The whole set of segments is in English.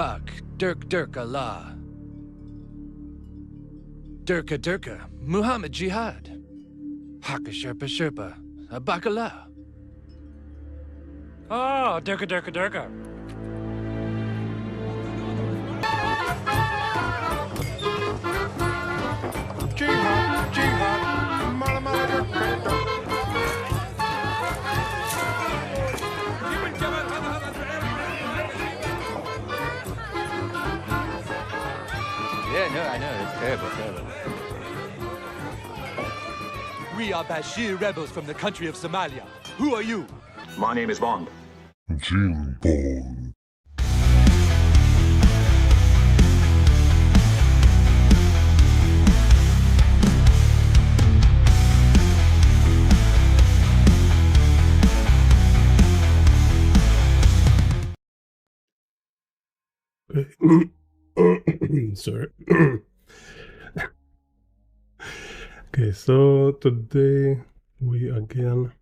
Bak, Dirk Dirk Allah. Dirka Dirka, Muhammad Jihad. Haka Sherpa Sherpa, Abakala. Oh, Dirka Dirka Dirka. Jihad, Jihad, Mala Mala Dirk. Yeah, no, I know. It's terrible, terrible. We are Bashir rebels from the country of Somalia. Who are you? My name is Bond. Jim Bond. Sorry. Okay, so today we again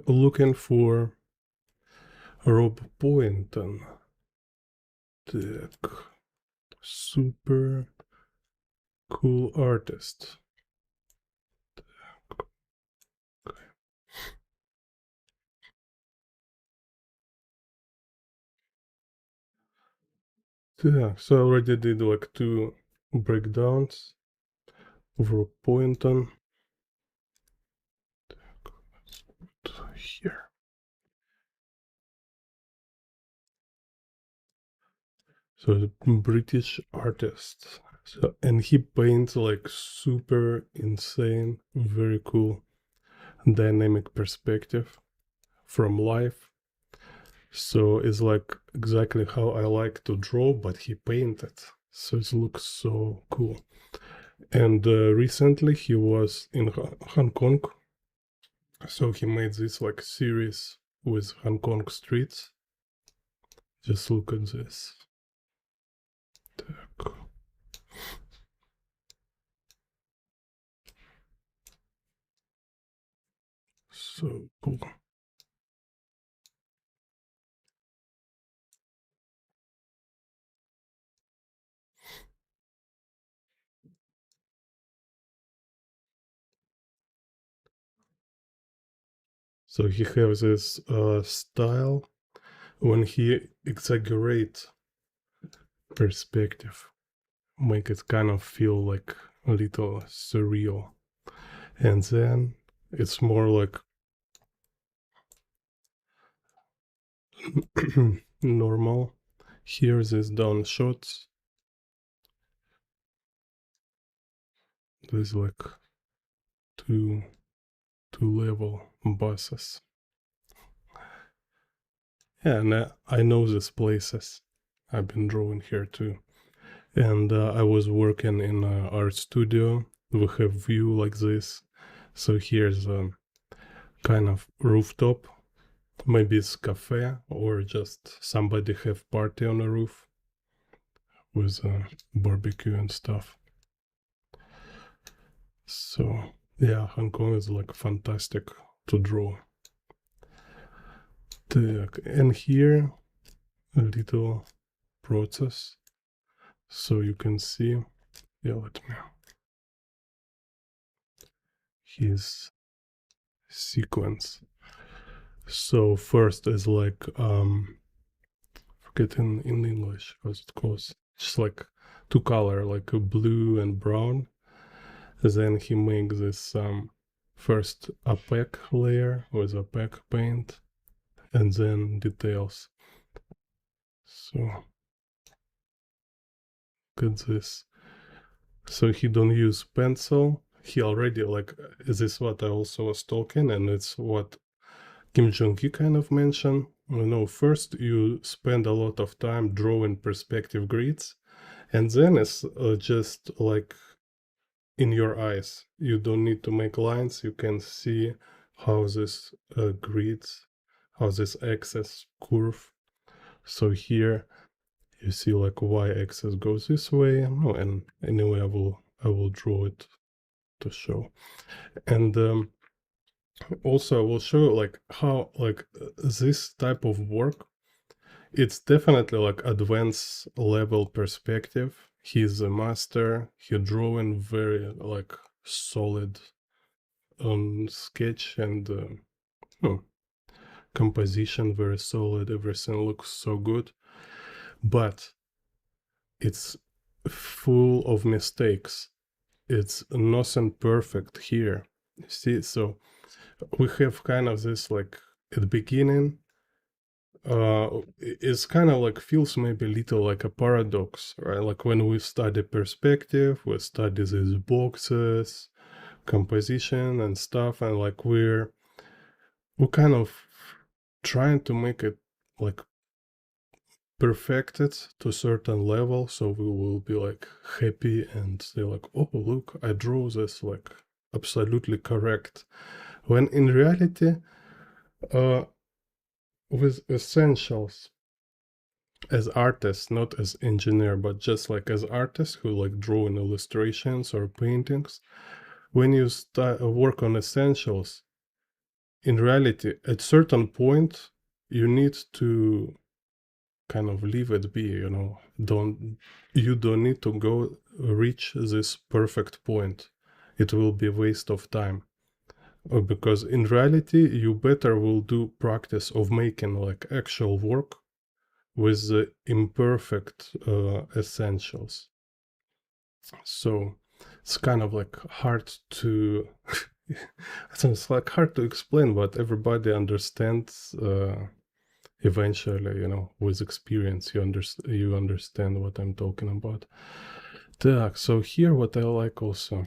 looking for Rob Pointon. Так, super cool artist. Так, okay. Yeah, so I already did like 2 breakdowns of Rob Pointon. Let's put here. So the British artist. So and he paints like super insane, very cool, dynamic perspective from life. So it's like exactly how I like to draw, but he painted. So it looks so cool. And recently he was in Hong Kong. So he made this like series with Hong Kong streets. Just look at this. Так. So cool. So he has this style when he exaggerates perspective, make it kind of feel like a little surreal. And then it's more like normal. Here's this down shots. There's like two level buses. Yeah, and I know these places. I've been drawing here too. And I was working in an art studio. We have view like this. So here's a kind of rooftop. Maybe it's cafe or just somebody have party on the roof with a barbecue and stuff. So yeah, Hong Kong is like fantastic to draw. And here a little process so you can see. Yeah, let me. His sequence. So first is like forget in English because it goes just like 2 color, like a blue and brown. Then he makes this first opaque layer with opaque paint, and then details. So look at this. So he don't use pencil. He already like this is what I also was talking, and it's what Kim Jong-il kind of mentioned. You know, first you spend a lot of time drawing perspective grids, and then it's just like in your eyes. You don't need to make lines. You can see how this grids, how this axis curve. So here you see like y-axis goes this way. No, and anyway, I will draw it to show. And also I will show like how like this type of work it's definitely like advanced level perspective. He's a master. He drawing very like solid sketch and composition very solid. Everything looks so good, but it's full of mistakes. It's nothing perfect here. See, so we have kind of this like at the beginning. It's kind of like feels maybe a little like a paradox, right? Like when we study perspective, we study these boxes, composition and stuff, and like we're kind of trying to make it like perfected to a certain level, so we will be like happy and say like, oh look, I drew this like absolutely correct, when in reality with essentials, as artists, not as engineer, but just like as artists who like draw in illustrations or paintings, when you start work on essentials, in reality at certain point you need to kind of leave it be, you know. You don't need to go reach this perfect point. It will be a waste of time. Because in reality you better will do practice of making like actual work with the imperfect essentials. So it's kind of like hard to it's like hard to explain, but everybody understands eventually, you know, with experience you understand what I'm talking about. Так, so here what I like also,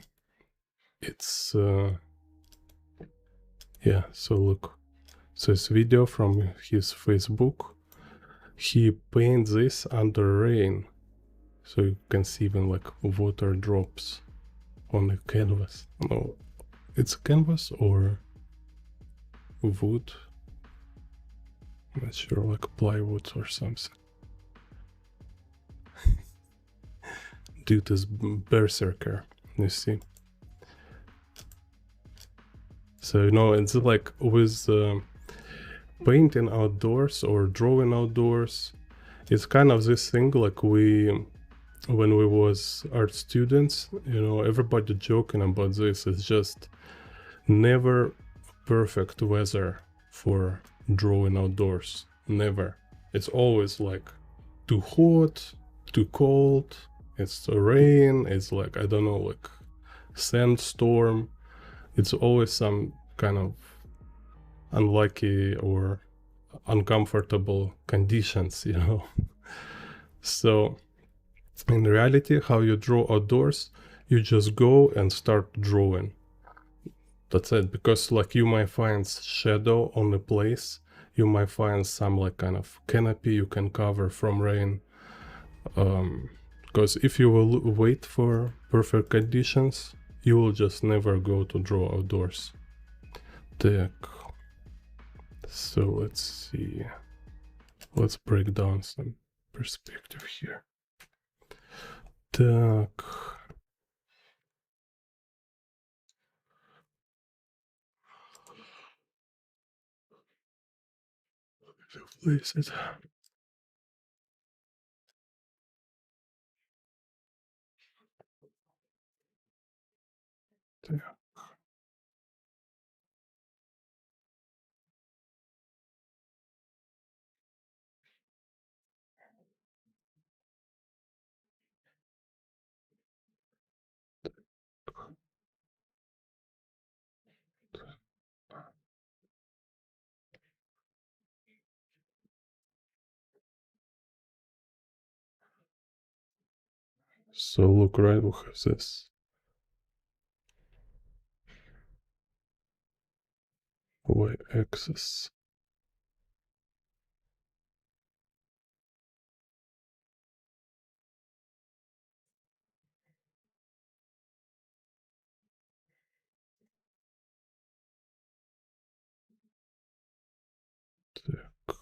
it's yeah, so look, so it's video from his Facebook. He paints this under rain, so you can see even like water drops on the canvas. No, it's canvas or wood, I'm not sure, like plywood or something. Dude is berserker, you see. So, you know, it's like with painting outdoors or drawing outdoors, it's kind of this thing like when we was art students, you know, everybody joking about this. It's just never perfect weather for drawing outdoors. Never. It's always like too hot, too cold, it's rain, it's like, I don't know, like sandstorm. It's always some kind of unlucky or uncomfortable conditions, you know. So in reality, how you draw outdoors, you just go and start drawing. That's it. Because like you might find shadow on the place, you might find some like kind of canopy you can cover from rain. Because if you will wait for perfect conditions, you will just never go to draw outdoors. Так. So let's see. Let's break down some perspective here. Так. Place it. Так. So look, right, we have this y-axis. Так.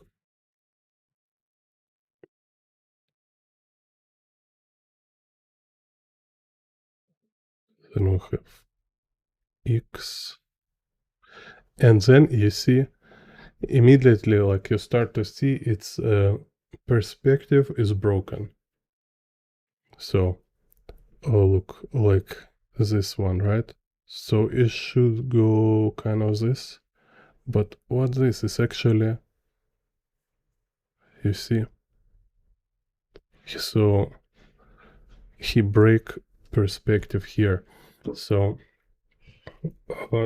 Then we have x. And then you see, immediately, like you start to see it's perspective is broken. So, oh, look, like this one, right? So it should go kind of this. But what this is actually, you see, so he break perspective here. So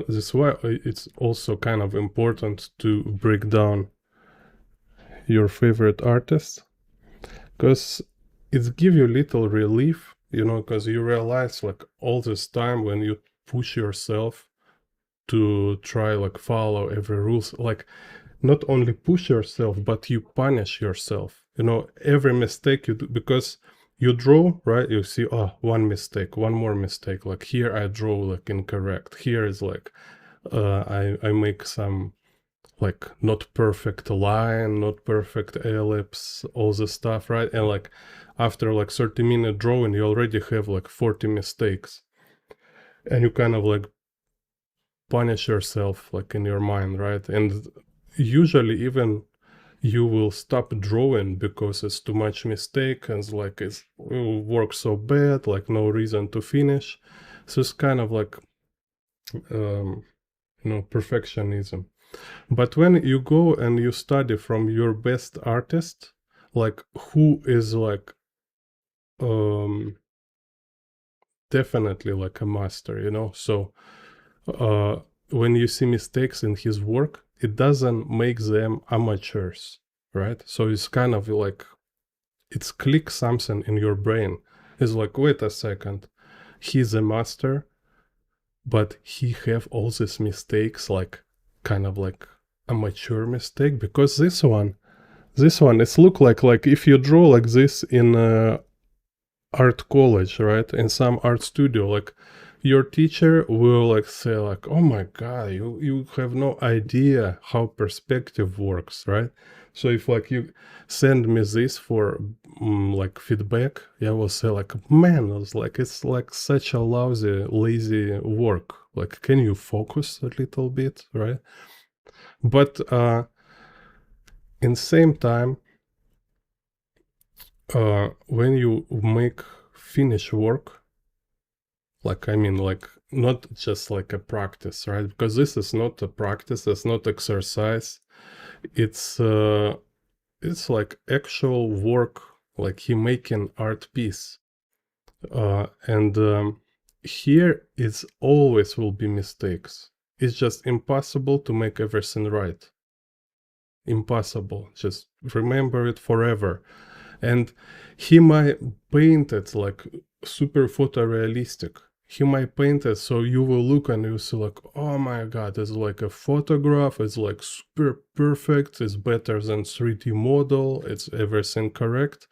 this is why it's also kind of important to break down your favorite artists, because it gives you little relief, you know, because you realize like all this time when you push yourself to try like follow every rules, like not only push yourself but you punish yourself, you know, every mistake you do, because you draw, right? You see, oh, one mistake, one more mistake, like here I draw like incorrect, here is like I make some like not perfect line, not perfect ellipse, all this stuff, right? And like after like 30-minute drawing you already have like 40 mistakes, and you kind of like punish yourself like in your mind, right? And usually even you will stop drawing because it's too much mistake and like it works so bad, like no reason to finish. So it's kind of like you know, perfectionism. But when you go and you study from your best artist, like who is like definitely like a master, you know, so when you see mistakes in his work, it doesn't make them amateurs, right? So it's kind of like it's click something in your brain. It's like, wait a second, he's a master, but he have all these mistakes, like kind of like amateur mistake, because this one it's look like if you draw like this in art college, right, in some art studio, like your teacher will like say like, oh my god, you have no idea how perspective works, right? So if like you send me this for like feedback, yeah, I will say like, man, it's like such a lazy work, like can you focus a little bit, right? But in same time, when you make finish work, like I mean like not just like a practice, right? Because this is not a practice, it's not exercise, it's like actual work, like he making art piece, and here it's always will be mistakes. It's just impossible to make everything right. Impossible. Just remember it forever. And he might paint it like super photorealistic. He might paint it so you will look and you see like, oh my god, it's like a photograph, it's like super perfect, it's better than 3D model, it's everything correct.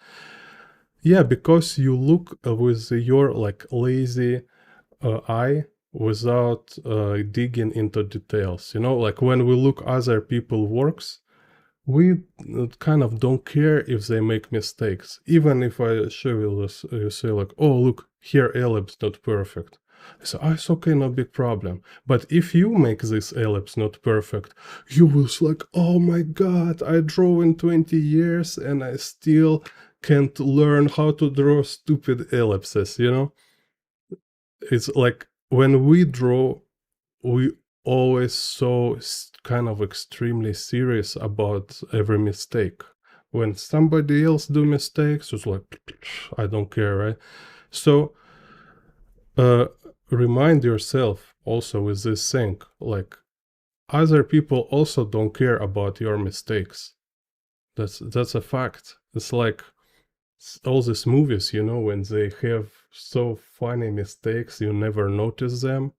Yeah, because you look with your like lazy eye without digging into details. You know, like when we look other people works, we kind of don't care if they make mistakes. Even if I show you this, you say like, oh look, here ellipse not perfect. I say, oh, it's okay, no big problem. But if you make this ellipse not perfect, you will like, oh my god, I draw in 20 years and I still can't learn how to draw stupid ellipses, you know? It's like when we draw, we always so kind of extremely serious about every mistake. When somebody else do mistakes, it's like, I don't care, right? So remind yourself also with this thing, like other people also don't care about your mistakes. That's a fact. It's like all these movies, you know, when they have so funny mistakes, you never notice them.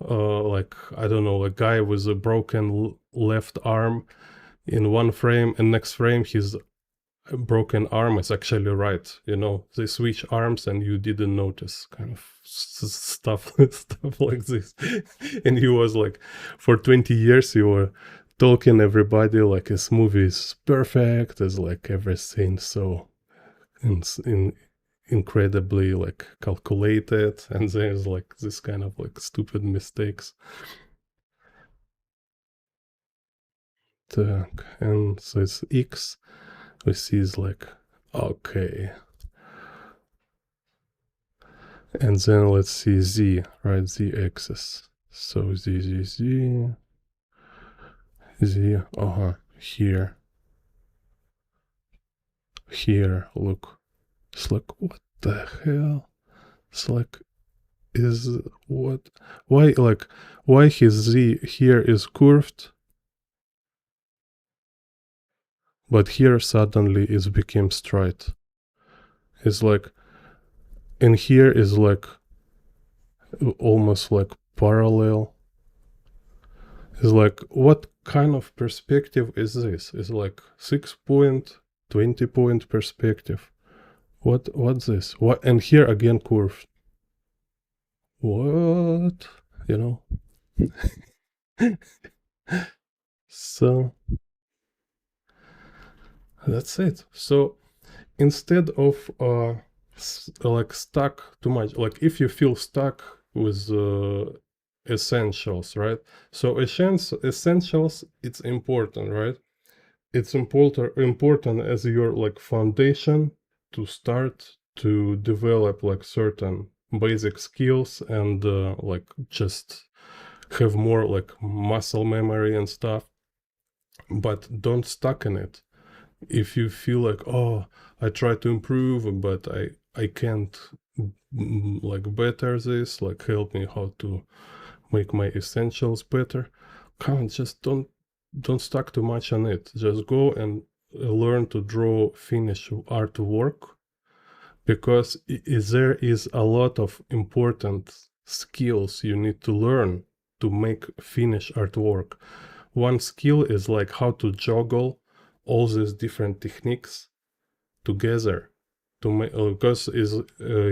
Like I don't know, a guy with a broken left arm in one frame, and next frame his broken arm is actually right. You know, they switch arms and you didn't notice, kind of stuff like this. And he was like, for 20 years you were talking everybody like his movie is perfect, is like everything so incredibly like calculated, and there's like this kind of like stupid mistakes. And so it's X, we see is like, okay. And then let's see z, right? Z axis. So z, here. Here, look. It's like, what the hell? It's like, is what? Why his z here is curved, but here suddenly it became straight? It's like, and here is like almost like parallel. It's like, what kind of perspective is this? It's like 6-point, 20-point perspective. What's this? What? And here again curved. What? You know? So that's it. So instead of like stuck too much, like if you feel stuck with essentials, right? So essentials, it's important, right? It's important as your like foundation to start to develop like certain basic skills and like just have more like muscle memory and stuff, but don't stuck in it. If you feel like, oh, I try to improve but I can't like better this, like help me how to make my essentials better, come on, just don't stuck too much on it. Just go and learn to draw finish artwork, because there is a lot of important skills you need to learn to make finish artwork. One skill is like how to juggle all these different techniques together to make, because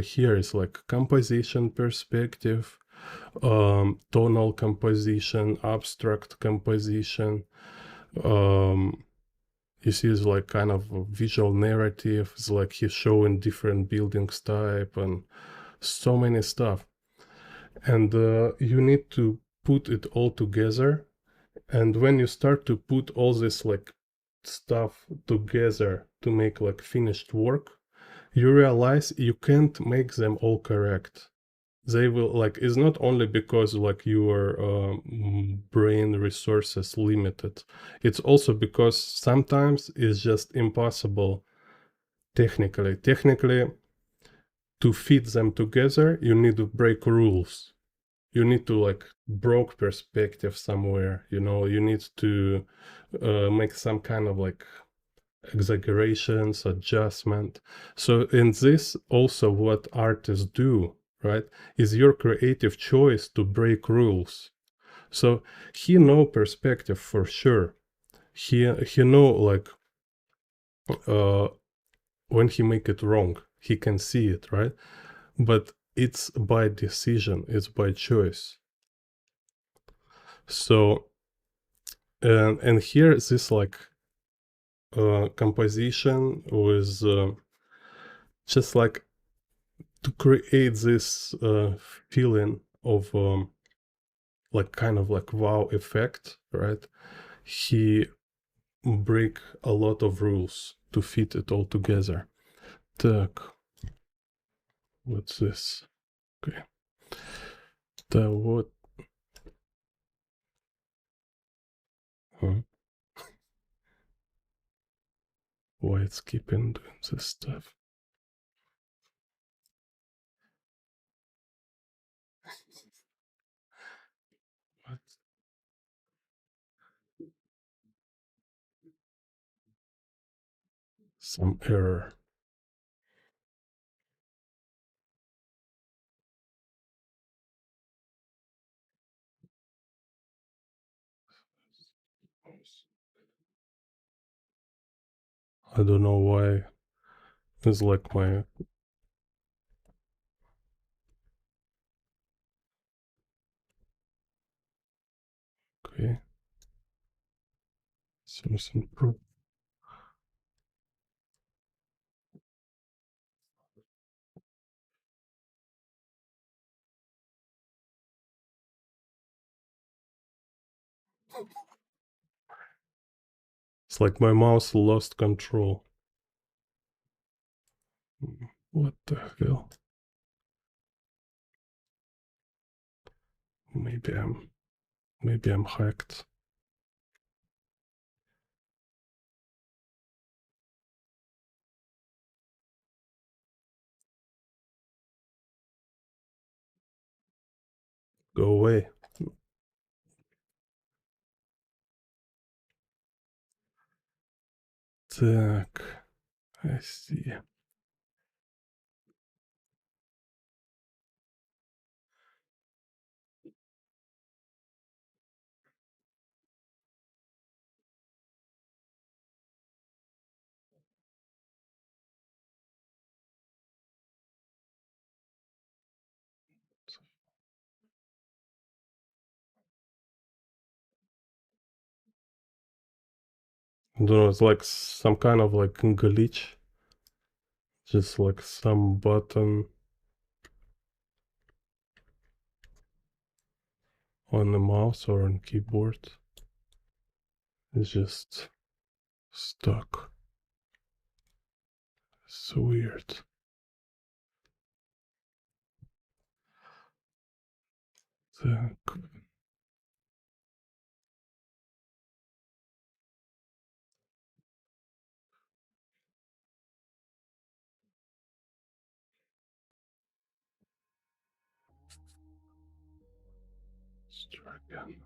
here is like composition, perspective, tonal composition, abstract composition. You see, it's like kind of a visual narrative. It's like he's showing different buildings type and so many stuff. And you need to put it all together. And when you start to put all this like stuff together to make like finished work, you realize you can't make them all correct. They will like, it's not only because like your brain resources limited, it's also because sometimes it's just impossible technically to fit them together. You need to break rules, you need to like broke perspective somewhere, you need to make some kind of like exaggerations, adjustment. So in this also what artists do, right, is your creative choice to break rules. So he know perspective for sure. He know like when he make it wrong, he can see it, right? But it's by decision, it's by choice. So and here is this like composition with just like to create this feeling of like kind of like wow effect, right? He break a lot of rules to fit it all together. Так, what's this? Okay. Да вот. Huh? Why it's keeping doing this stuff? What? Some error. I don't know why. It's like my okay. Something pro. It's like my mouse lost control. What the hell? Maybe I'm hacked. Go away. Так, I see. I don't know, it's like some kind of like glitch. Just like some button on the mouse or on keyboard is just stuck. So weird. Так. Let's try again.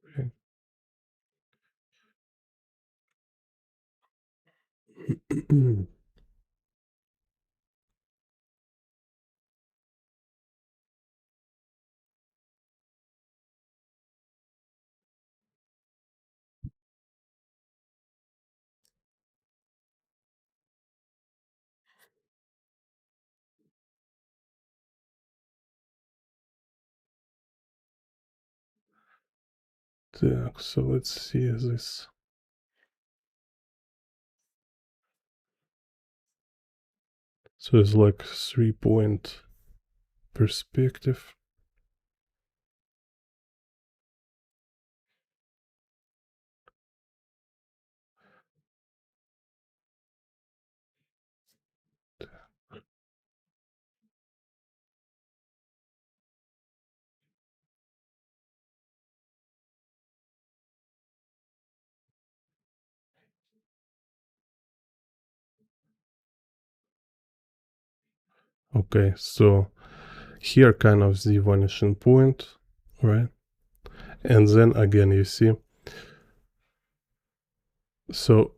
Okay. Так, so let's see this. So it's like 3-point perspective. Okay, so here kind of the vanishing point, right? And then again, you see, so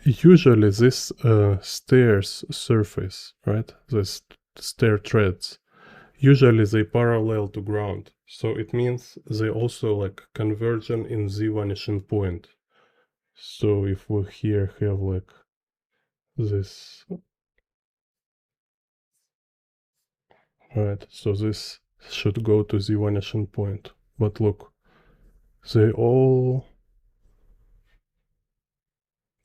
usually this stairs surface, right? This stair treads, usually they parallel to ground. So it means they also like converging in the vanishing point. So if we here have like this, right? So this should go to the vanishing point. But look, they all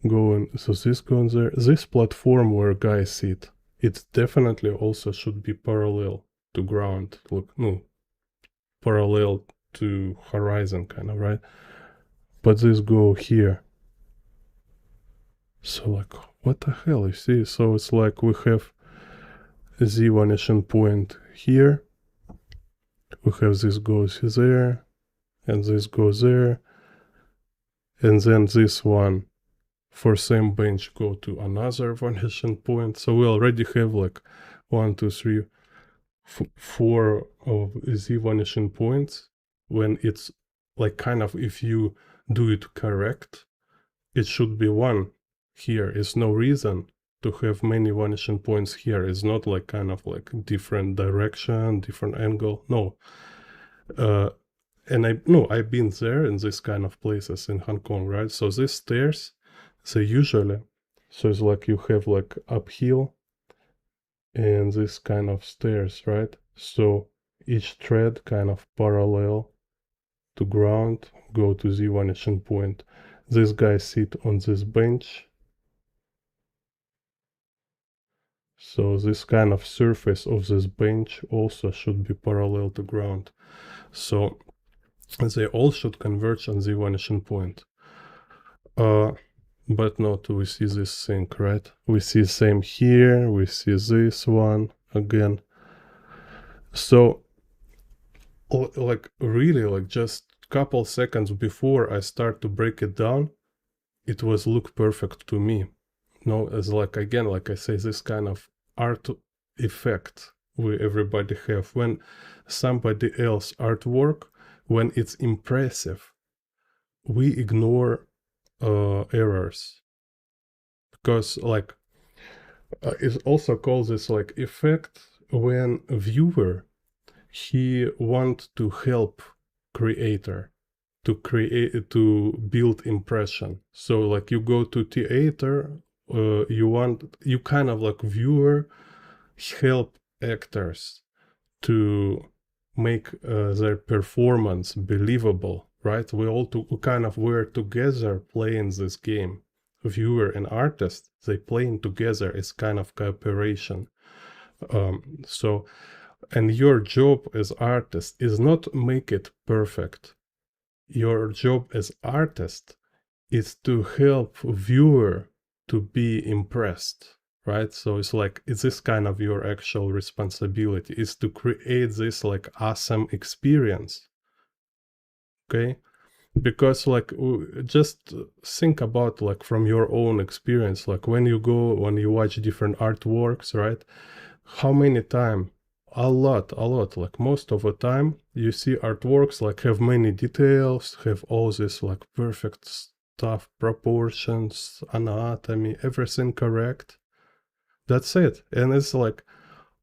go in. So this goes there. This platform where guys sit, it definitely also should be parallel to ground. Look, no, parallel to horizon, kind of, right? But this go here. So like, what the hell? You see? So it's like we have the vanishing point here. We have this goes there, and this goes there, and then this one for same bench go to another vanishing point. So we already have like 1, 2, 3, 4 of the vanishing points. When it's like kind of, if you do it correct, it should be one here. It's no reason to have many vanishing points here. It's not like kind of like different direction, different angle. No. And I've been there in this kind of places in Hong Kong, right? So these stairs, they usually, so it's like you have like uphill and this kind of stairs, right? So each tread kind of parallel to ground, go to the vanishing point. This guy sit on this bench, So this kind of surface of this bench also should be parallel to ground. So they all should converge on the vanishing point. But not, we see this thing, right? We see same here, we see this one again. So, like really, like just couple seconds before I start to break it down, it was look perfect to me. No, as like again, like I say, this kind of art effect we everybody have when somebody else artwork, when it's impressive, we ignore errors, because like it also calls this like effect when a viewer he want to help creator to build impression. So like you go to theater, you kind of like viewer help actors to make their performance believable, right? We all kind of were together playing this game. Viewer and artist, they playing together is kind of cooperation. So, and your job as artist is not make it perfect. Your job as artist is to help viewer to be impressed, right? So it's like it's this kind of your actual responsibility is to create this like awesome experience. Okay, because like just think about like from your own experience, like when you watch different artworks, right? How many time? A lot, like most of the time you see artworks like have many details, have all this like perfect stuff, proportions, anatomy, everything correct. That's it. And it's like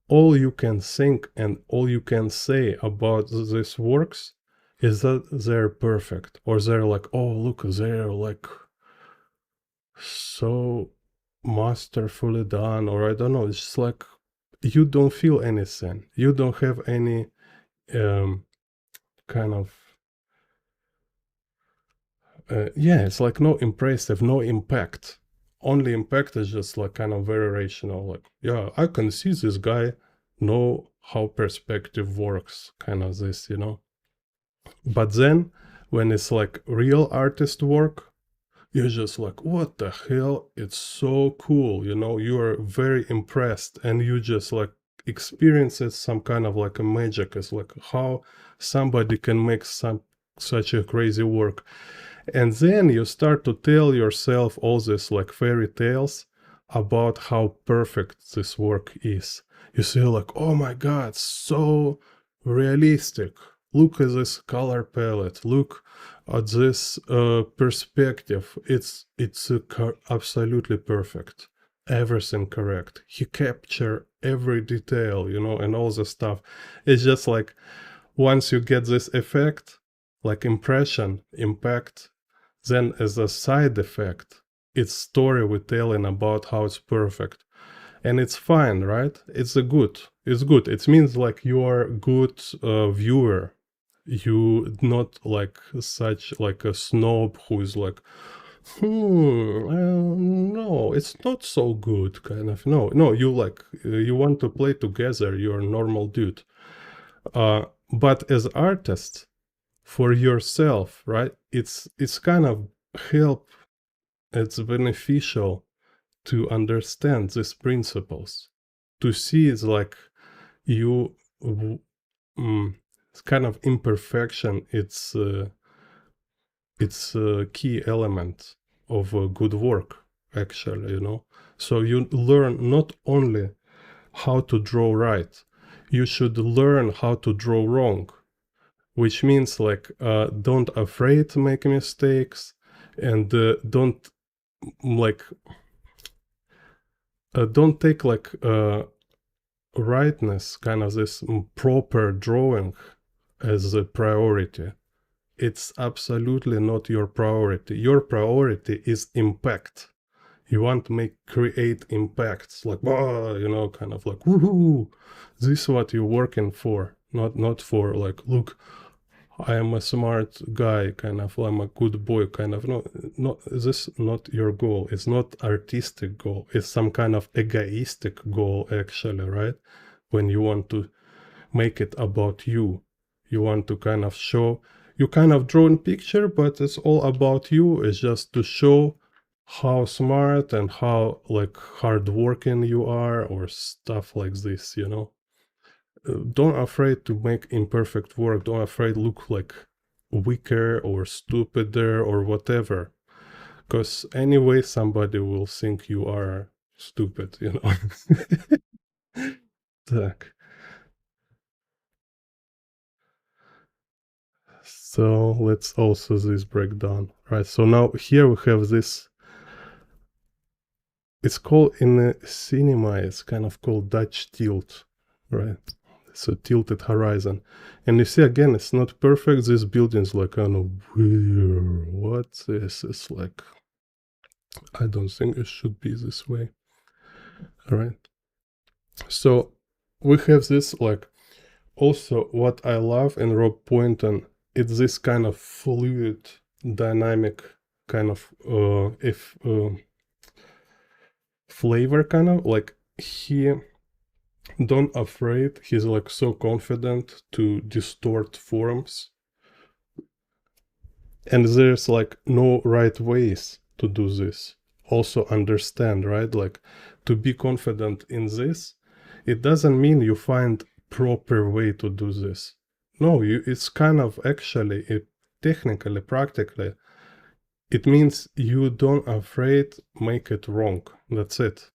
all you can think and all you can say about these works is that they're perfect, or they're like, oh look, they're like so masterfully done, or I don't know, it's just like you don't feel anything, you don't have any kind of yeah, it's like no impressive, no impact. Only impact is just like kind of very rational, like yeah, I can see this guy know how perspective works, kind of this, you know. But then when it's like real artist work, you're just like, what the hell, it's so cool, you know, you are very impressed and you just like experience it some kind of like a magic. It's like how somebody can make such a crazy work. And then you start to tell yourself all this like fairy tales about how perfect this work is. You say like, oh my god, so realistic, look at this color palette, look at this perspective, it's absolutely perfect, everything correct, he captured every detail, you know, and all the stuff. It's just like once you get this effect, like impression, impact, then as a side effect, it's story we're telling about how it's perfect. And it's fine, right? It's good. It means like you are a good viewer. You not like such like a snob who is like, no, it's not so good, kind of. No, you like, you want to play together, you're a normal dude. But as artists, for yourself, right, it's kind of help, it's beneficial to understand these principles, to see it's like you it's kind of imperfection, it's a key element of a good work, actually, you know. So you learn not only how to draw right, you should learn how to draw wrong, which means like don't afraid to make mistakes, and don't like don't take like rightness, kind of this proper drawing as a priority. It's absolutely not your priority. Your priority is impact. You want to create impacts, like, you know, kind of like, woohoo, this is what you're working for, not for like, look, I am a smart guy, kind of, I'm a good boy, kind of. No, not this. Not your goal. It's not artistic goal. It's some kind of egoistic goal, actually, right? When you want to make it about you, you want to kind of show. You kind of draw a picture, but it's all about you. It's just to show how smart and how like hardworking you are, or stuff like this, you know. Don't afraid to make imperfect work. Don't afraid look like weaker or stupider or whatever, because anyway somebody will think you are stupid, you know. Так. So let's also this breakdown, right? So now here we have this. It's called in the cinema. It's kind of called Dutch tilt, right? So tilted horizon, and you see again it's not perfect. This building's like kind of weird. What this is like? I don't think it should be this way. All right. So we have this like also what I love in Rob Pointon. It's this kind of fluid, dynamic kind of flavor, kind of like he don't afraid. He's like so confident to distort forms, and there's like no right ways to do this. Also understand, right? Like to be confident in this, it doesn't mean you find proper way to do this. No, it's kind of actually technically, practically, it means you don't afraid make it wrong. That's it.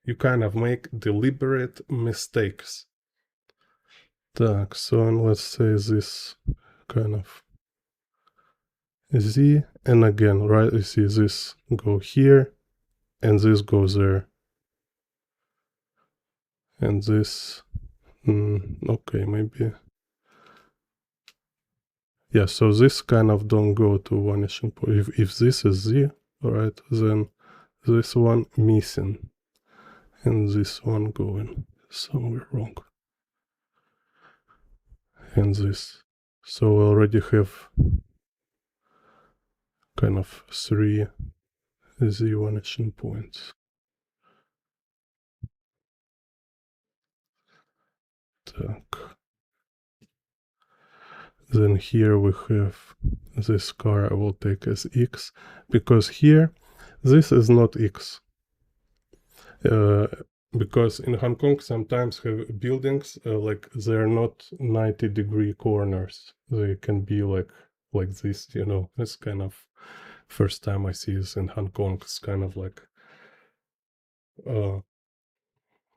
You kind of make deliberate mistakes. Так, so and let's say this kind of Z, and again, right, you see this go here, and this goes there. And this, okay, maybe. Yeah, so this kind of don't go to vanishing point. If this is Z, right, then this one missing, and this one going somewhere wrong. And this. So we already have kind of 3 Z vanishing points. Так. Then here we have this car I will take as X, because here this is not X. Because in Hong Kong sometimes have buildings like they're not 90-degree corners. They can be like this, you know. It's kind of first time I see this in Hong Kong. It's kind of like I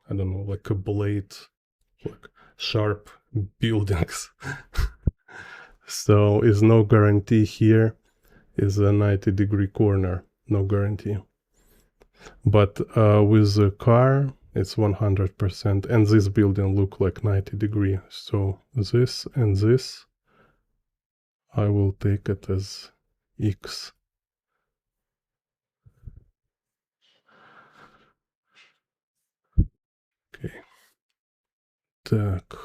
don't know, like a blade, like sharp buildings. So is no guarantee here is a 90-degree corner, no guarantee. But with the car, it's 100%, and this building look like 90-degree. So this and this, I will take it as X. Okay. Так.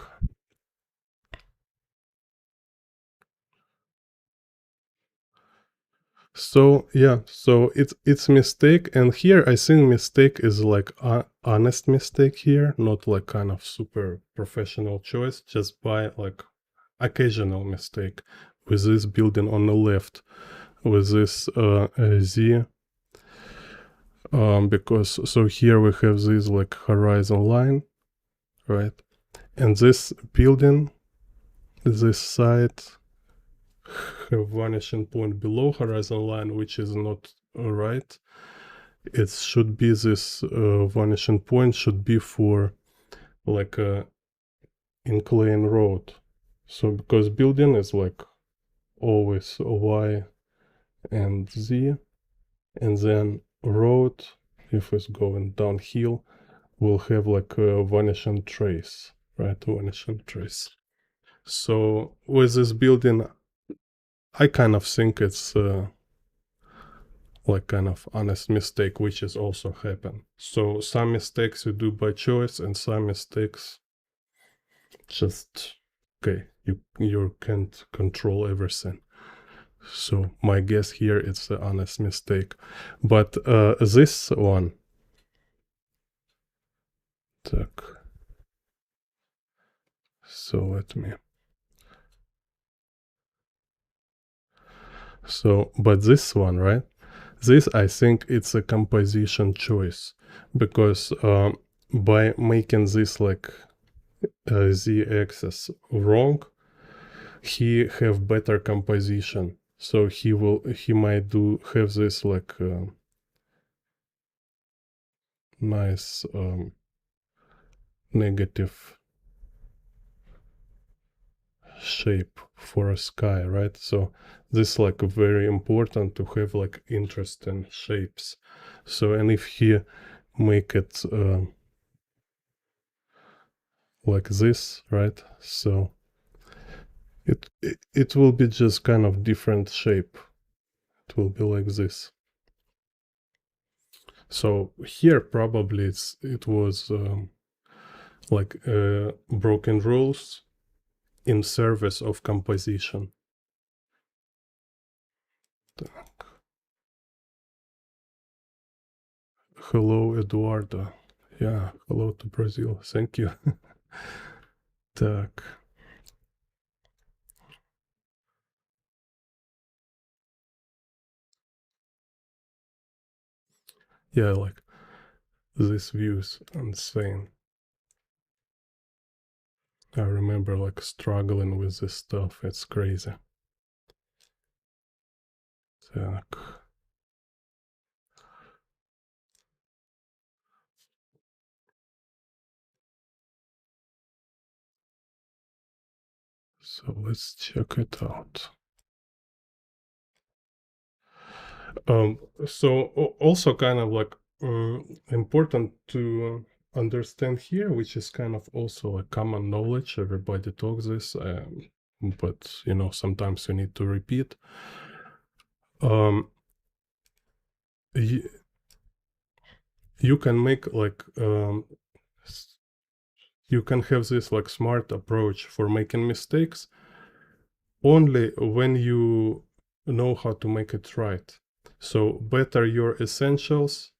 So yeah, so it's mistake, and here I think mistake is like honest mistake here, not like kind of super professional choice, just by like occasional mistake with this building on the left, with this Z, because so here we have this like horizon line, right, and this building, this side have vanishing point below horizon line, which is not right. It should be this vanishing point should be for like a incline road. So because building is like always Y and Z, and then road, if it's going downhill, will have like a vanishing trace, right? Vanishing trace. So with this building, I kind of think it's like kind of honest mistake, which is also happen. So some mistakes you do by choice, and some mistakes just okay, you can't control everything. So my guess here it's an honest mistake. But this one, так. So let me. So, but this one, right? This, I think it's a composition choice, because by making this like z-axis wrong, he have better composition. So he might have this like nice negative shape for a sky, right? So this like very important to have like interesting shapes. So, and if he make it like this, right? So it will be just kind of different shape. It will be like this. So here probably it was like broken rules in service of composition. Так. Hello, Eduardo. Yeah, hello to Brazil. Thank you. Так. Yeah, like this view's insane. I remember like struggling with this stuff. It's crazy. Так. So let's check it out. So also kind of like important to understand here, which is kind of also a common knowledge. Everybody talks this, but you know, sometimes you need to repeat. You can make like you can have this like smart approach for making mistakes only when you know how to make it right. So better your essentials,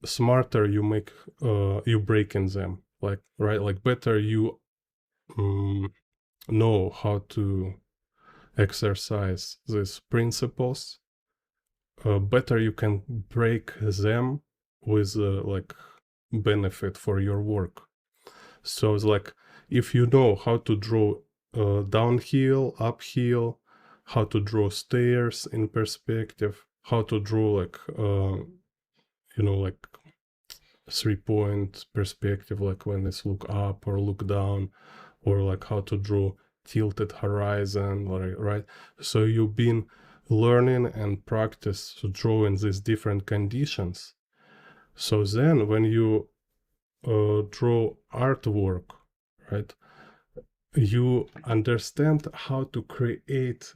smarter you make you break in them, like right, like better you know how to exercise these principles, better you can break them with like benefit for your work. So it's like if you know how to draw downhill, uphill, how to draw stairs in perspective, how to draw like you know, like 3-point perspective, like when it's look up or look down, or like how to draw tilted horizon, right? So you've been learning and practice to draw in these different conditions. So then when you draw artwork, right, you understand how to create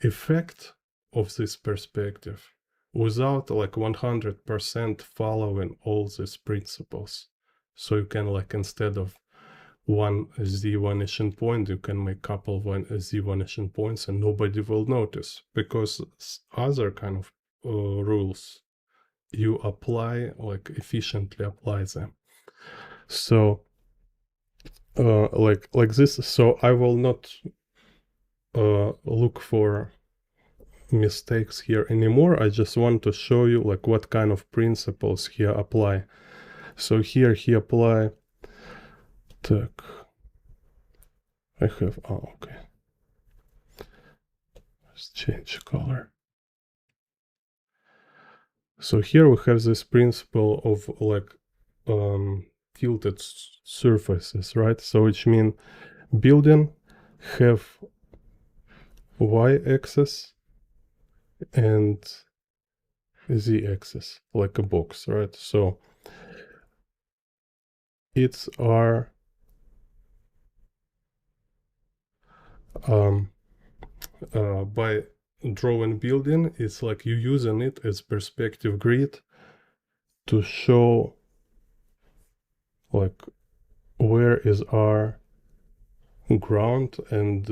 effect of this perspective without like 100% following all these principles. So you can like, instead of one z vanishing point, you can make couple of z vanishing points and nobody will notice, because other kind of rules you apply, like efficiently apply them. So like this. So I will not look for mistakes here anymore. I just want to show you like what kind of principles here apply. So here he apply. Так. I have, oh, okay. Let's change color. So here we have this principle of like tilted surfaces, right? So which mean building have y-axis and z-axis, like a box, right? So it's our by drawing building, it's like you using it as perspective grid to show like where is our ground and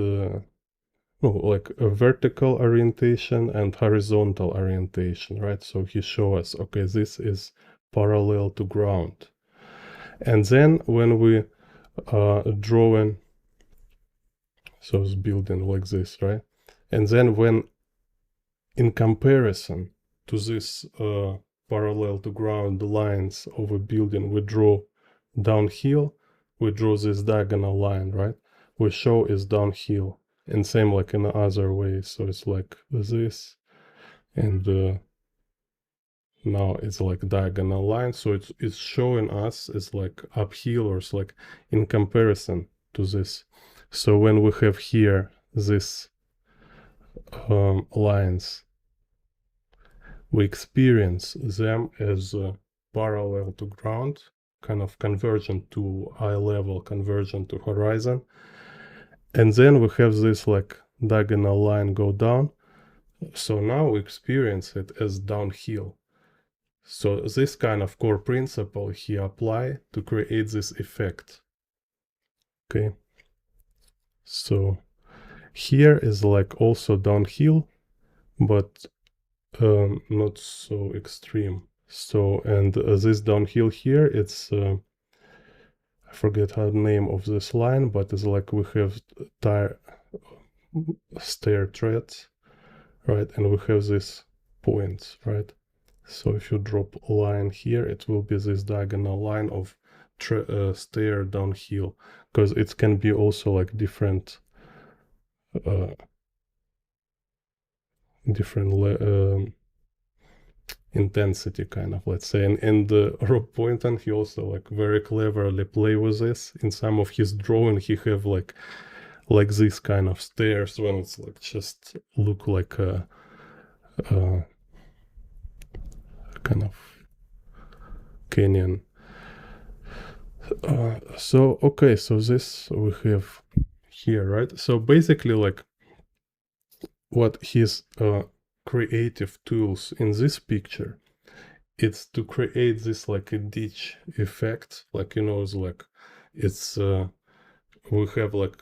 like a vertical orientation and horizontal orientation, right? So he shows us, okay, this is parallel to ground. And then when we drawing, so it's building like this, right? And then when in comparison to this parallel to ground lines of a building, we draw downhill, we draw this diagonal line, right? We show is downhill, and same like in the other way. So it's like this, and now it's like diagonal line. So it's showing us it's like uphill, or it's like in comparison to this. So when we have here this lines, we experience them as parallel to ground, kind of convergent to eye level, convergent to horizon. And then we have this like diagonal line go down. So now we experience it as downhill. So this kind of core principle he apply to create this effect. Okay. So here is like also downhill, but not so extreme. So, and this downhill here, it's I forget how the name of this line, but it's like we have stair treads, right? And we have these points, right? So if you drop a line here, it will be this diagonal line of stair downhill, because it can be also like different intensity, kind of, let's say. And Rob Pointon, he also like very cleverly play with this. In some of his drawing, he have like this kind of stairs when it's like just look like a kind of canyon. So okay, so this we have here, right? So basically, like what his creative tools in this picture, it's to create this like a ditch effect, like, you know, it's like it's we have like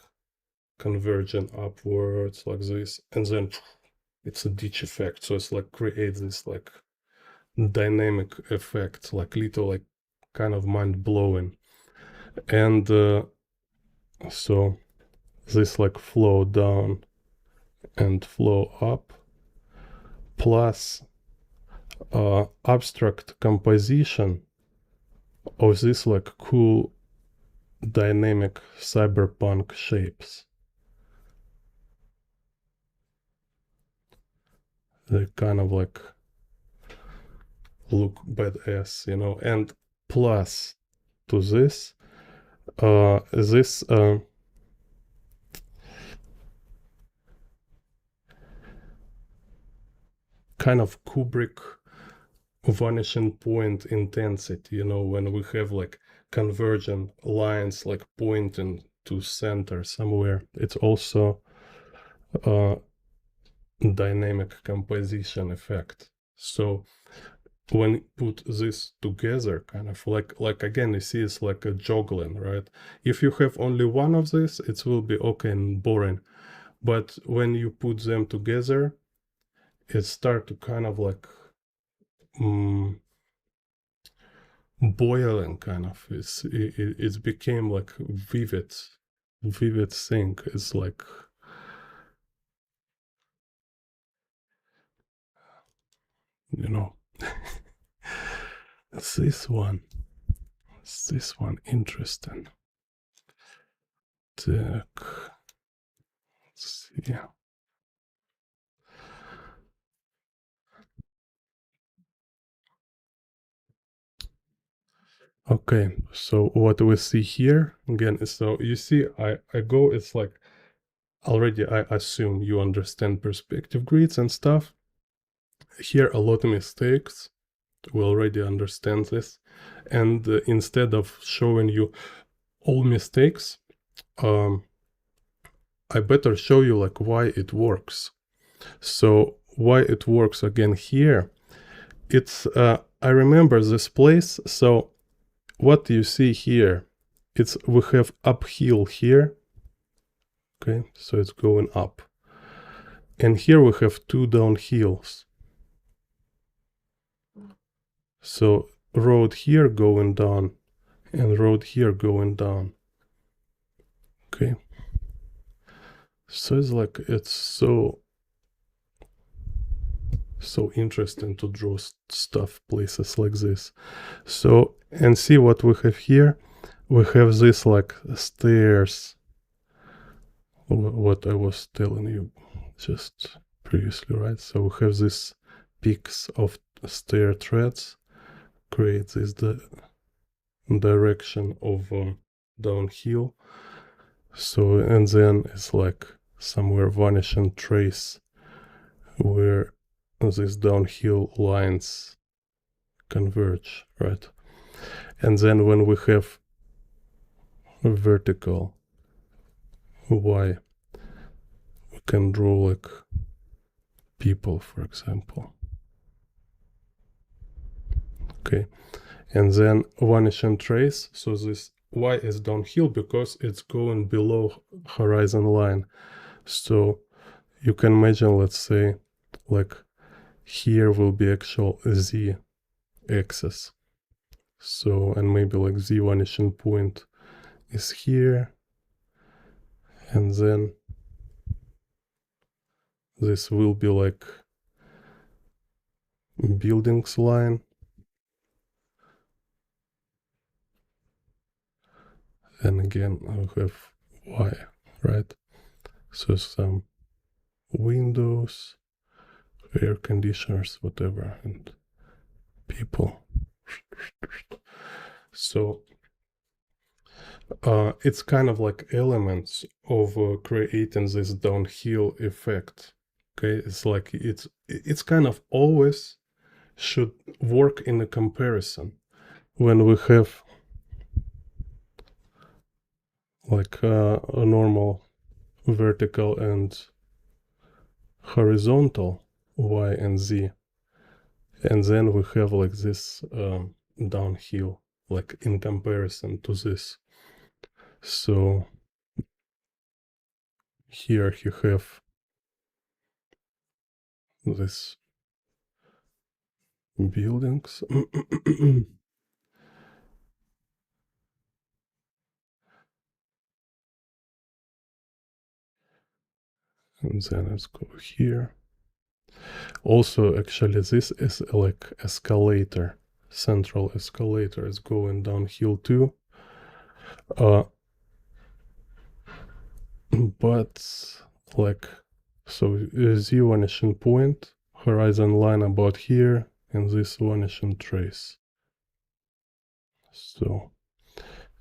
convergent upwards like this, and then it's a ditch effect. So it's like create this like dynamic effect, like little like kind of mind-blowing. And so this like flow down and flow up, plus abstract composition of this like cool dynamic cyberpunk shapes. They kind of like look badass, you know. And plus to this, this kind of Kubrick vanishing point intensity, you know, when we have like convergent lines like pointing to center somewhere. It's also dynamic composition effect. So when you put this together, kind of like again, you see it's like a juggling, right? If you have only one of this, it will be okay and boring. But when you put them together, it start to kind of like boiling, kind of. It became like vivid thing. It's like, you know. This one interesting. Так, let's see. Okay, so what we see here again, so you see I go, it's like already I assume you understand perspective grids and stuff. Here a lot of mistakes, we already understand this, and instead of showing you all mistakes, I better show you like why it works. So why it works again here, it's I remember this place. So what you see here, it's we have uphill here, Okay, so it's going up. And here we have two downhills. So road here going down and road here going down. Okay. So it's like, it's so interesting to draw stuff places like this. So, and see what we have here. We have this like stairs, what I was telling you just previously, right? So we have these peaks of stair threads, create this direction of downhill. So, and then it's like somewhere vanishing trace where these downhill lines converge, right? And then when we have a vertical Y, we can draw like people, for example. Okay, and then vanishing trace. So this Y is downhill because it's going below horizon line. So you can imagine, let's say, like here will be actual Z axis. So, and maybe like Z vanishing point is here. And then this will be like buildings line. And again, I have Y, right? So some windows, air conditioners, whatever, and people. So it's kind of like elements of creating this downhill effect. Okay, it's like it's kind of always should work in a comparison when we have like a normal vertical and horizontal Y and Z, and then we have like this downhill, like in comparison to this. So here you have this buildings. And then let's go here. Also, actually, this is like escalator, central escalator is going downhill too. But like, so Z vanishing point, horizon line about here, and this vanishing trace. So,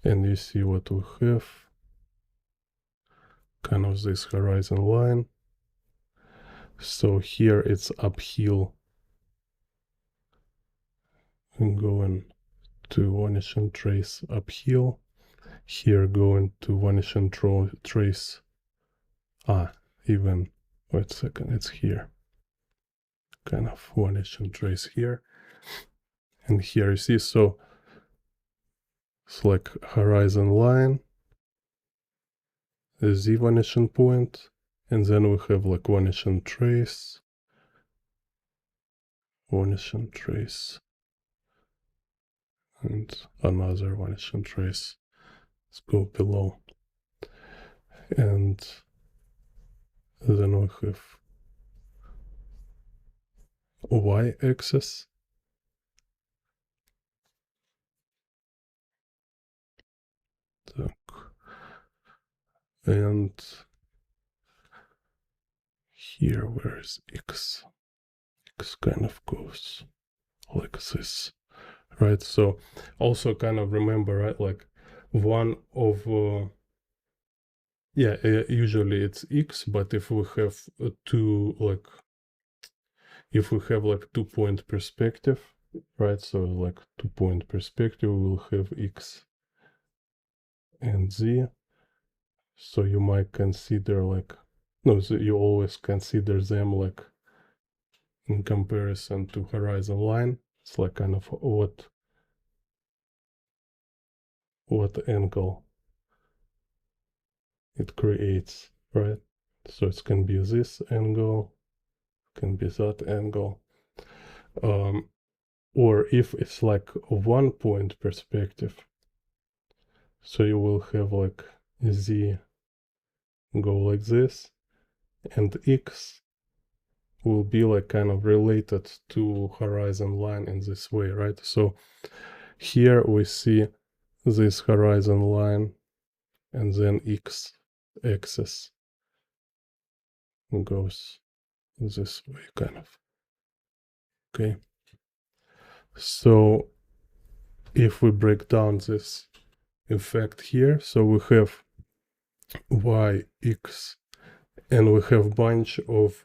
and you see what we have, kind of this horizon line. So here it's uphill and going to vanishing trace uphill. Here going to vanishing trace. Even, wait a second, it's here. Kind of vanishing trace here. And here you see, so it's like horizon line, a Z vanishing point, and then we have like vanishing trace, and another vanishing trace. Let's go below. And then we have Y axis. And here, where is X? X kind of goes like this, right? So also kind of remember, right, like one of usually it's X, but if we have two, like if we have like 2-point perspective, right, so like 2-point perspective, we'll have X and Z. So you might consider like, no, so you always consider them like in comparison to horizon line. It's like kind of what angle it creates. right? So it can be this angle, can be that angle. Or if it's like a 1-point perspective, so you will have like z go like this, and x will be like kind of related to horizon line in this way, right? So here we see this horizon line, and then x axis goes this way, kind of. Okay. So if we break down this effect here, so we have y, x, and we have bunch of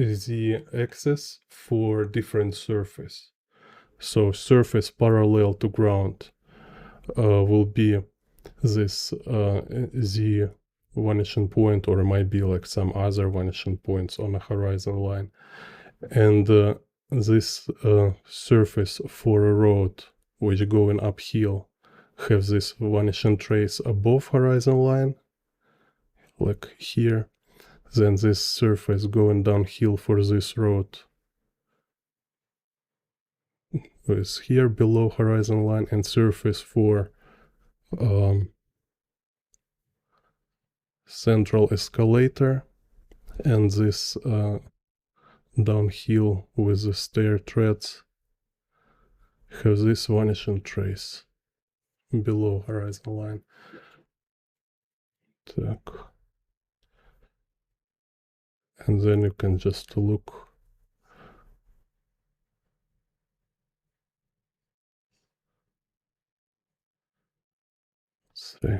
z axis for different surface. So surface parallel to ground will be this z vanishing point, or it might be like some other vanishing points on a horizon line. And this surface for a road which going uphill have this vanishing trace above horizon line, like here. Then this surface going downhill for this road is here below horizon line, and surface for central escalator, and this downhill with the stair treads have this vanishing trace below horizon line. Так. And then you can just look. See.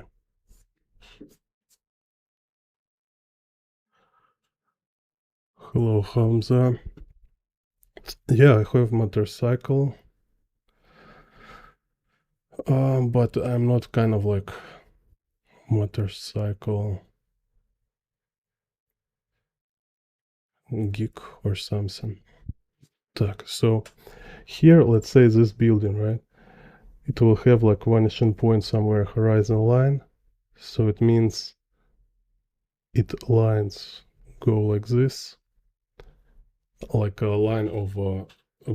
Hello, Hamza. Yeah, I have motorcycle. But I'm not kind of like motorcycle geek or something. Так, so here, let's say this building, right? It will have like vanishing point somewhere horizon line. So it means it lines go like this, like a line of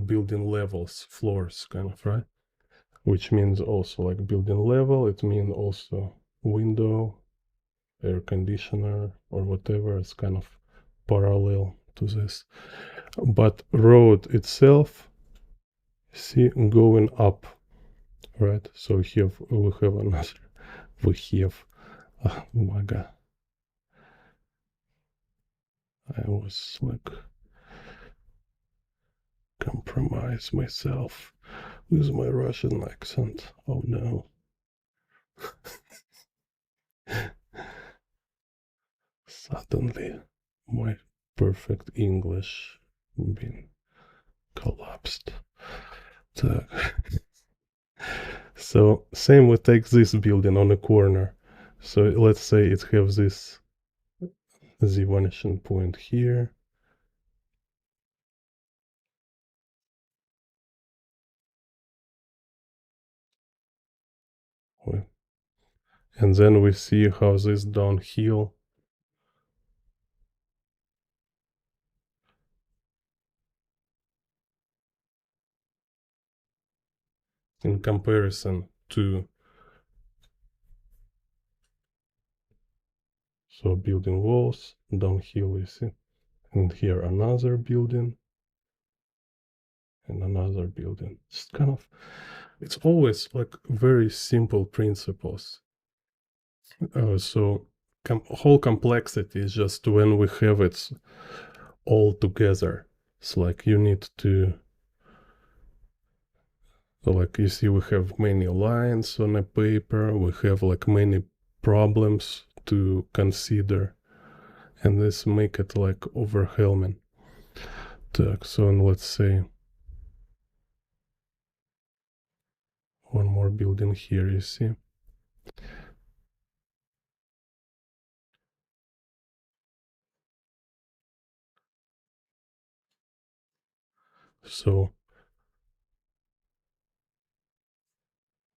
building levels, floors, kind of, right? Which means also like building level, it means also window, air conditioner, or whatever. It's kind of parallel to this. But road itself, see, going up, right? So we have another, we have, oh my god, I was like compromise myself with my Russian accent. Oh no. Suddenly my perfect English been collapsed. So same we take this building on a corner. So let's say it has this the vanishing point here. And then we see how this downhill in comparison to, so building walls, downhill you see, and here another building and another building. It's kind of, it's always like very simple principles. So whole complexity is just when we have it all together. It's like you need to, like you see, we have many lines on a paper, we have like many problems to consider, and this make it like overwhelming. So let's say one more building here, you see. So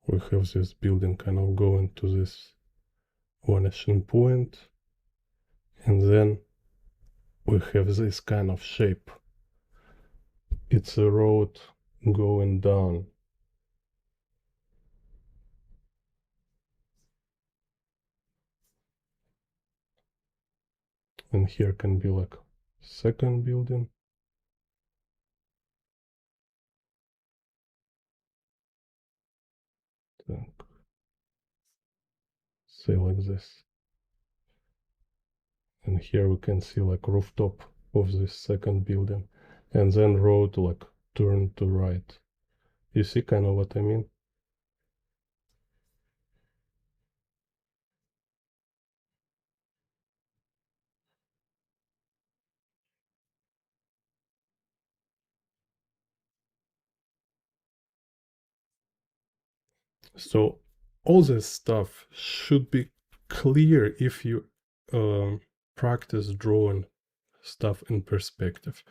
we have this building kind of going to this vanishing point, And then we have this kind of shape. It's a road going down. And here can be like second building. Say like this. And here we can see like rooftop of this second building. And then road like turn to right. You see kind of what I mean? So all this stuff should be clear if you practice drawing stuff in perspective.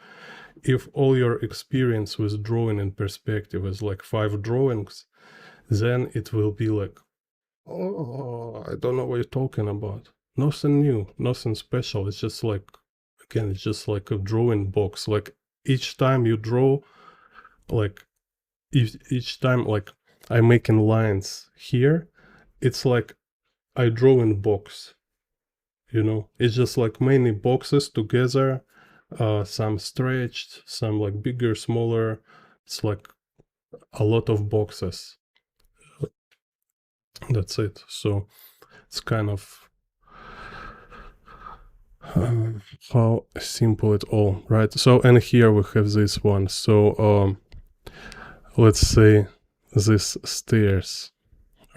If all your experience with drawing in perspective is like 5 drawings, then it will be like, oh, I don't know what you're talking about. Nothing new, nothing special. It's just like, again, it's just like a drawing box. Like each time you draw, like each time like I'm making lines here, it's like I draw in box, you know? It's just like many boxes together, some stretched, some like bigger, smaller. It's like a lot of boxes. That's it. So it's kind of how simple it all, right? So, and here we have this one. So let's say this stairs,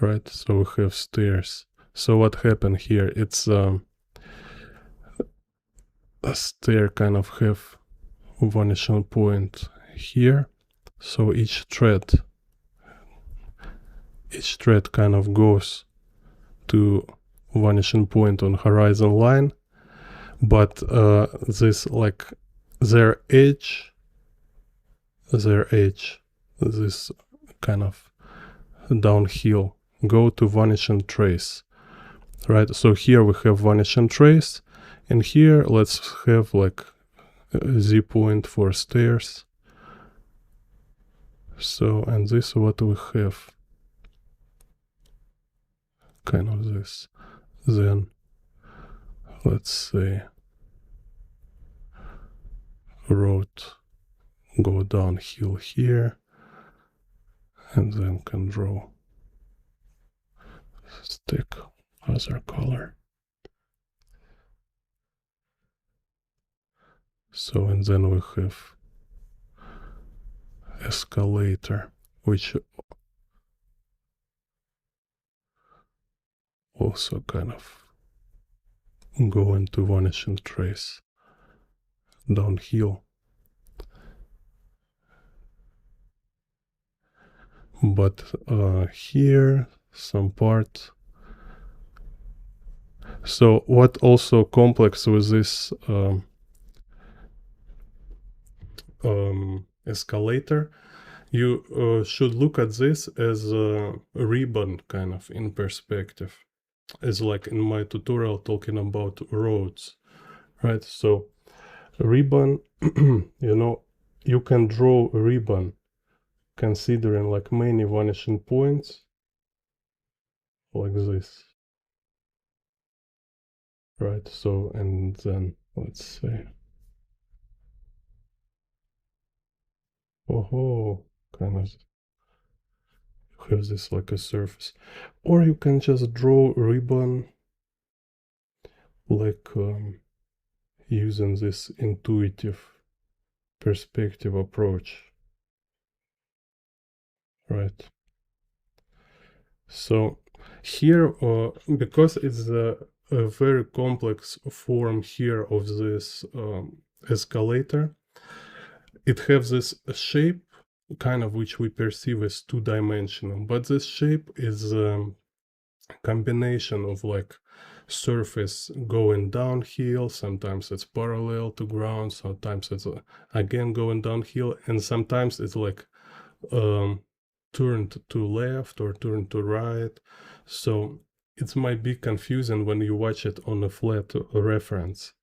right? So we have stairs. So what happened here? It's a stair kind of have vanishing point here. So each thread kind of goes to vanishing point on horizon line, but this like their edge, this kind of downhill go to vanishing trace, right? So here we have vanishing trace, and here let's have like a Z point for stairs. So, and this is what we have, kind of this. Then let's say road go downhill here, and then can draw stick other color. So, and then we have escalator, which also kind of go into vanishing trace downhill. But here some part. So what also complex with this escalator, you should look at this as a ribbon kind of in perspective, as like in my tutorial talking about roads, right? So ribbon, you know, you can draw a ribbon considering like many vanishing points like this, right? So, and then let's say, oh, kind of have this like a surface, or you can just draw a ribbon like using this intuitive perspective approach, right? So here, because it's a very complex form here of this escalator, it has this shape kind of which we perceive as two-dimensional, but this shape is a combination of like surface going downhill, sometimes it's parallel to ground, sometimes it's again going downhill, and sometimes it's like turned to left or turned to right. So it might be confusing when you watch it on a flat reference,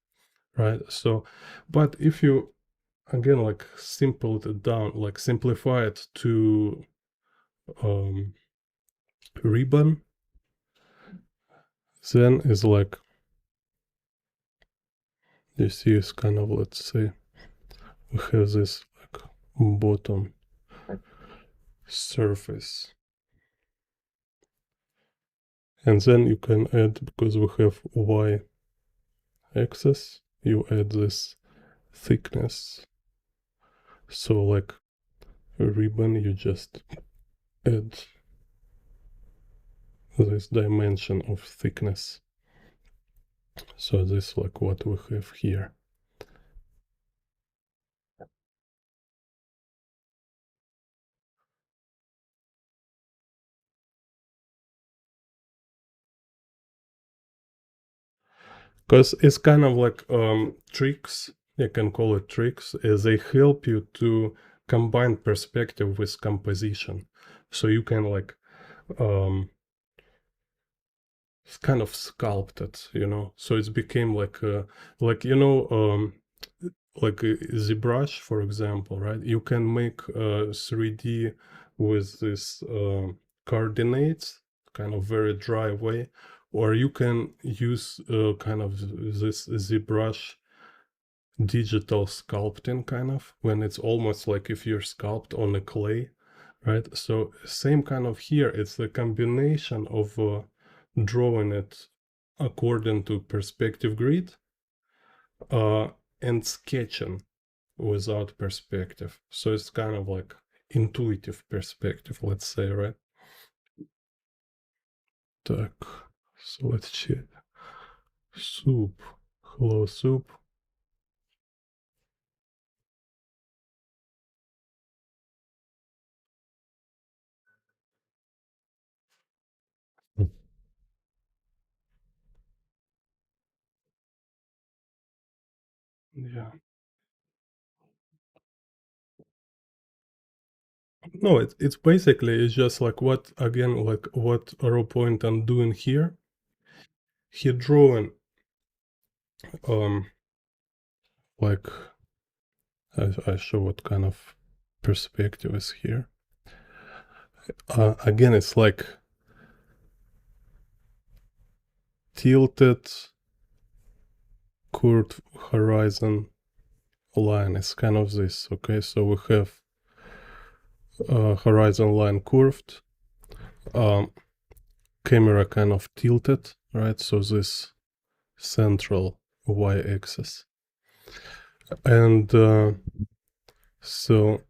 right? So, but if you again like simple it down, like simplify it to ribbon, then is like you see is kind of, let's say we have this like bottom surface, and then you can add, because we have y axis, you add this thickness. So like a ribbon, you just add this dimension of thickness. So this like what we have here. Because it's kind of like tricks, you can call it tricks, they help you to combine perspective with composition. So you can like it's kind of sculpted, you know. So it became like like like a ZBrush, for example, right? You can make 3D with this coordinates, kind of very dry way, or you can use kind of this ZBrush digital sculpting, kind of, when it's almost like if you're sculpt on a clay, right? So same kind of here, it's the combination of drawing it according to perspective grid and sketching without perspective. So it's kind of like intuitive perspective, let's say, right? Так, so let's check. Soup. Hello, soup. Yeah. No, it's basically it's just like what, again, like what Rob Pointon doing here. He drawing like I show what kind of perspective is here. Again, it's like tilted curved horizon line is kind of this. Okay, so we have horizon line curved, camera kind of tilted, right? So this central y-axis, and so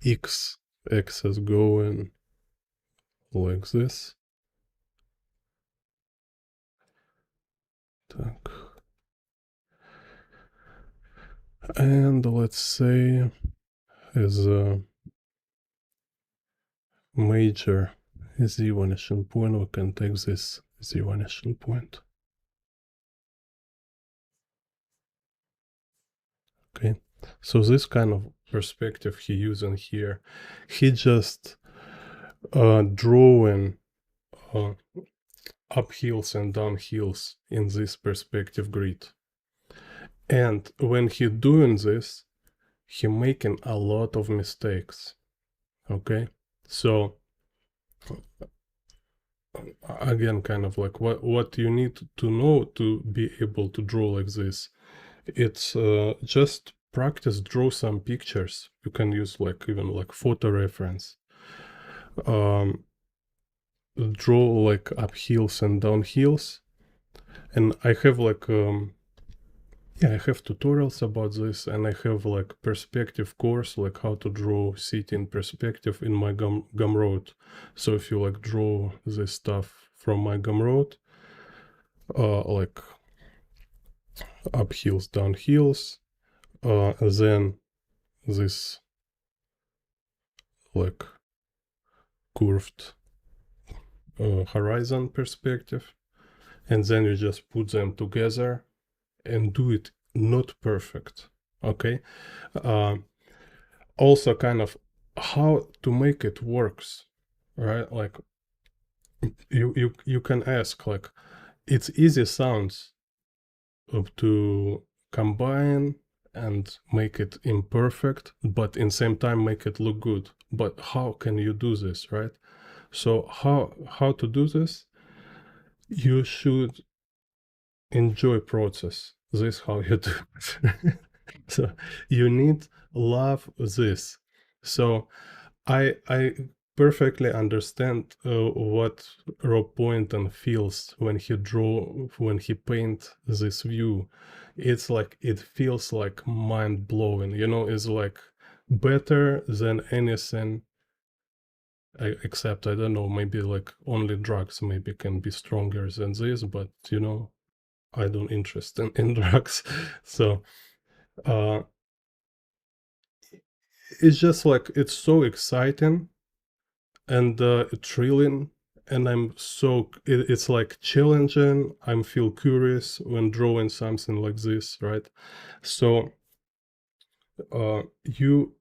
x-axis going like this. Так. And let's say as a major z vanishing point, we can take this z vanishing point. Okay, so this kind of perspective he using here, he just drawing uphills and downhills in this perspective grid. And when he doing this, he making a lot of mistakes. Okay, so again, kind of like what you need to know to be able to draw like this, it's just practice, draw some pictures. You can use like even like photo reference, draw like uphills and downhills. And I have like yeah, I have tutorials about this, and I have like perspective course, like how to draw city in perspective in my Gumroad. So if you like draw this stuff from my Gumroad, like uphills, downhills, then this like curved horizon perspective, and then you just put them together and do it not perfect. Okay, also kind of how to make it works, right? Like you can ask, like, it's easy sounds to combine and make it imperfect, but in same time make it look good. But how can you do this, right? So how to do this? You should enjoy process. This how you do it. So you need love this. So I perfectly understand what Rob Pointon feels when he paint this view. It's like, it feels like mind blowing, it's like better than anything, except, I don't know, maybe like only drugs maybe can be stronger than this, but I don't interest in drugs. So uh it's just like, it's so exciting and thrilling, and it's like challenging. I feel curious when drawing something like this, right? So you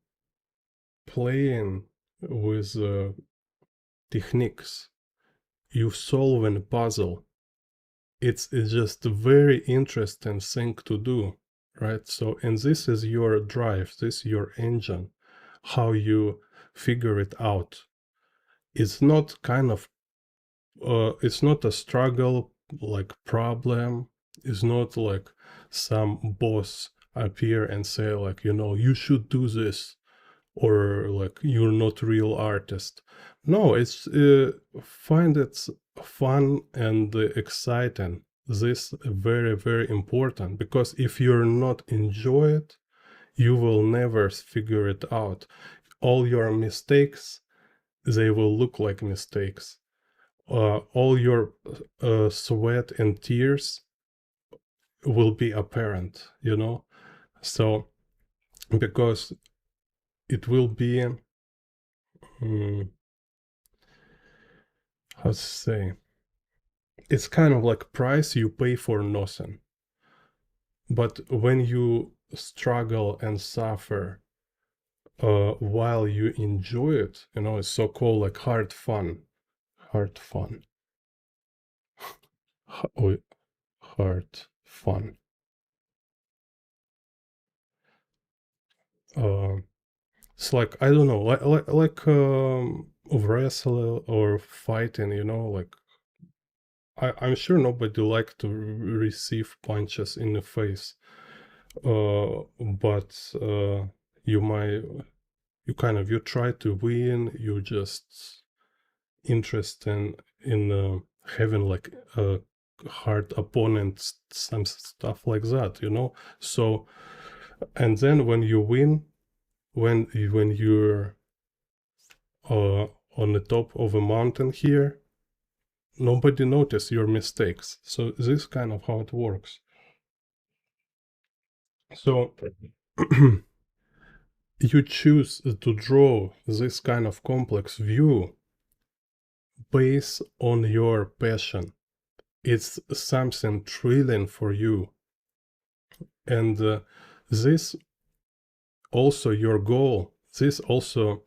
playing with techniques, you solving a puzzle. It's just a very interesting thing to do, right? So, and this is your drive, this is your engine, how you figure it out. It's not kind of it's not a struggle, like problem. It's not like some boss appear and say, like, you should do this, or like, you're not real artist. No, it's find it fun and exciting. This very, very important, because if you're not enjoy it, you will never figure it out. All your mistakes, they will look like mistakes. All your sweat and tears will be apparent, So, because it will be, how to say, it's kind of like price you pay for nothing. But when you struggle and suffer while you enjoy it, it's so-called like hard fun. Hard fun. Hard fun. It's like, I don't know, like wrestle or fighting, like, I'm sure nobody like to receive punches in the face, but you try to win. You just interested in having like a hard opponent, some stuff like that, So, and then when you win, when you're on the top of a mountain here, nobody notice your mistakes. So this kind of how it works. So you choose to draw this kind of complex view based on your passion. It's something thrilling for you, and this also your goal. This also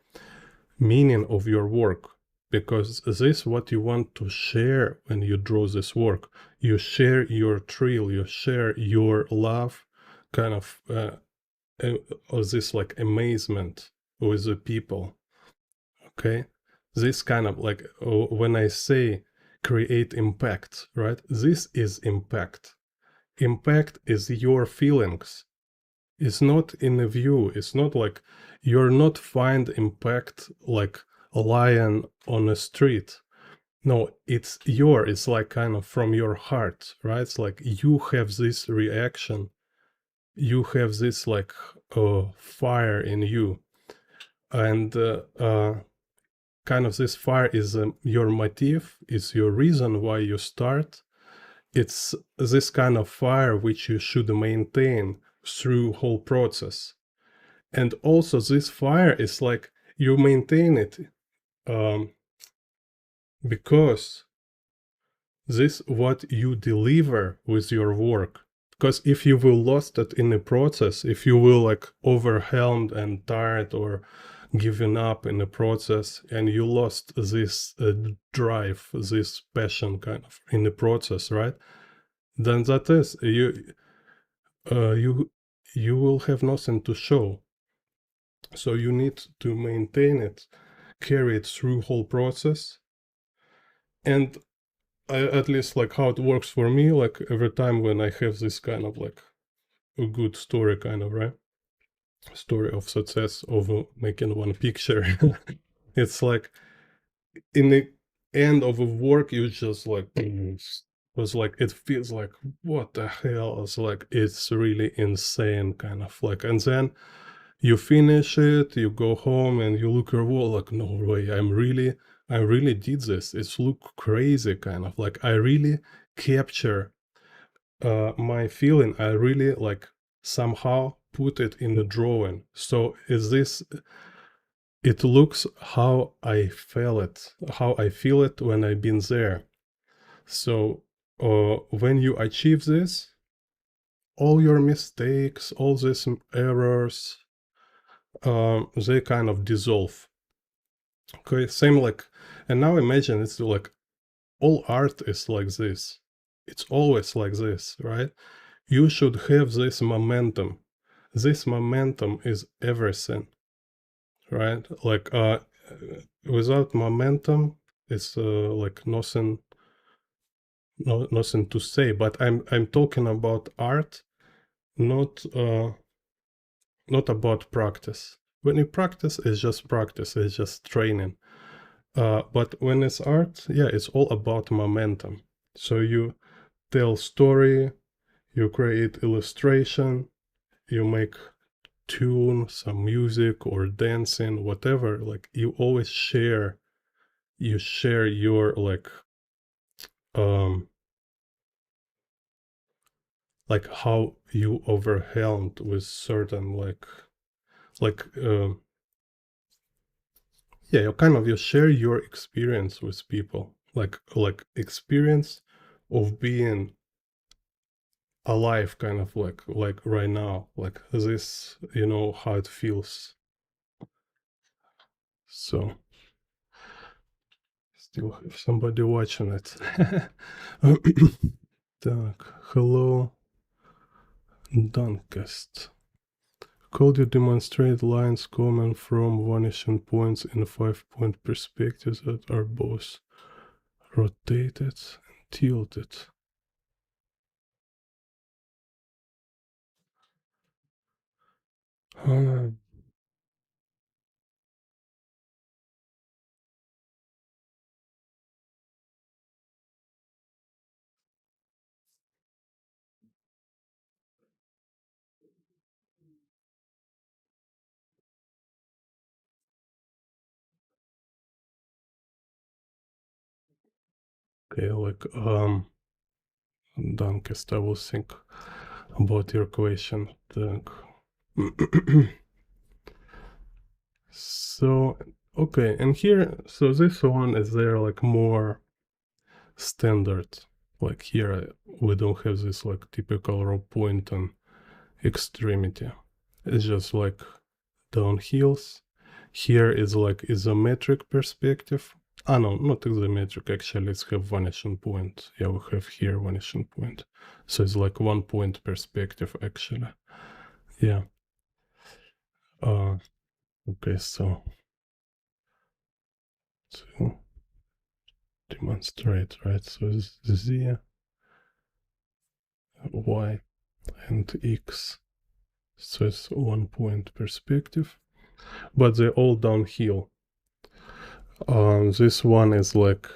meaning of your work, because this is what you want to share when you draw this work. You share your thrill, you share your love, kind of this like amazement with the people. Okay, this kind of like, when I say create impact, right? This is impact. Impact is your feelings. It's not in a view. It's not like you're not find impact like a lion on a street. No, it's like kind of from your heart, right? It's like you have this reaction. You have this like fire in you. And kind of this fire is your motive, is your reason why you start. It's this kind of fire which you should maintain through whole process. And also this fire is like you maintain it because this what you deliver with your work Because if you will lost it in the process, if you will like overwhelmed and tired or giving up in the process, and you lost this drive, this passion kind of in the process, right? Then that is you will have nothing to show. So you need to maintain it, carry it through whole process. And at least like how it works for me, like every time when I have this kind of like a good story kind of, right? Story of success of making one picture. It's like in the end of a work, you just like was like it feels like what the hell. It's like it's really insane kind of like, and then you finish it, you go home and you look at your wall like, no way, I really did this. It's look crazy kind of like I really capture my feeling. I really like somehow put it in the drawing. So is this, it looks how I felt it, how I feel it when I've been there. So when you achieve this, all your mistakes, all these errors, they kind of dissolve. Okay, same like, and now imagine it's like all art is like this. It's always like this, right? You should have this momentum. This momentum is everything, right? Like without momentum, it's like nothing to say. But I'm talking about art, not about practice. When you practice, it's just practice, it's just training. But when it's art, yeah, it's all about momentum. So you tell story, you create illustration, you make tune, some music or dancing, whatever. Like you always share your like how you overwhelmed with certain yeah, you share your experience with people, like experience of being alive, kind of like right now, like this, how it feels. So still have somebody watching it. Так, hello, Duncast. Could you demonstrate lines coming from vanishing points in 5-point perspectives that are both rotated and tilted? Okay, Duncast, I will think about your question. So, okay, and here, so this one is there like more standard. Like here, we don't have this like typical Rob Pointon extremity. It's just like downhills. Here is like isometric perspective. Ah, no, not isometric. Actually, let's have vanishing point. Yeah, we have here vanishing point. So it's like 1-point perspective, actually. Yeah. Okay, so to demonstrate, right? So it's Z, Y, and X. So it's 1-point perspective, but they're all downhill. This one is like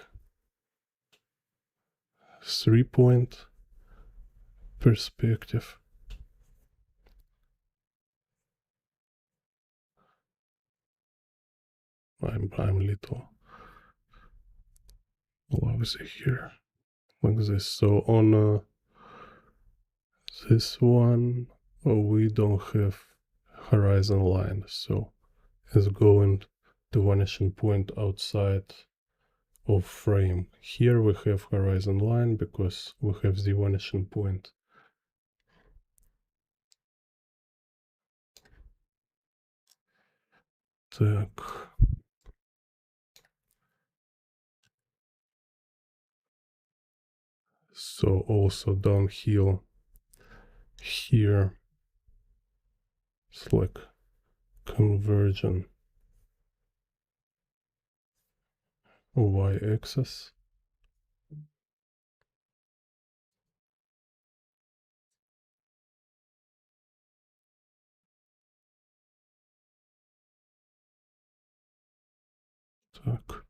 3-point perspective. I'm little lousy here, like this. So on this one, we don't have horizon line, so it's going to vanishing point outside of frame. Here we have horizon line because we have the vanishing point. Так. So also downhill here, it's like conversion y-axis. Так.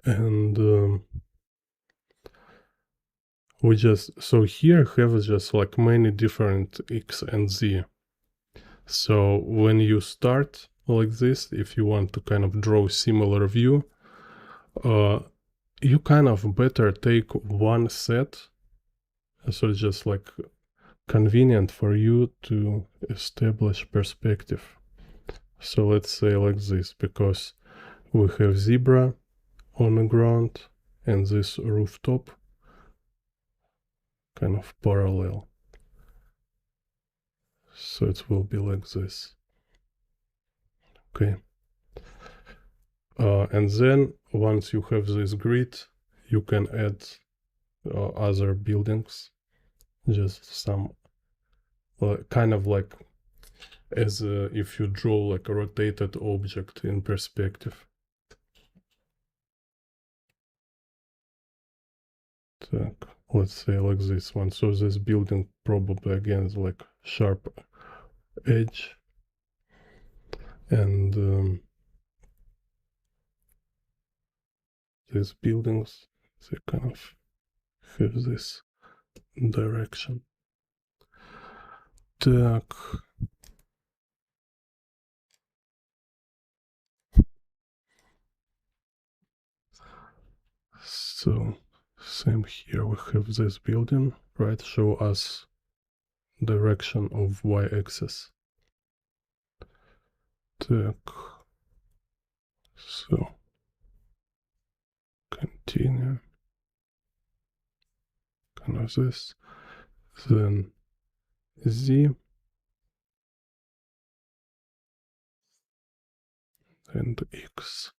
And we just, so here have just like many different x and z. So when you start like this, if you want to kind of draw similar view, you kind of better take one set. So it's just like convenient for you to establish perspective. So let's say like this, because we have zebra on the ground and this rooftop kind of parallel. So it will be like this. Okay. And then once you have this grid, you can add other buildings, just some kind of like as if you draw like a rotated object in perspective. Так, let's say like this one. So this building probably again is like sharp edge, and these buildings, they kind of have this direction. Так. So same here, we have this building, right? Show us direction of y-axis. Так. So continue. Kind of this. Then z. And x.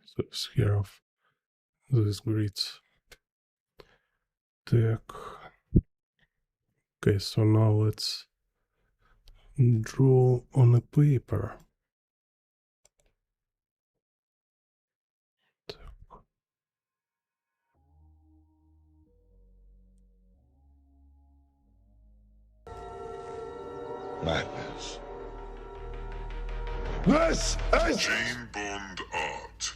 So it's here of these grids. Так. Okay, so now let's draw on a paper. Madness. This is Jane Bond art.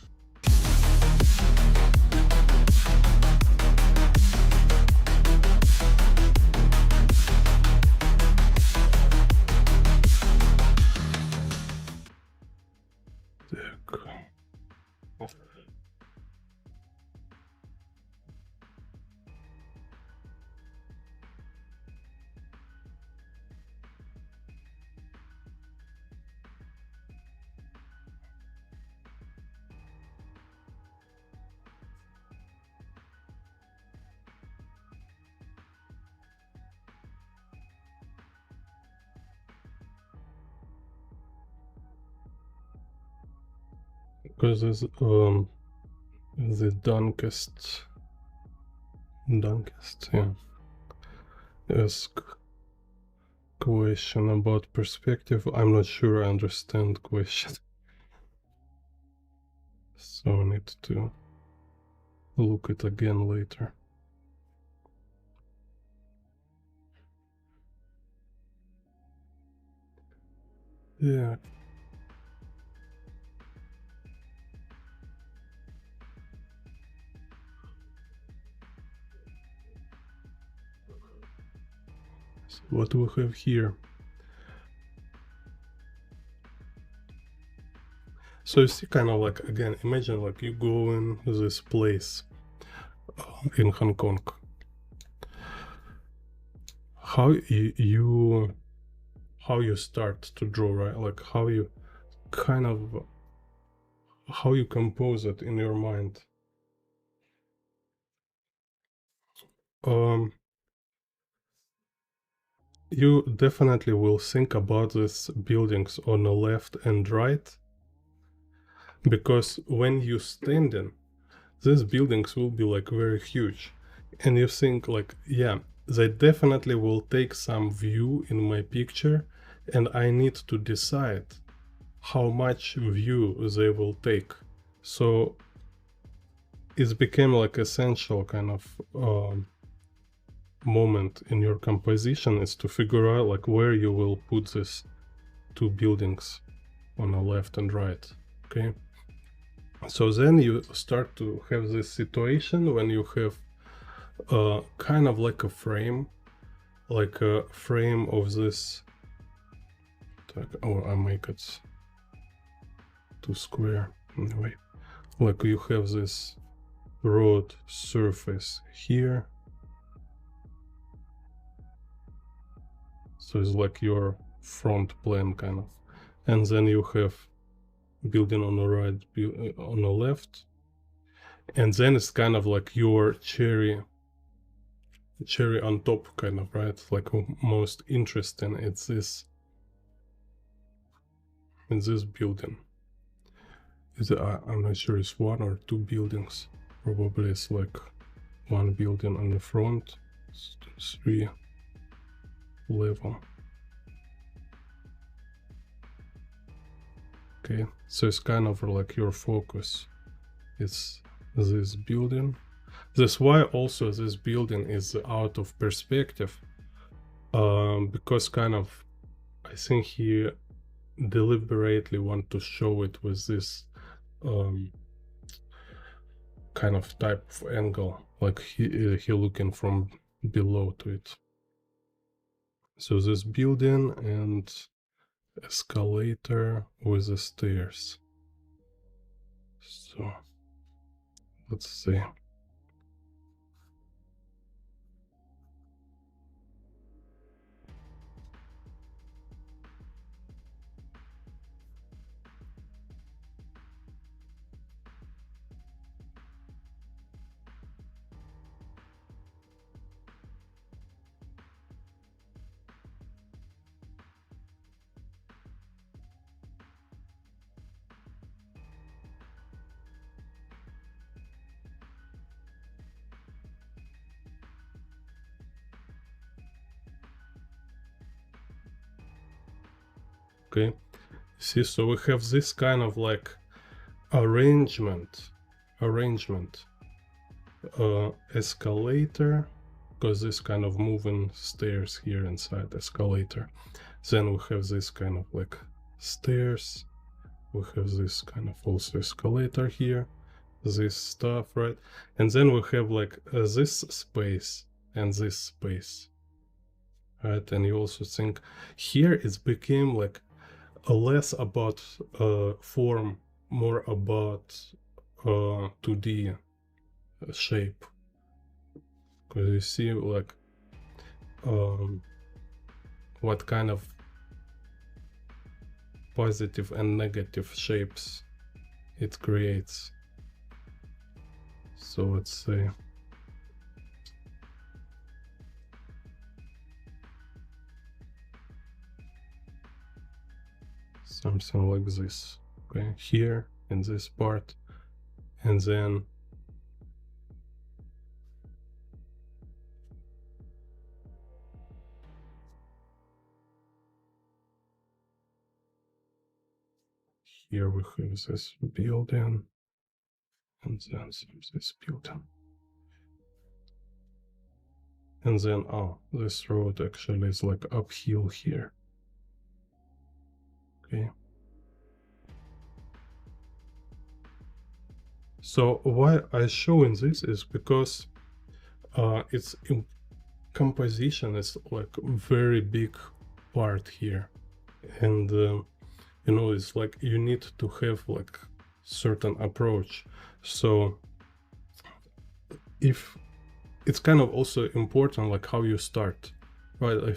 Так. Because there's the Dunkest, yeah, ask question about perspective. I'm not sure I understand question, so I need to look it again later. Yeah. So what do we have here? So you see, kind of like, again, imagine like you go in this place in Hong Kong. How you how you start to draw, right? Like how you compose it in your mind. You definitely will think about these buildings on the left and right, because when you standing, these buildings will be like very huge, and you think like, yeah, they definitely will take some view in my picture, and I need to decide how much view they will take. So it became like essential kind of moment in your composition is to figure out like where you will put these two buildings on the left and right. Okay, so then you start to have this situation when you have kind of like a frame of this. Oh, I make it too square anyway. Like you have this road surface here. So it's like your front plane kind of, and then you have building on the right, on the left, and then it's kind of like your cherry on top kind of, right? Like most interesting, it's this building. I'm not sure it's one or two buildings. Probably it's like one building on the front, 3 level. Okay, so it's kind of like your focus. It's this building. That's why also this building is out of perspective, because kind of I think he deliberately want to show it with this kind of type of angle, like he looking from below to it. So this building and escalator with the stairs. So let's see. Okay, see, so we have this kind of like arrangement, escalator, because this kind of moving stairs here inside escalator. Then we have this kind of like stairs, we have this kind of also escalator here, this stuff, right? And then we have like this space and this space, right? And you also think here it became like less about form, more about 2D shape, because you see like what kind of positive and negative shapes it creates. So let's say something like this, okay, here in this part, and then here we have this building, and then this building, and then this road actually is like uphill here. Okay, so why I showing this is because it's in composition is like very big part here, and you know, it's like you need to have like certain approach. So if it's kind of also important like how you start, right?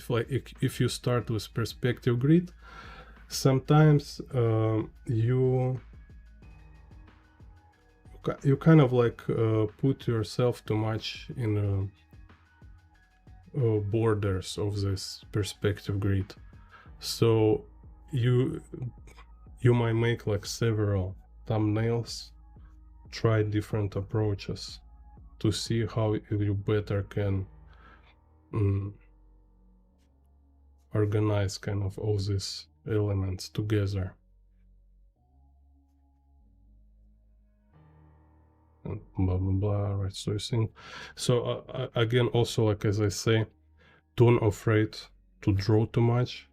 If you start with perspective grid, sometimes you kind of like put yourself too much in borders of this perspective grid, so you might make like several thumbnails, try different approaches to see how you better can organize kind of all these elements together. And blah blah blah, right? So you think, so again, also, like as I say, don't afraid to draw too much,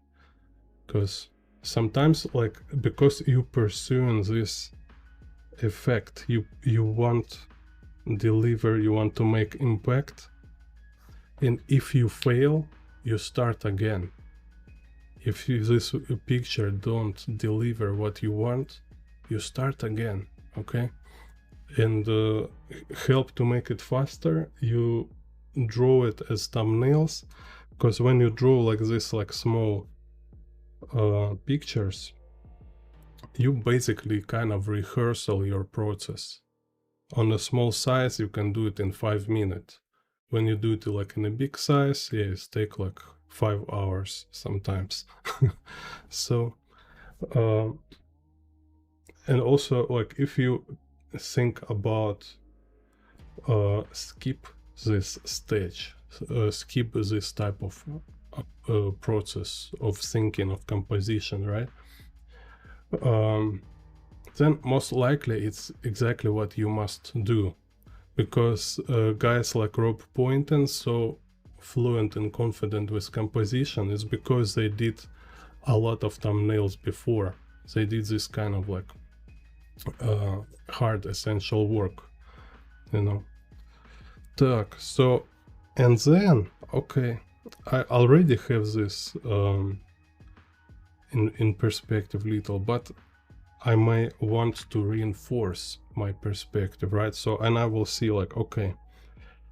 because sometimes, like, because you pursuing this effect, you want deliver, you want to make impact, and if you fail, you start again. If this picture don't deliver what you want, you start again, okay? And help to make it faster, you draw it as thumbnails, because when you draw like this, like small pictures, you basically kind of rehearsal your process. On a small size, you can do it in 5 minutes. When you do it like in a big size, yeah, it takes like 5 hours sometimes. So and also, like, if you think about skip this stage, skip this type of process of thinking of composition, right? Then most likely it's exactly what you must do, because guys like Rob Pointon so fluent and confident with composition is because they did a lot of thumbnails before. They did this kind of like hard essential work, you know. Так, so, and then, okay, I already have this in perspective little, but I may want to reinforce my perspective, right? So, and I will see like, okay,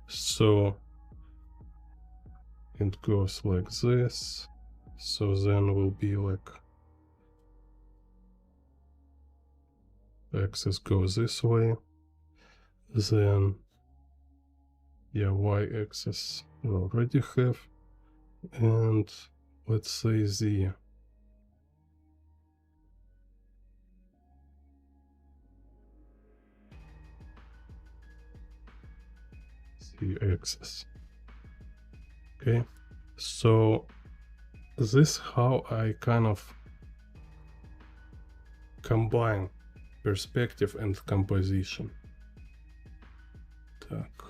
so it goes like this, so then will be like axis goes this way, then yeah, y-axis we already have, and let's say z axis. Okay, so this how I kind of combine perspective and composition. Так.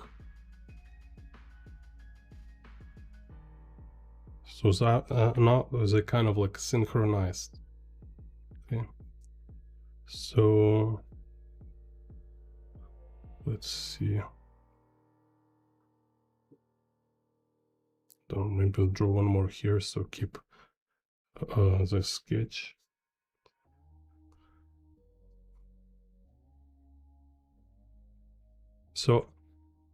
So that, now they kind of like synchronized. Okay, so let's see. Don't, maybe I'll draw one more here, so keep the sketch. So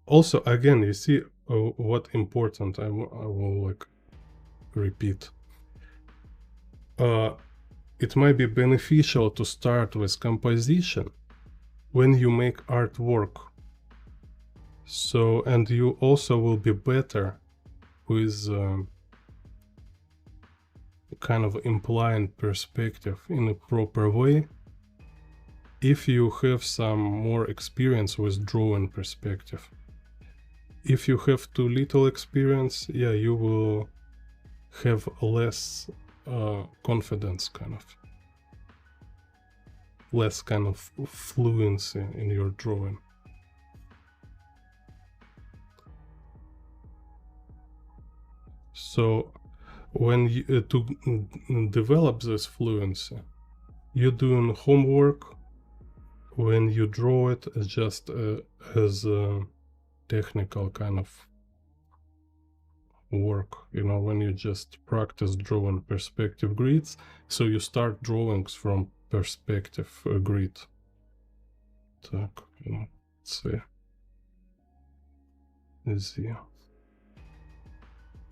also, again, you see what important I will like repeat. It might be beneficial to start with composition when you make artwork. So, and you also will be better with kind of implying perspective in a proper way if you have some more experience with drawing perspective. If you have too little experience, yeah, you will have less confidence, kind of less kind of fluency in your drawing. So when you to develop this fluency, you're doing homework. When you draw it just as a technical kind of work, you know, when you just practice drawing perspective grids, so you start drawings from perspective grid. Так, ну, це.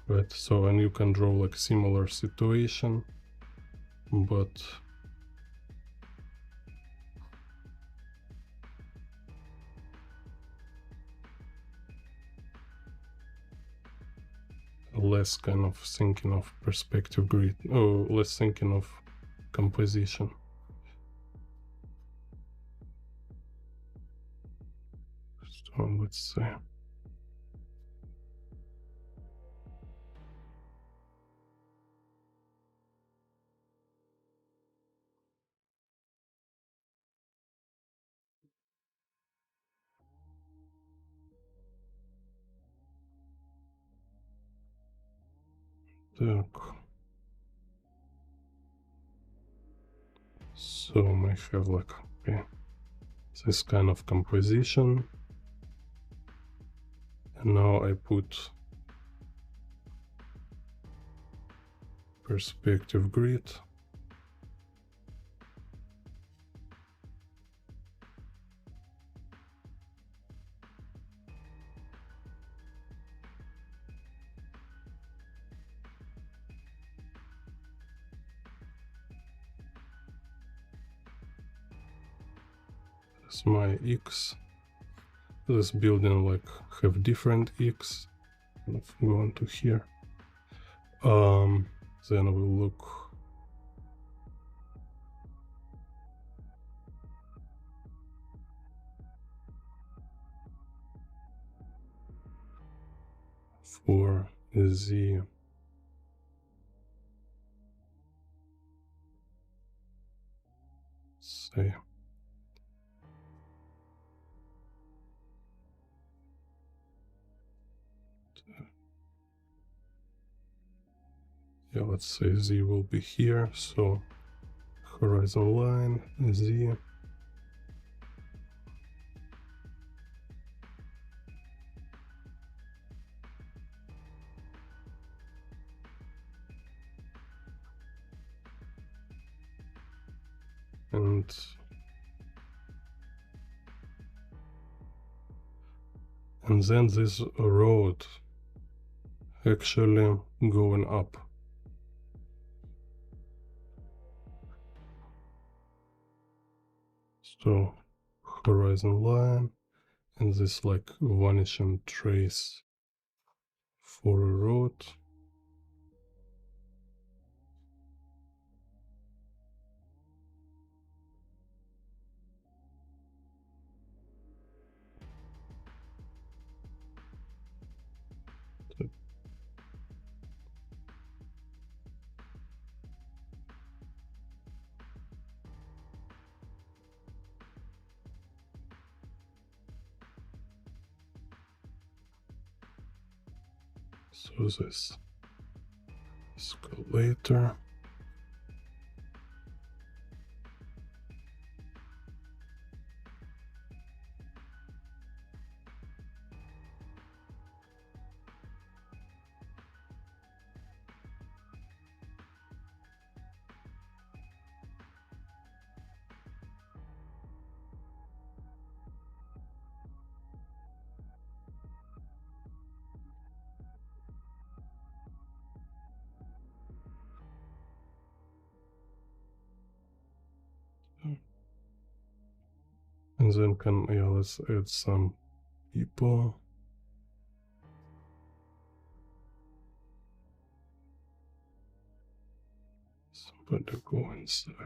right? So, and you can draw like similar situation, but less kind of thinking of perspective grid, or less thinking of composition. So let's see. Так. So I have like, okay, this kind of composition. And now I put perspective grid. That's my X. This building like have different X. Kind of go into here. Then we'll look for Z. Say yeah, let's say Z will be here, so horizon line Z. And then this road actually going up. So horizon line and this like vanishing trace for a road. So this escalator. And then let's add some people. Somebody go inside.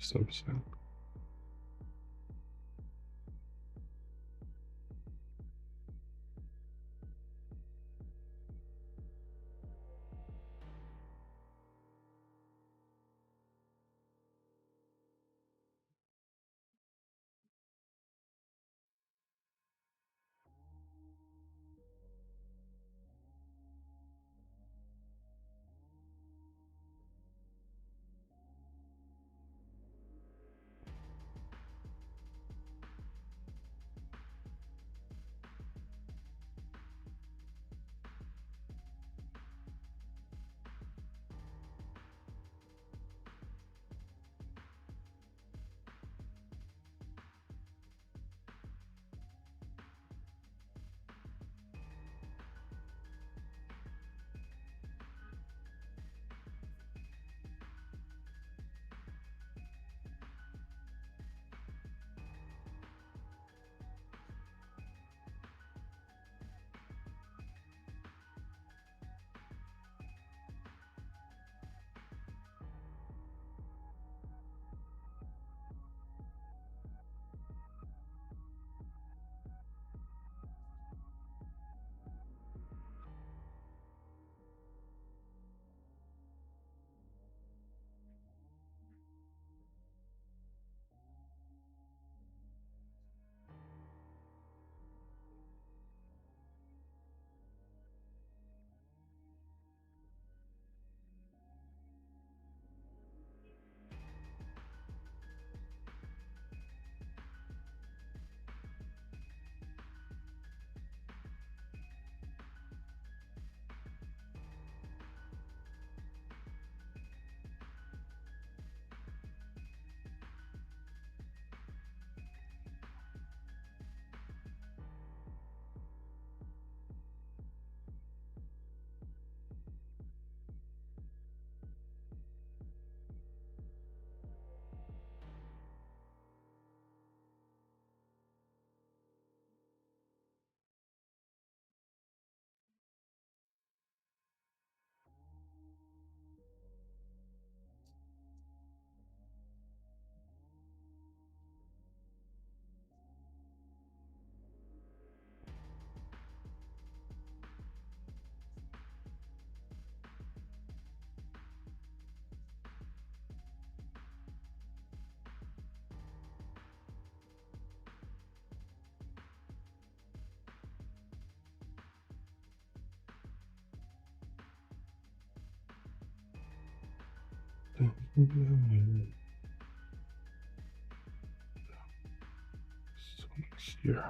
something. So here.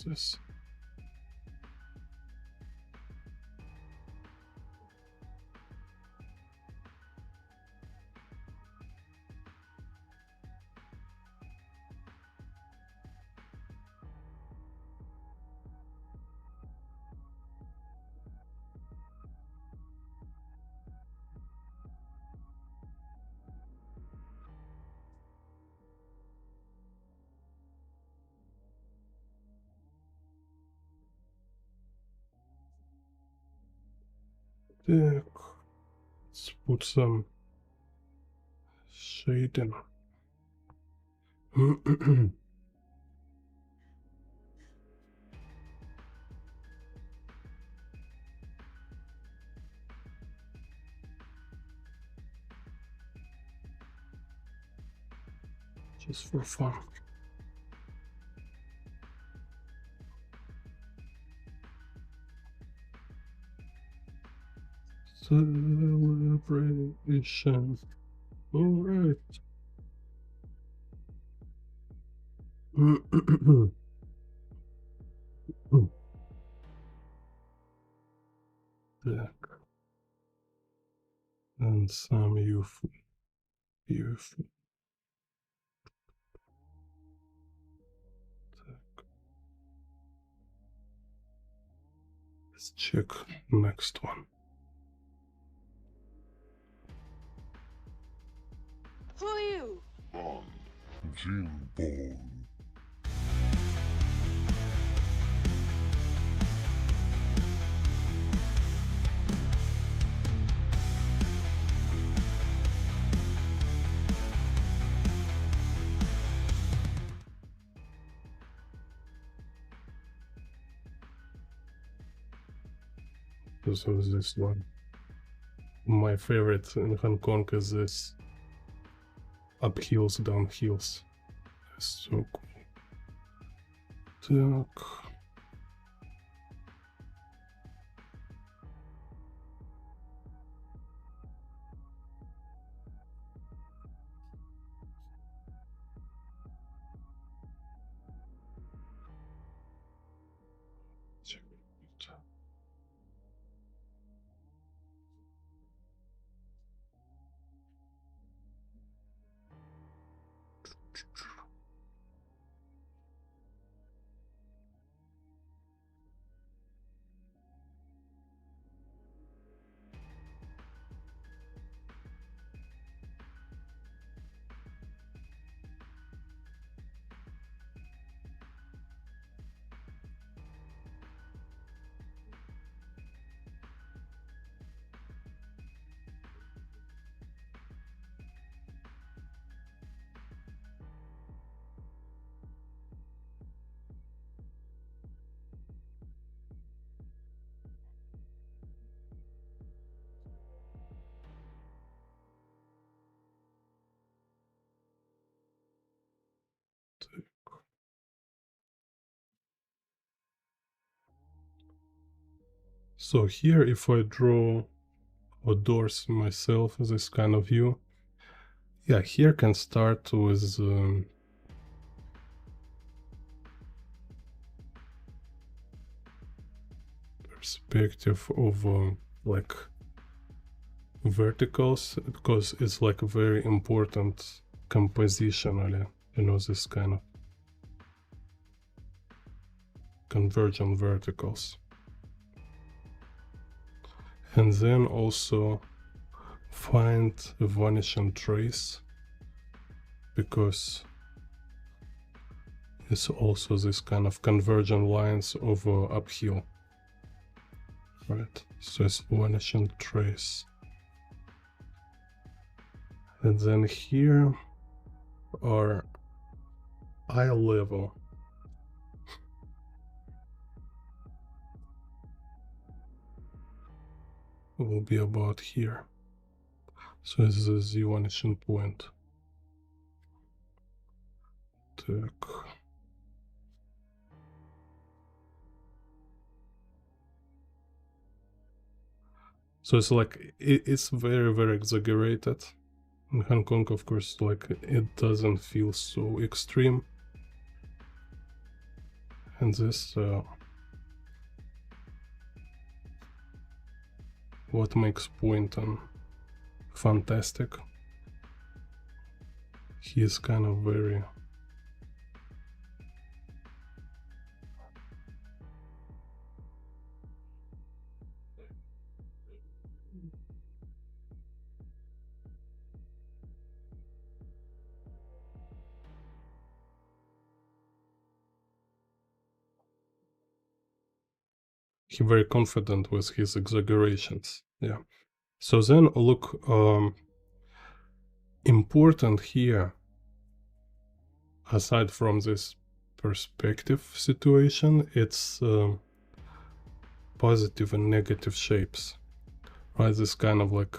this. Так, let's put some shading. Just for fun. Celebration. All right. Так. And some UFO. UFO. Так. Let's check next one. Who are you? Bond. Jim Bond. So is this one. My favorite in Hong Kong is this up hills, down hills. It's so cool. Так. Check it out. So here, if I draw outdoors myself, this kind of view, yeah, here can start with perspective of like verticals, because it's like very important compositionally, you know, this kind of convergent verticals. And then also find a vanishing trace, because it's also this kind of convergent lines over uphill, right? So it's vanishing trace. And then here our eye level. Will be about here. So this is the vanishing point. Так. So it's like, it's very, very exaggerated. In Hong Kong, of course, like, it doesn't feel so extreme. And this what makes Pointon fantastic. He is kind of very very confident with his exaggerations. Yeah. So then look, important here, aside from this perspective situation, it's positive and negative shapes, right? This kind of like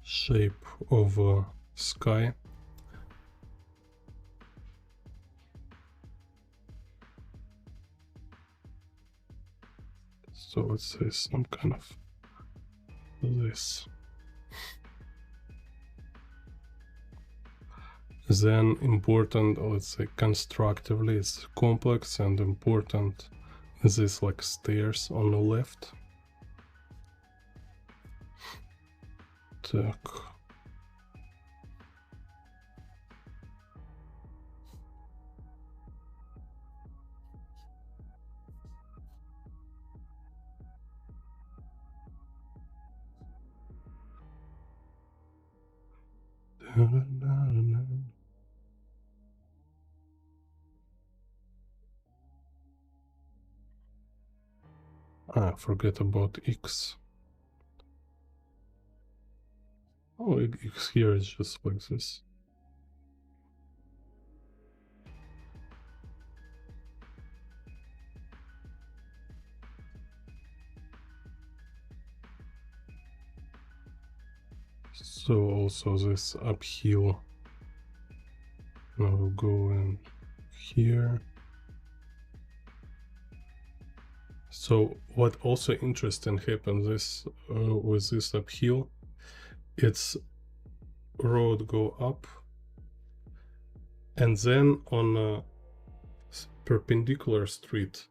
shape of sky. So let's say some kind of this. Then important, let's say constructively, it's complex and important. This like stairs on the left. Так. Ah, forget about X. Oh, X here is just like this. So also this uphill. Now we'll go in here. So what also interesting happens this with this uphill, it's road go up, and then on a perpendicular street,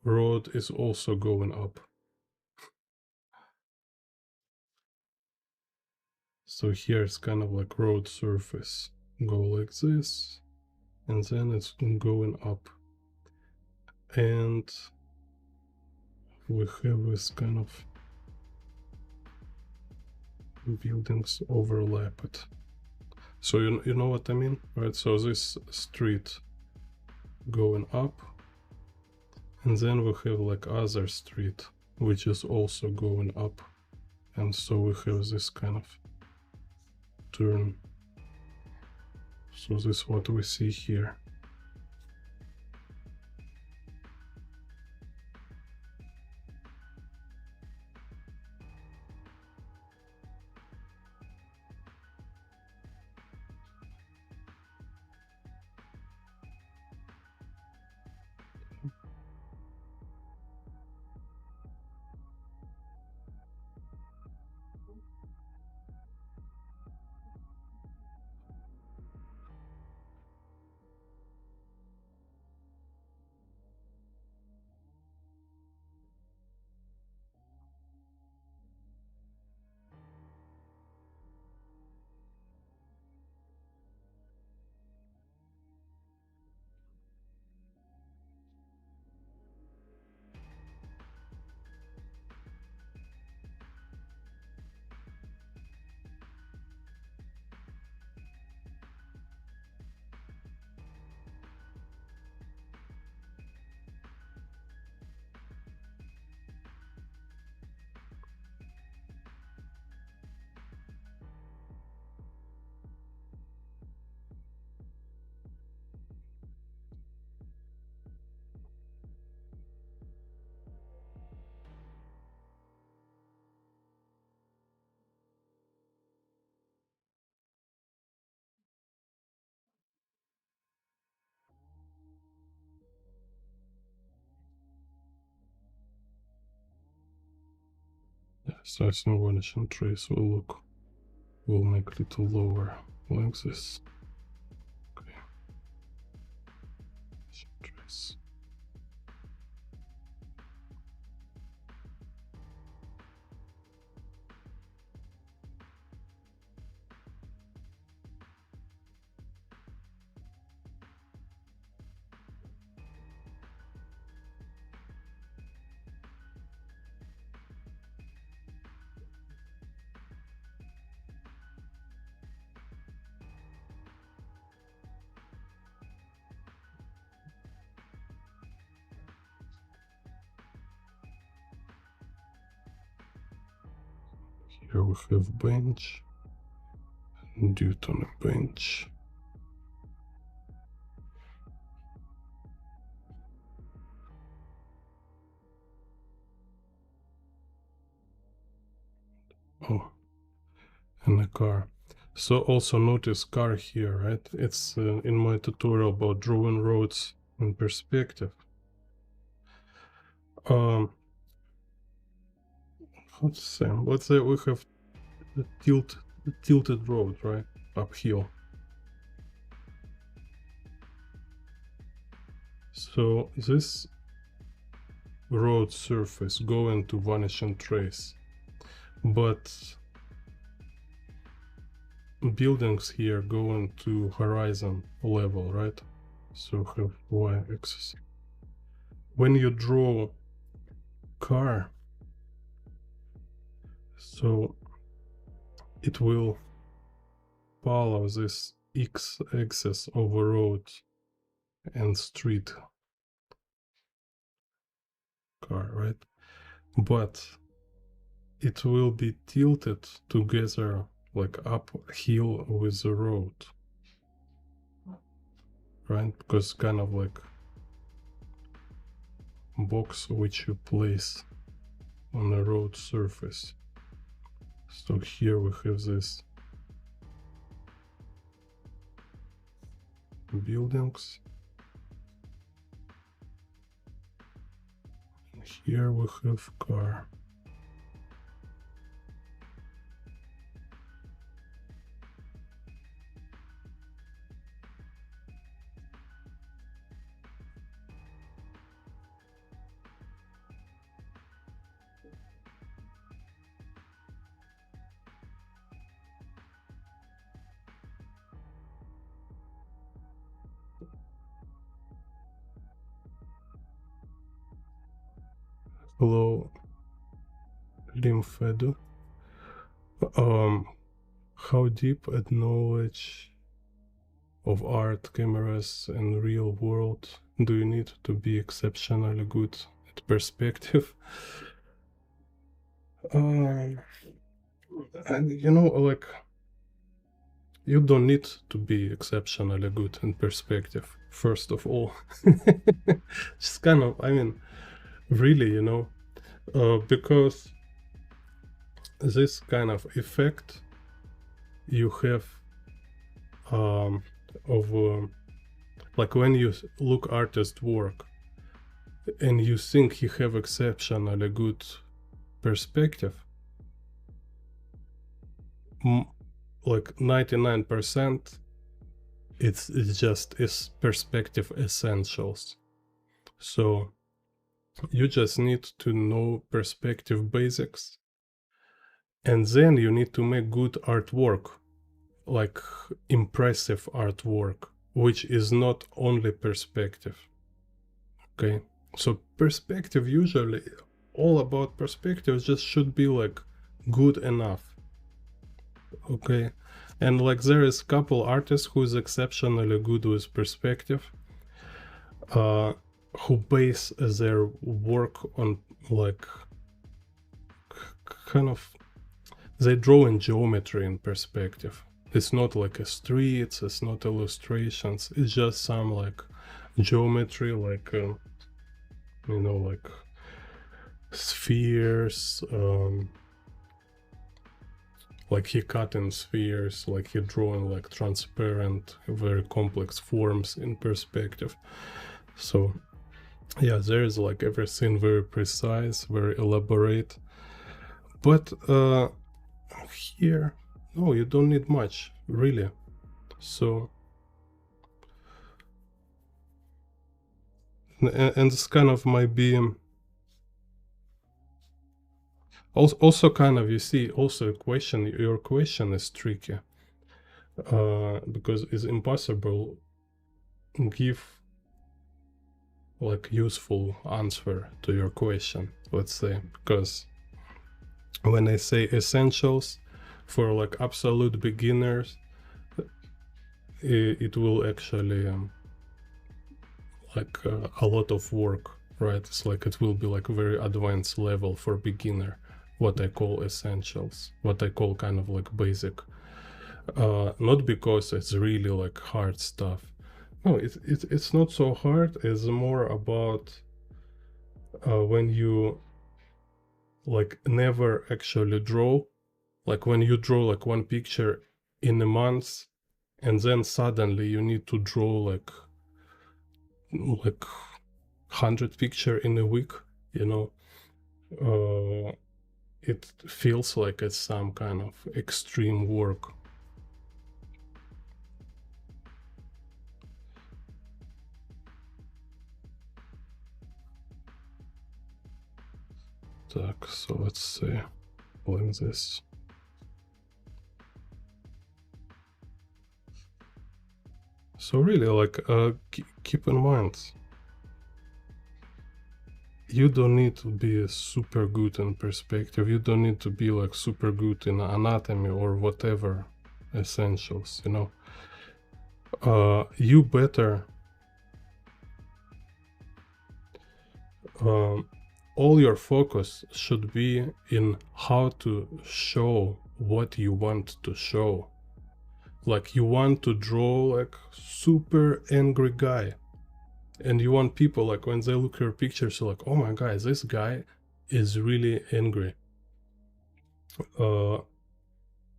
road is also going up. So here it's kind of like road surface go like this, and then it's going up, and we have this kind of buildings overlap it. So you know what I mean, right? So this street going up, and then we have like other street which is also going up, and so we have this kind of turn. So this is what we see here. So I think vanishing trace will make it little lower like this. Okay. Here we have bench, dude on a bench. Oh, and a car. So also notice car here, right? It's in my tutorial about drawing roads in perspective. How to say? Let's say we have a tilted road, right? Uphill. So this road surface going to vanishing trace, but buildings here going to horizon level, right? So have y-axis. When you draw car, so it will follow this x-axis over road and street car, right? But it will be tilted together like uphill with the road, right? Because kind of like box which you place on the road surface. So here we have this buildings. Here we have car. Hello, Lymphedo. How deep at knowledge of art, cameras, and real world do you need to be exceptionally good at perspective? And you know, like, you don't need to be exceptionally good in perspective, first of all. Just kind of, I mean, really, you know, because this kind of effect you have like when you look artist work and you think he have exceptionally good perspective, like 99% it's just is perspective essentials. So you just need to know perspective basics, and then you need to make good artwork, like impressive artwork, which is not only perspective. Okay, so perspective, usually all about perspective just should be like good enough. Okay, and like there is couple artists who is exceptionally good with perspective, who base their work on like kind of, they draw in geometry in perspective. It's not like a streets, it's not illustrations, it's just some like geometry, like you know, like spheres, like he cut in spheres, like he drawing like transparent, very complex forms in perspective. So yeah, there is like everything very precise, very elaborate. But here, no, you don't need much, really. So, and this kind of might be also kind of, you see, also a question, your question is tricky, because it's impossible give like useful answer to your question, let's say, because when I say essentials for like absolute beginners, it will actually like a lot of work, right? It's like it will be like very advanced level for beginner. what I call essentials, what I call kind of like basic. Not because it's really like hard stuff. No, it's not so hard. It's more about when you like never actually draw, like when you draw like one picture in a month, and then suddenly you need to draw like 100 picture in a week, you know. It feels like it's some kind of extreme work. Так, so let's see, like this. So really, like, keep in mind, you don't need to be super good in perspective. You don't need to be like super good in anatomy or whatever essentials, you know. You better all your focus should be in how to show what you want to show. Like you want to draw like super angry guy, and you want people like when they look at your pictures like, oh my god, this guy is really angry.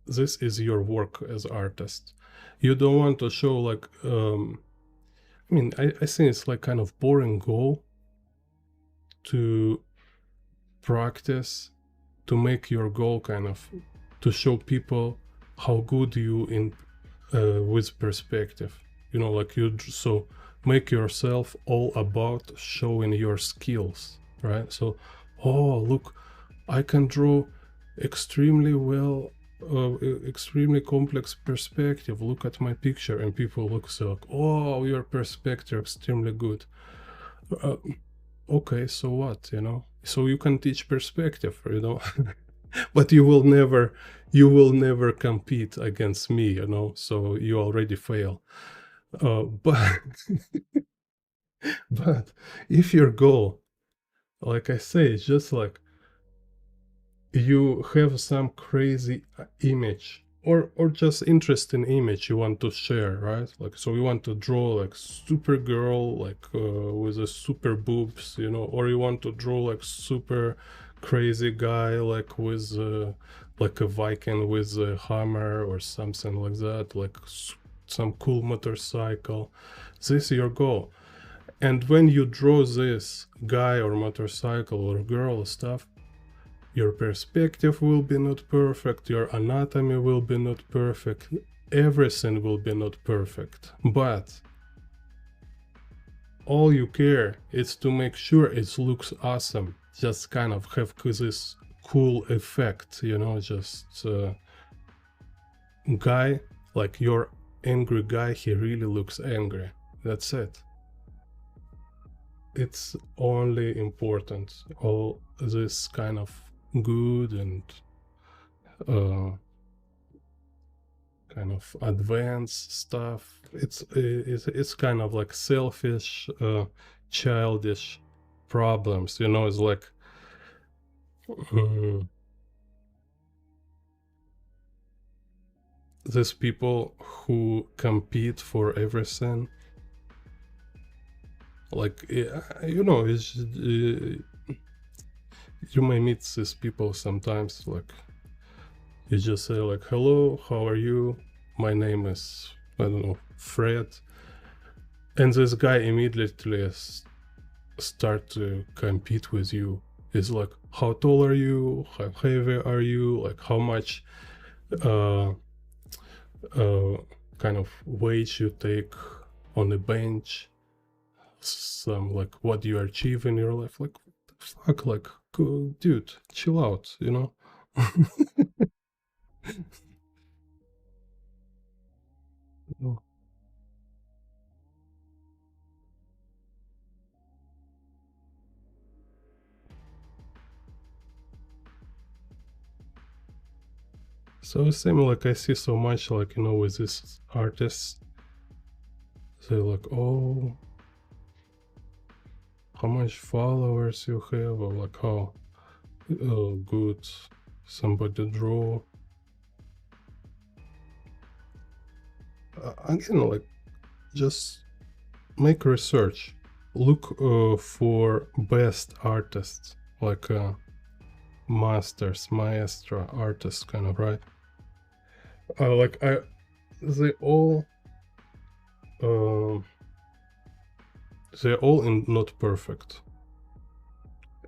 This is your work as artist. You don't want to show like I mean, I think it's like kind of boring goal to practice, to make your goal kind of to show people how good you in with perspective, you know, like you, so make yourself all about showing your skills, right? So, oh look, I can draw extremely well, extremely complex perspective, look at my picture, and people look so like, oh, your perspective extremely good. Okay, so what, you know? So you can teach perspective, you know. But you will never compete against me, you know, so you already fail. But but if your goal, like I say, is just like you have some crazy image or just interesting image you want to share, right? Like, so you want to draw like super girl, like with a super boobs, you know, or you want to draw like super crazy guy, like with like a Viking with a hammer or something like that, like some cool motorcycle. This is your goal. And when you draw this guy or motorcycle or girl stuff, your perspective will be not perfect, your anatomy will be not perfect, everything will be not perfect. But all you care is to make sure it looks awesome, just kind of have this cool effect, you know, just guy, like your angry guy, he really looks angry. That's it. It's only important. All this kind of good and kind of advanced stuff, it's kind of like selfish, childish problems, you know. It's like these people who compete for everything, like, you know, it's you may meet these people sometimes, like you just say like, hello, how are you, my name is, I don't know, Fred, and this guy immediately start to compete with you. It's like, how tall are you, how heavy are you, like how much kind of weight you take on the bench, some like what you achieve in your life. Like, fuck, like, dude, chill out, you know. No. So same, like I see so much, like, you know, with these artists, they're like, oh, how much followers you have, or like how good somebody draw. Again, like, just make research. Look for best artists, like masters, maestro artists, kind of, right? They all they're all not perfect,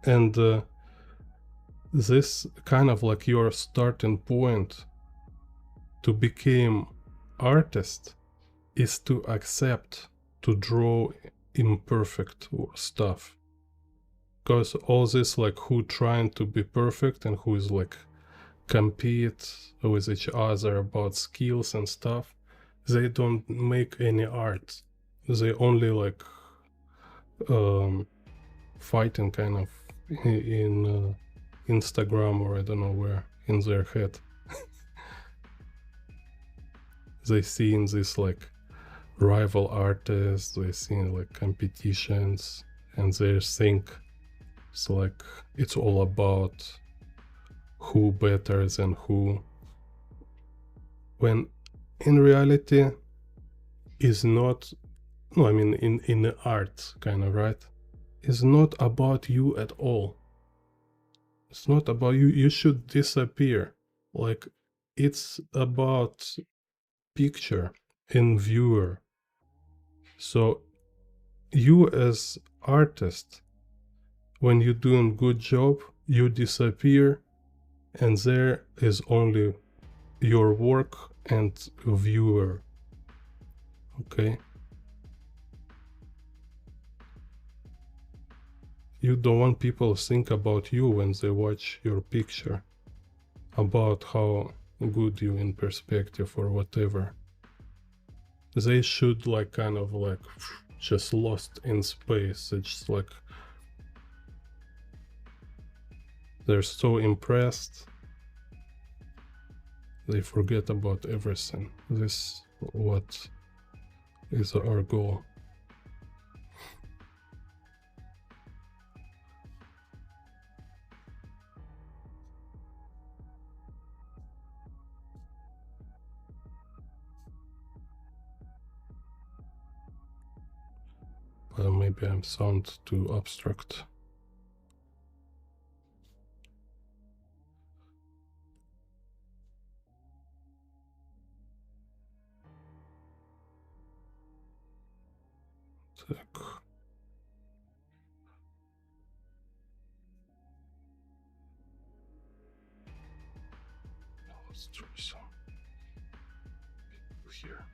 and this kind of like your starting point to become artist is to accept to draw imperfect stuff, because all this like who trying to be perfect and who is like compete with each other about skills and stuff, they don't make any art. They only like fighting kind of in Instagram or I don't know where in their head. They see in this like rival artists, they see like competitions, and they think it's like it's all about who better than who, when in reality is not, no, I mean in the art kind of, right, is not about you at all. It's not about you. You should disappear. Like, it's about picture and viewer. So you as artist, when you're doing good job, you disappear, and there is only your work and viewer. Okay? You don't want people to think about you when they watch your picture, about how good you in perspective or whatever. They should like kind of like just lost in space. It's like they're so impressed they forget about everything. This what is our goal. But maybe I sound too abstract. Так. Let's try some here.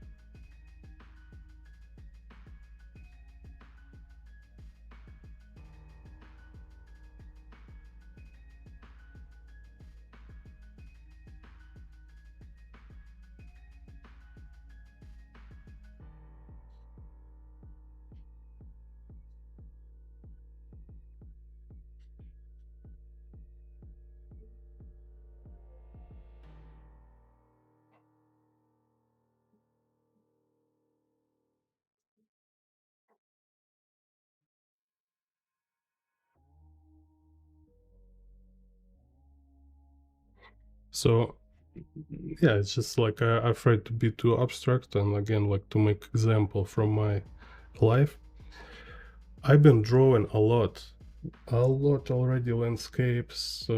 So yeah, it's just like I'm afraid to be too abstract, and again, like to make example from my life. I've been drawing a lot already, landscapes,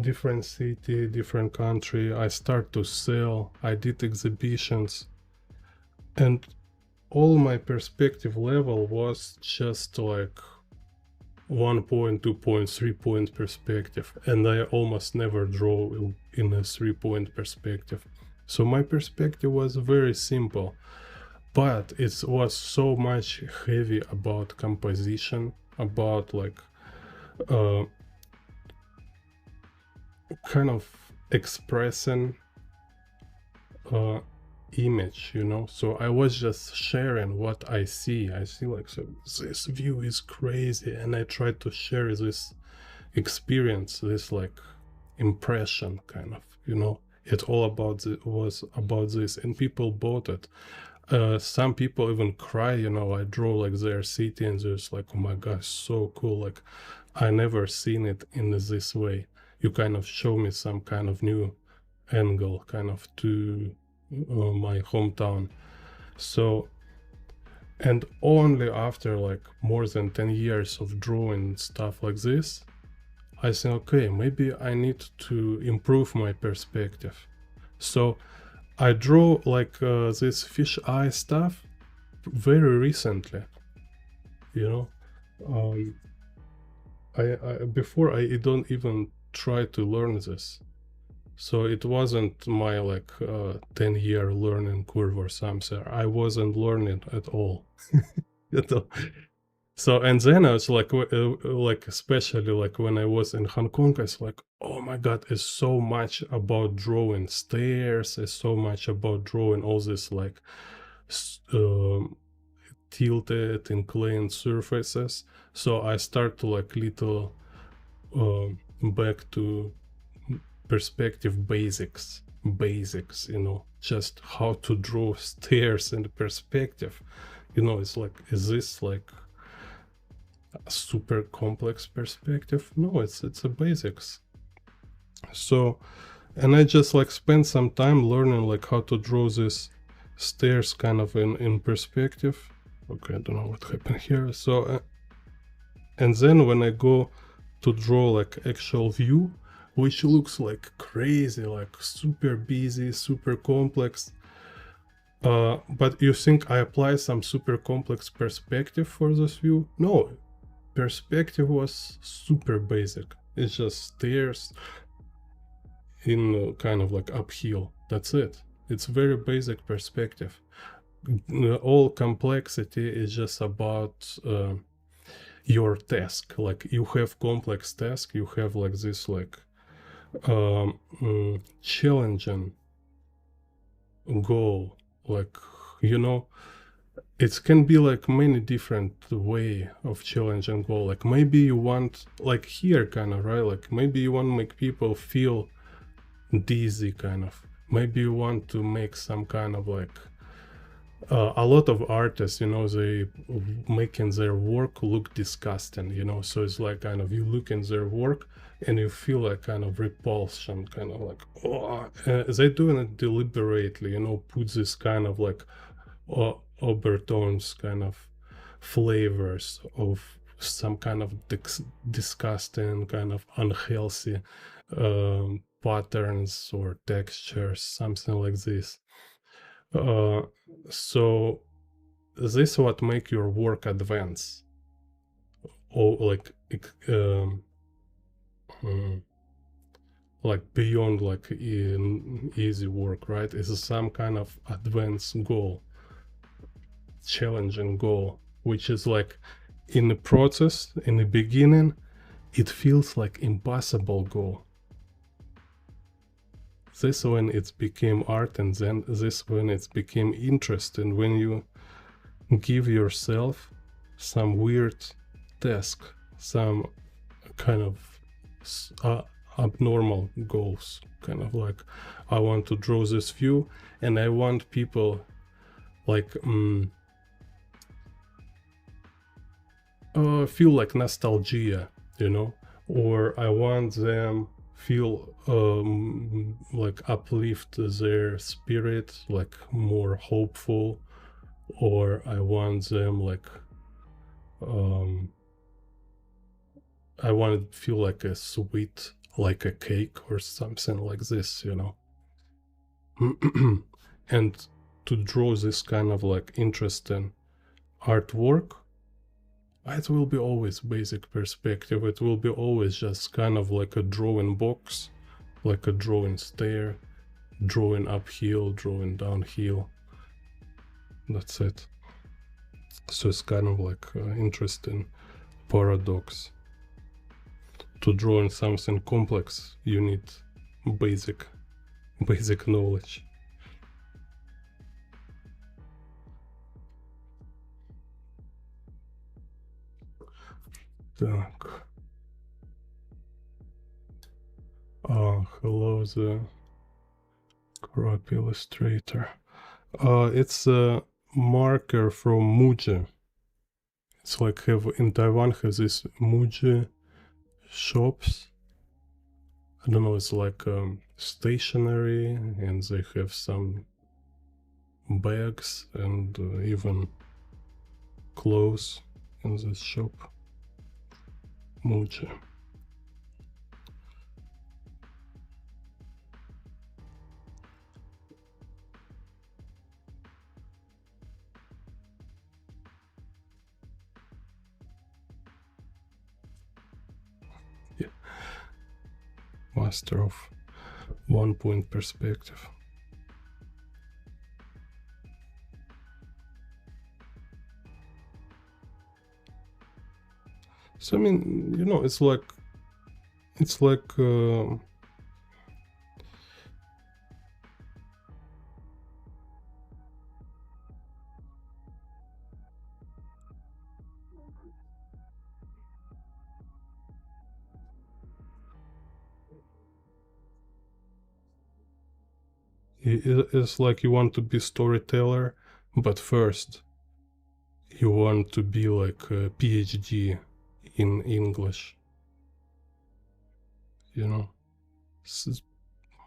different city, different country. I start to sell, I did exhibitions, and all my perspective level was just like 1 point, 2 point, 3 point perspective, and I almost never draw in a 3 point perspective. So my perspective was very simple, but it was so much heavy about composition, about like kind of expressing image, you know. So I was just sharing what I see like, so this view is crazy, and I tried to share this experience, this like impression kind of, you know. It all about was about this, and people bought it. Some people even cry, you know. I draw like their city and there's like, oh my gosh, so cool, like I never seen it in this way. you kind of show me some kind of new angle kind of to my hometown. So, and only after like more than 10 years of drawing stuff like this, I think, okay, maybe I need to improve my perspective. So I draw like this fish eye stuff very recently, you know. Before I don't even try to learn this, so it wasn't my like 10-year learning curve or something. I wasn't learning at all. So, and then I was like especially like when I was in Hong Kong, I was like, oh my god, it's so much about drawing stairs, it's so much about drawing all this like tilted inclined surfaces. So I start to like little back to perspective basics, you know, just how to draw stairs in the perspective. You know, it's like, is this like a super complex perspective? No, it's a basics. So, and I just like spent some time learning like how to draw this stairs kind of in perspective. Okay, I don't know what happened here. So and then when I go to draw like actual view, which looks like crazy, like super busy, super complex, but you think I apply some super complex perspective for this view? No, perspective was super basic. It's just stairs in kind of like uphill. That's it. It's very basic perspective. All complexity is just about your task. Like you have complex task, you have like this like challenging goal. Like, you know, it can be like many different way of challenging goal. Like maybe you want, like here kind of, right? Like maybe you want to make people feel dizzy kind of. Maybe you want to make some kind of like a lot of artists, you know, they making their work look disgusting, you know. So it's like kind of you look in their work and you feel like kind of repulsion, kind of like, oh, they're doing it deliberately, you know, put this kind of like overtones, kind of flavors of some kind of disgusting, kind of unhealthy patterns or textures, something like this. So this what make your work advance, or like beyond like in easy work, right? It's some kind of advanced goal, challenging goal, which is like in the process, in the beginning, it feels like impossible goal. This when it became art, and then this when it became interesting, when you give yourself some weird task, some kind of abnormal goals, kind of like, I want to draw this view and I want people like feel like nostalgia, you know, or I want them feel like uplift their spirit, like more hopeful, or I want them like I want to feel like a sweet, like a cake or something like this, you know. And to draw this kind of like interesting artwork, it will be always basic perspective. It will be always just kind of like a drawing box, like a drawing stair, drawing uphill, drawing downhill. That's it. So it's kind of like interesting paradox. To draw something complex, you need basic knowledge. Так. Hello, the crop illustrator. It's a marker from Muji. It's like in Taiwan have these Muji shops. I don't know, it's like stationery, and they have some bags and even clothes in this shop. Muji. Yeah. Master of 1-point perspective. So I mean, you know, it's like it's like you want to be storyteller, but first you want to be like a PhD in English. You know,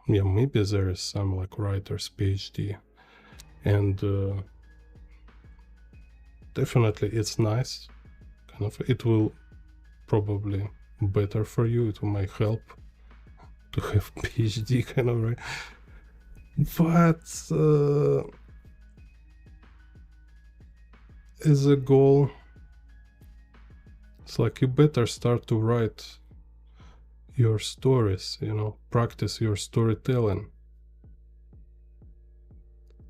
yeah, maybe there is some like writer's PhD, and definitely it's nice. Kind of, it will probably better for you. It might help to have PhD, kind of, right? But as a goal, it's like you better start to write your stories, you know, practice your storytelling,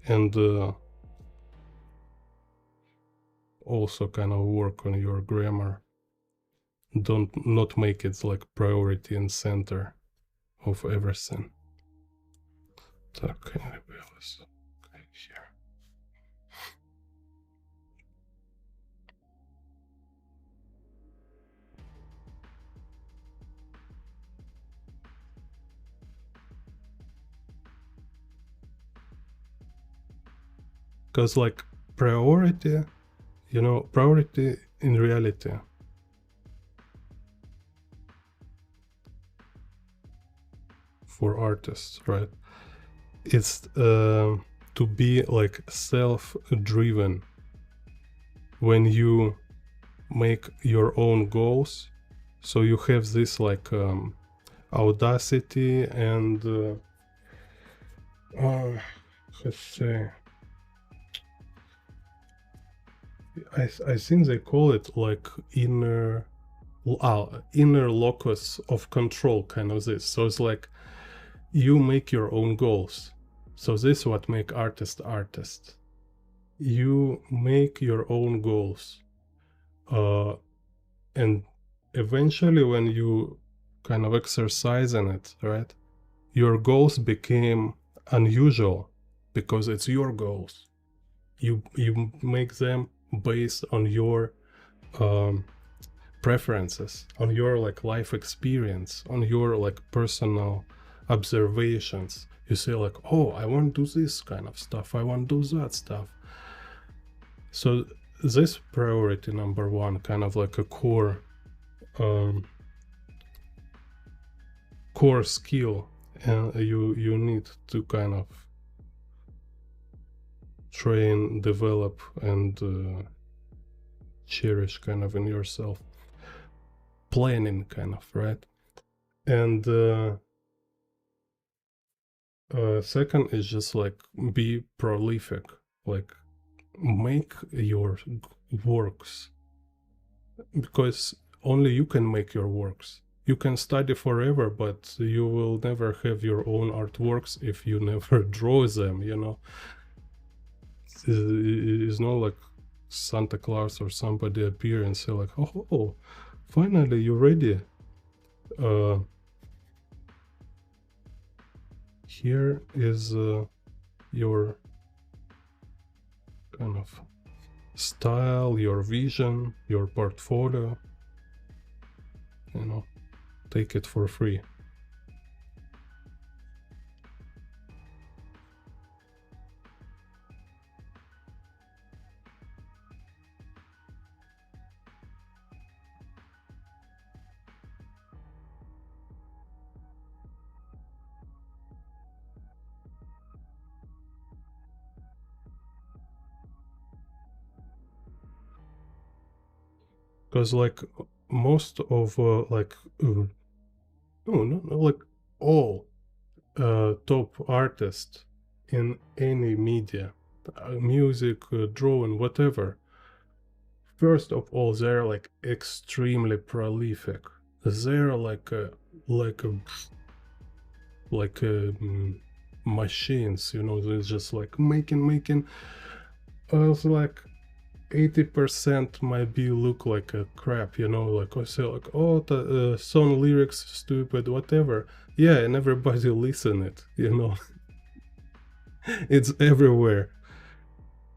and also kind of work on your grammar. Don't not make it like priority and center of everything. Okay, here. Because like priority, you know, priority in reality for artists, right? It's to be like self-driven. When you make your own goals, so you have this like audacity and let's say, I think they call it like inner locus of control, kind of this. So it's like you make your own goals. So this is what make artist. You make your own goals, and eventually when you kind of exercise in it, right, your goals became unusual because it's your goals. You make them based on your preferences, on your like life experience, on your like personal observations. You say like, oh, I want to do this kind of stuff, I want to do that stuff. So this priority number one, kind of like a core skill, and you need to kind of train, develop, and cherish kind of in yourself. Planning, kind of, right? And second is just like be prolific, like make your works, because only you can make your works. You can study forever, but you will never have your own artworks if you never draw them, you know. It's not like Santa Claus or somebody appear and say like, oh, finally you're ready. Here is your kind of style, your vision, your portfolio, you know, take it for free. because like most of like no, like all top artists in any media, music, drawing, whatever. First of all, they're like extremely prolific. They're like a like a like machines, you know. They're just like making. I was like 80% might be look like a crap, you know, like I say like, oh, the song lyrics stupid, whatever. Yeah, and everybody listen it, you know. It's everywhere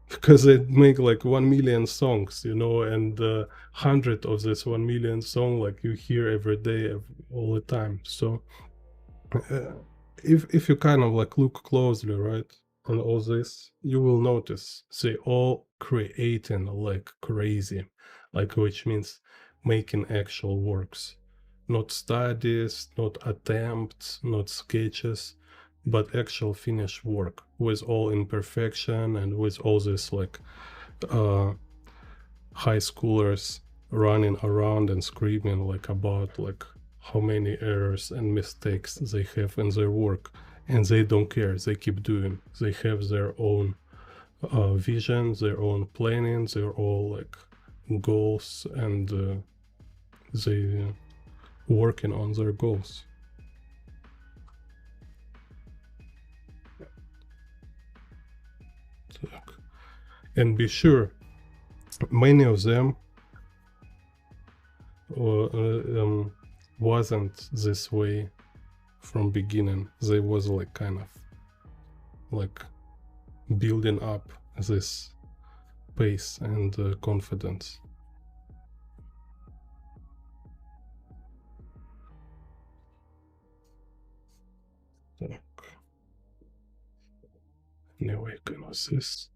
because they make like 1 million songs, you know, and 100 of this 1 million song like you hear every day, all the time. So if you kind of like look closely, right, on all this, you will notice they all creating like crazy, like, which means making actual works, not studies, not attempts, not sketches, but actual finished work with all imperfection and with all this like high schoolers running around and screaming like about like how many errors and mistakes they have in their work, and they don't care, they keep doing, they have their own vision, their own planning, their own like goals, and they working on their goals. And be sure, many of them wasn't this way from beginning. They was like kind of like building up this pace and confidence. Так. Anyway, can assist.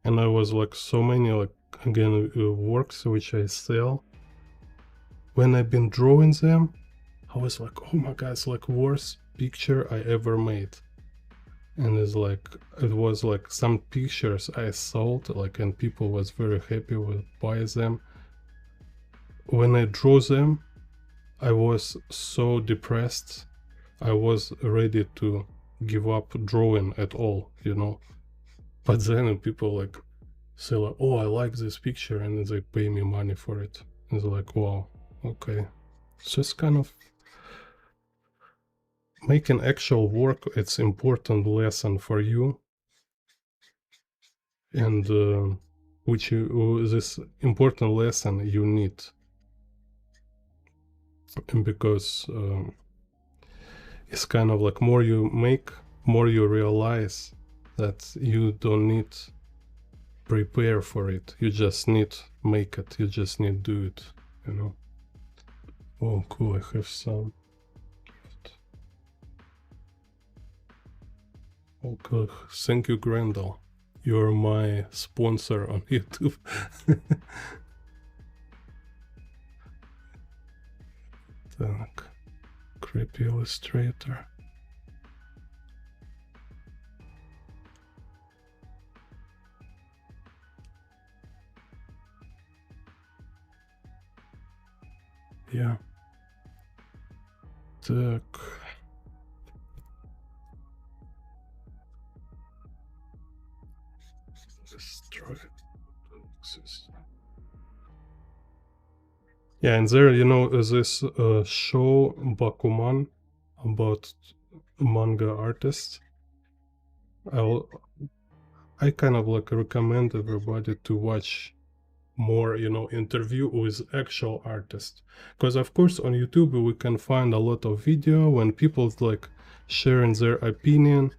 And I was like so many like again works which I sell. When I've been drawing them, I was like, oh my god, it's like worst picture I ever made. And it's like it was like some pictures I sold, like, and people was very happy with buy them. When I drew them, I was so depressed. I was ready to give up drawing at all, you know. But then people like say like, oh, I like this picture, and they pay me money for it. And it's like, wow, okay. So it's kind of making actual work. It's important lesson for you, and which this important lesson you need, and because it's kind of like more you make, more you realize that you don't need prepare for it. You just need make it. You just need do it, you know. Oh, cool. I have some. Okay, thank you, Grendel. You're my sponsor on YouTube. Так, creepy illustrator. Yeah. Так. Destroy. Yeah, and there, you know, this show Bakuman about manga artists. I kind of like recommend everybody to watch more, you know, interview with actual artists, because of course on YouTube we can find a lot of video when people like sharing their opinion,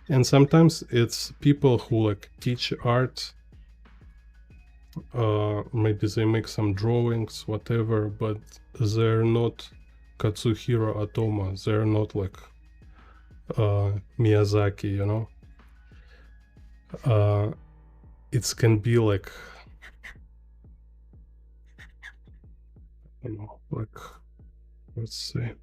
and sometimes it's people who like teach art, maybe they make some drawings, whatever, but they're not Katsuhiro Otomo, they're not like Miyazaki, you know. It can be like, I don't know, like, let's see.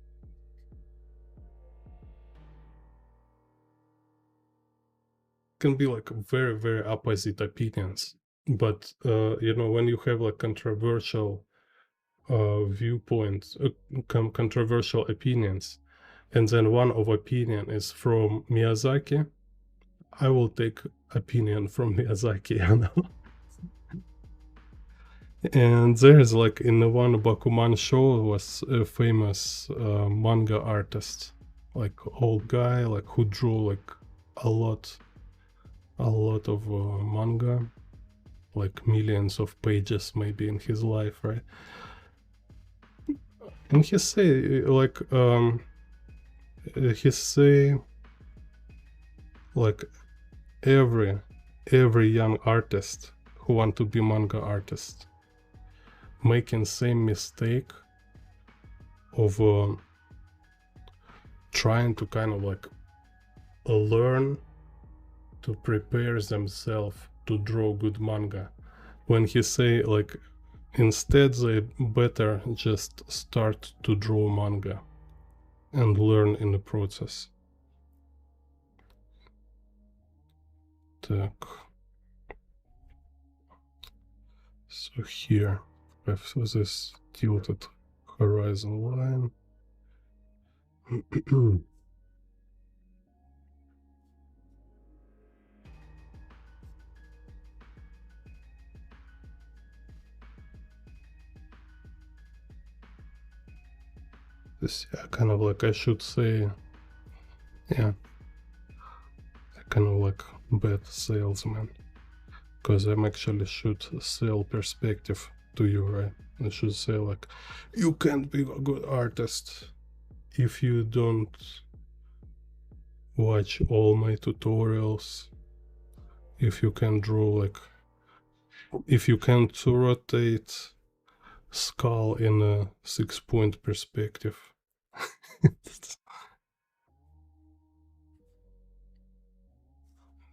can be like very, very opposite opinions. But you know, when you have like controversial viewpoints, controversial opinions, and then one of opinion is from Miyazaki, I will take opinion from Miyazaki, you know. And there's like in the one Bakuman show was a famous manga artist, like old guy, like who drew like a lot of manga, like millions of pages maybe in his life, right? And he say like every young artist who want to be manga artist making same mistake of trying to kind of like learn to prepare themselves to draw good manga, when he say like instead they better just start to draw manga and learn in the process. Так. So here I have this tilted horizon line. This, yeah, kind of like I should say, yeah, kind of like bad salesman, because I'm actually should sell perspective to you, right? I should say like, you can't be a good artist if you don't watch all my tutorials, if you can draw like, if you can't rotate skull in a 6-point perspective.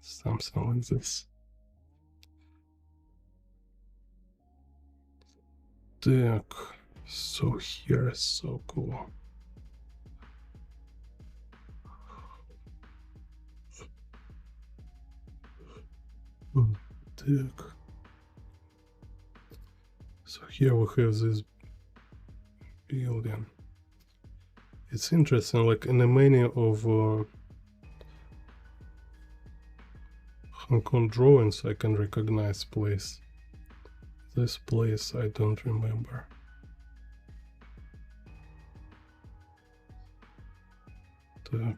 Something like this. Так, so here is so cool. Так. So here we have this building. It's interesting, like in the many of Hong Kong drawings I can recognize place. This place I don't remember. Так.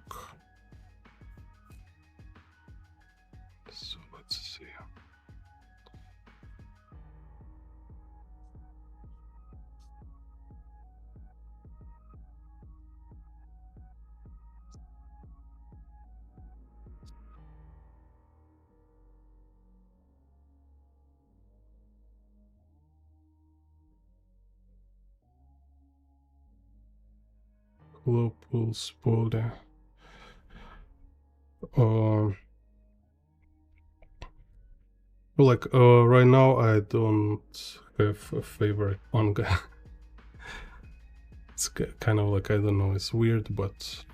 So let's see. Global spoiler. Like right now I don't have a favorite manga. It's kind of like, I don't know, it's weird, but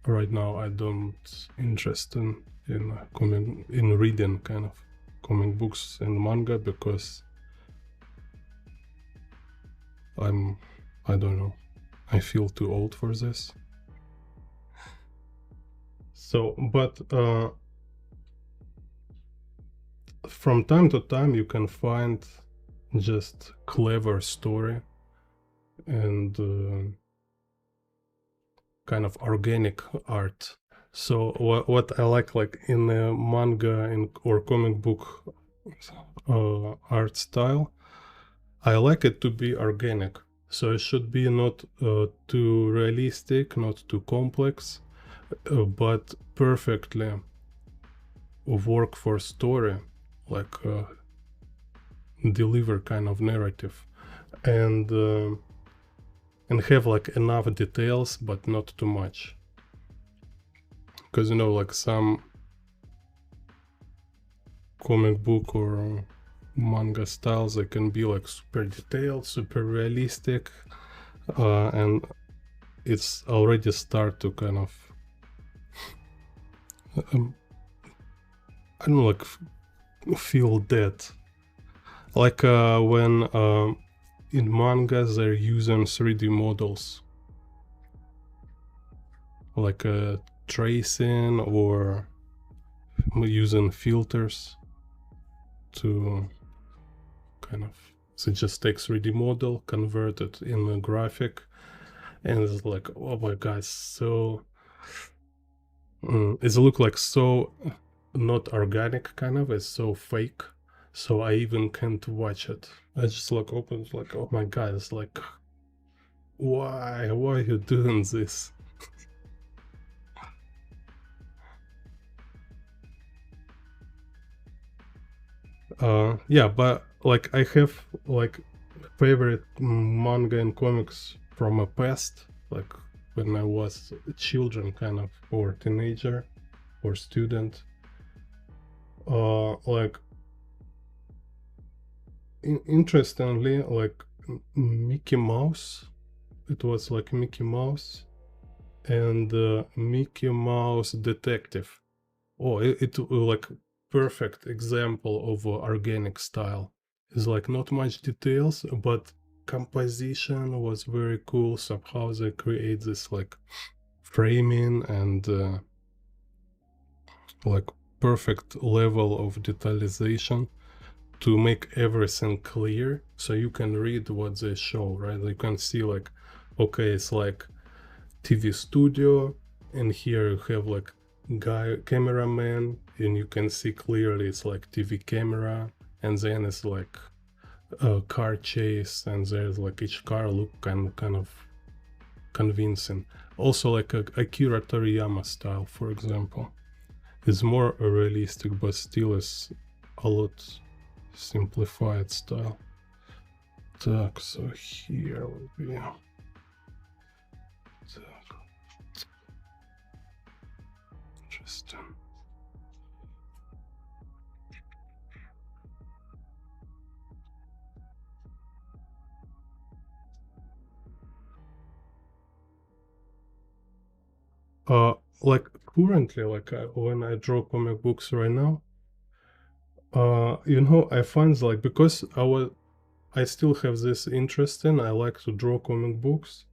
right now I don't interested in reading kind of comic books and manga, because I don't know, I feel too old for this. So, but from time to time you can find just clever story and kind of organic art. So what I like in the manga or comic book art style, I like it to be organic. So it should be not too realistic, not too complex, but perfectly work for story, like deliver kind of narrative, and have like enough details but not too much. Because, you know, like some comic book or manga styles, they can be like super detailed, super realistic, and it's already start to kind of I don't know, like feel that. Like when in mangas they're using 3D models, like tracing or using filters to kind of, so just take 3D model, convert it in a graphic, and it's like, oh my god, so it look like so not organic, kind of, it's so fake, so I even can't watch it. I just like open, like, oh my god, it's like, why are you doing this? Yeah, but like I have like favorite manga and comics from a past, like when I was a children, kind of, or teenager or student. Like interestingly, like Mickey Mouse, it was like Mickey Mouse and Mickey Mouse Detective. Oh, it like perfect example of organic style. It's like not much details, but composition was very cool. Somehow they create this like framing and like perfect level of detalization to make everything clear, so you can read what they show, right? You can see like, okay, it's like TV studio, and here you have like cameraman, and you can see clearly it's like TV camera, and then it's like a car chase, and there's like each car look kind of convincing. Also like Akira Toriyama style, for example, is more realistic, but still is a lot simplified style. Так, so here will be. Interesting. Like currently, like when I draw comic books right now, you know, I find like, because I still have this interest in, I like to draw comic books.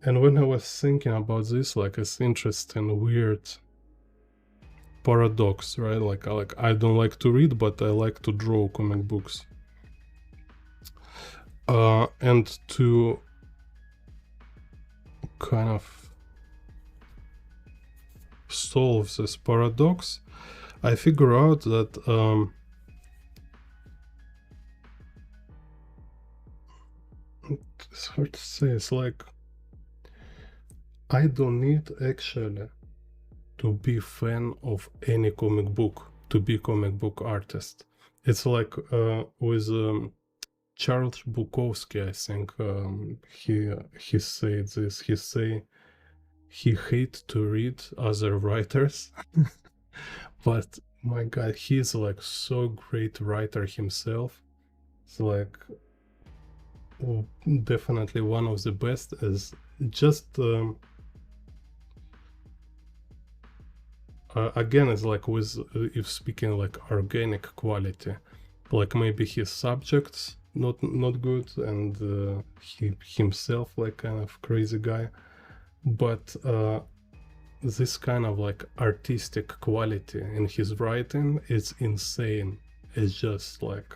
And when I was thinking about this, like it's interesting, weird paradox, right? Like I don't like to read, but I like to draw comic books. And to kind of solve this paradox, I figure out that it's hard to say. It's like I don't need actually to be fan of any comic book to be comic book artist. It's like with Charles Bukowski, I think he said this. He say he hates to read other writers, but my god, he's like so great writer himself. It's like definitely one of the best. Is just again, it's like with if speaking like organic quality, like maybe his subjects not good, and he himself like kind of crazy guy, but this kind of like artistic quality in his writing is insane. It's just like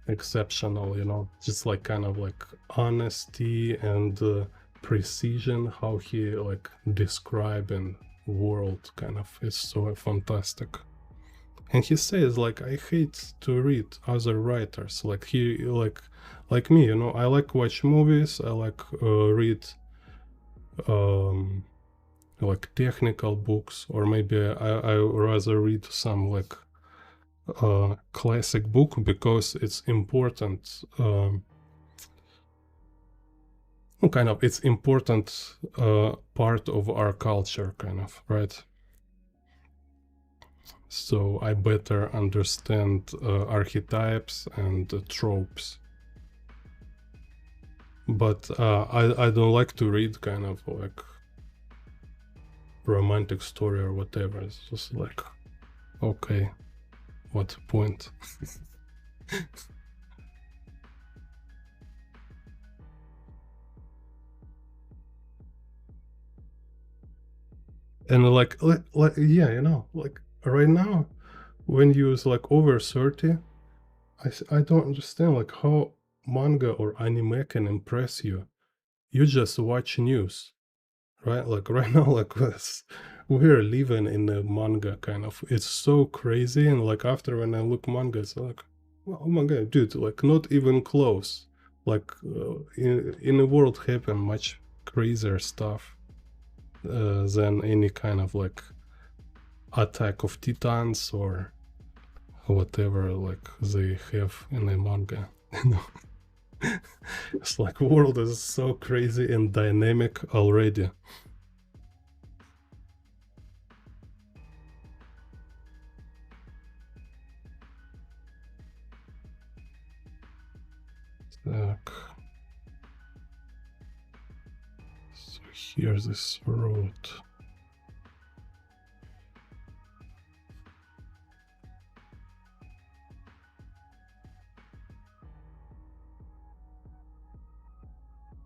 exceptional, you know, just like kind of like honesty and precision, how he like describing world kind of is so fantastic. And he says like, I hate to read other writers, like he like me, you know, I like watch movies, I like read like technical books, or maybe I rather read some like classic book because it's important, kind of it's important part of our culture, kind of, right? So I better understand archetypes and tropes. But I don't like to read kind of like romantic story or whatever. It's just like, okay, what's the point? And like yeah, you know, like right now, when you's like over 30, I don't understand like how manga or anime can impress you. You just watch news, right? Like right now, like we're living in a manga kind of. It's so crazy, and like after when I look manga, it's like, oh my god, dude, like not even close. Like in the world happen much crazier stuff than any kind of like Attack of Titans or whatever like they have in a manga. You know, it's like world is so crazy and dynamic already. Так. So here's this road.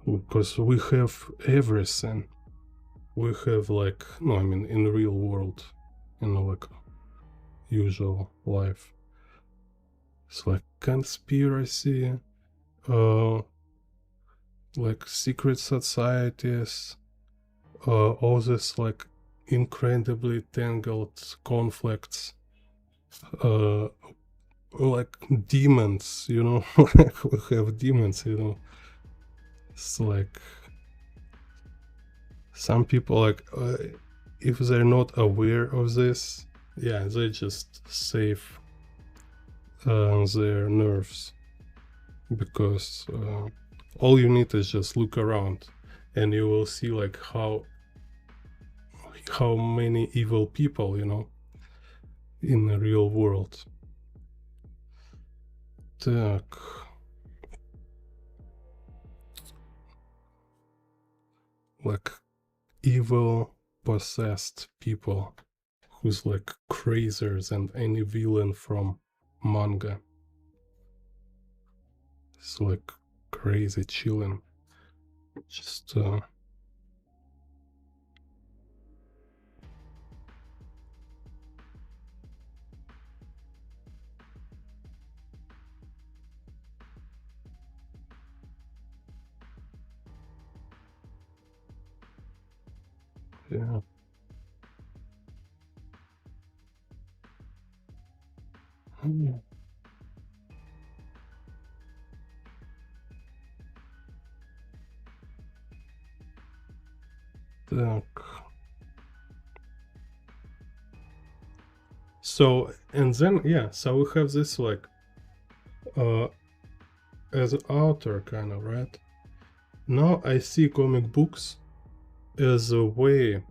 Because we have everything. We have like, no, I mean in the real world, in like usual life. It's like conspiracy, like secret societies, all this like incredibly tangled conflicts, like demons, you know, like we have demons, you know. It's like some people like if they're not aware of this, yeah, they just save their nerves, because all you need is just look around and you will see like how many evil people, you know, in the real world. Так. Like evil possessed people who's like crazier than any villain from manga. It's like crazy chilling. Just yeah. Так. So, and then, yeah, so we have this like, as an author kind of, right? Now I see comic books as a way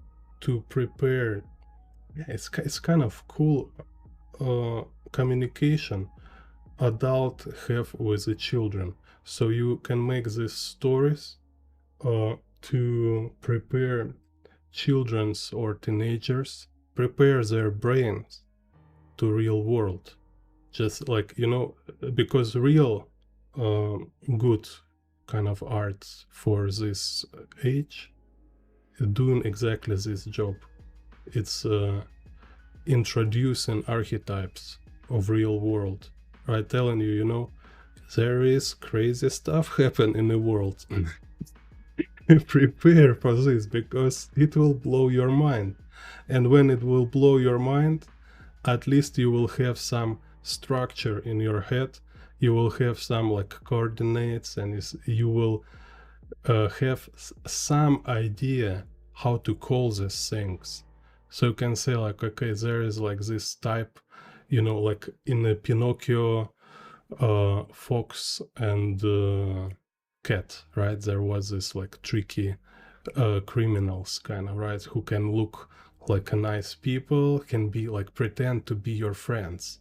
to prepare, yeah, it's kind of cool communication adult have with the children. So you can make these stories to prepare children's or teenagers, prepare their brains to real world. Just like, you know, because real good kind of art for this age doing exactly this job. It's introducing archetypes of real world, right? Telling you, you know, there is crazy stuff happen in the world. Prepare for this because it will blow your mind. And when it will blow your mind, at least you will have some structure in your head. You will have some like coordinates, and you will have some idea how to call these things. So you can say like, okay, there is like this type, you know, like in the Pinocchio, fox and cat, right? There was this like tricky criminals kind of, right? Who can look like a nice people, can be like pretend to be your friends,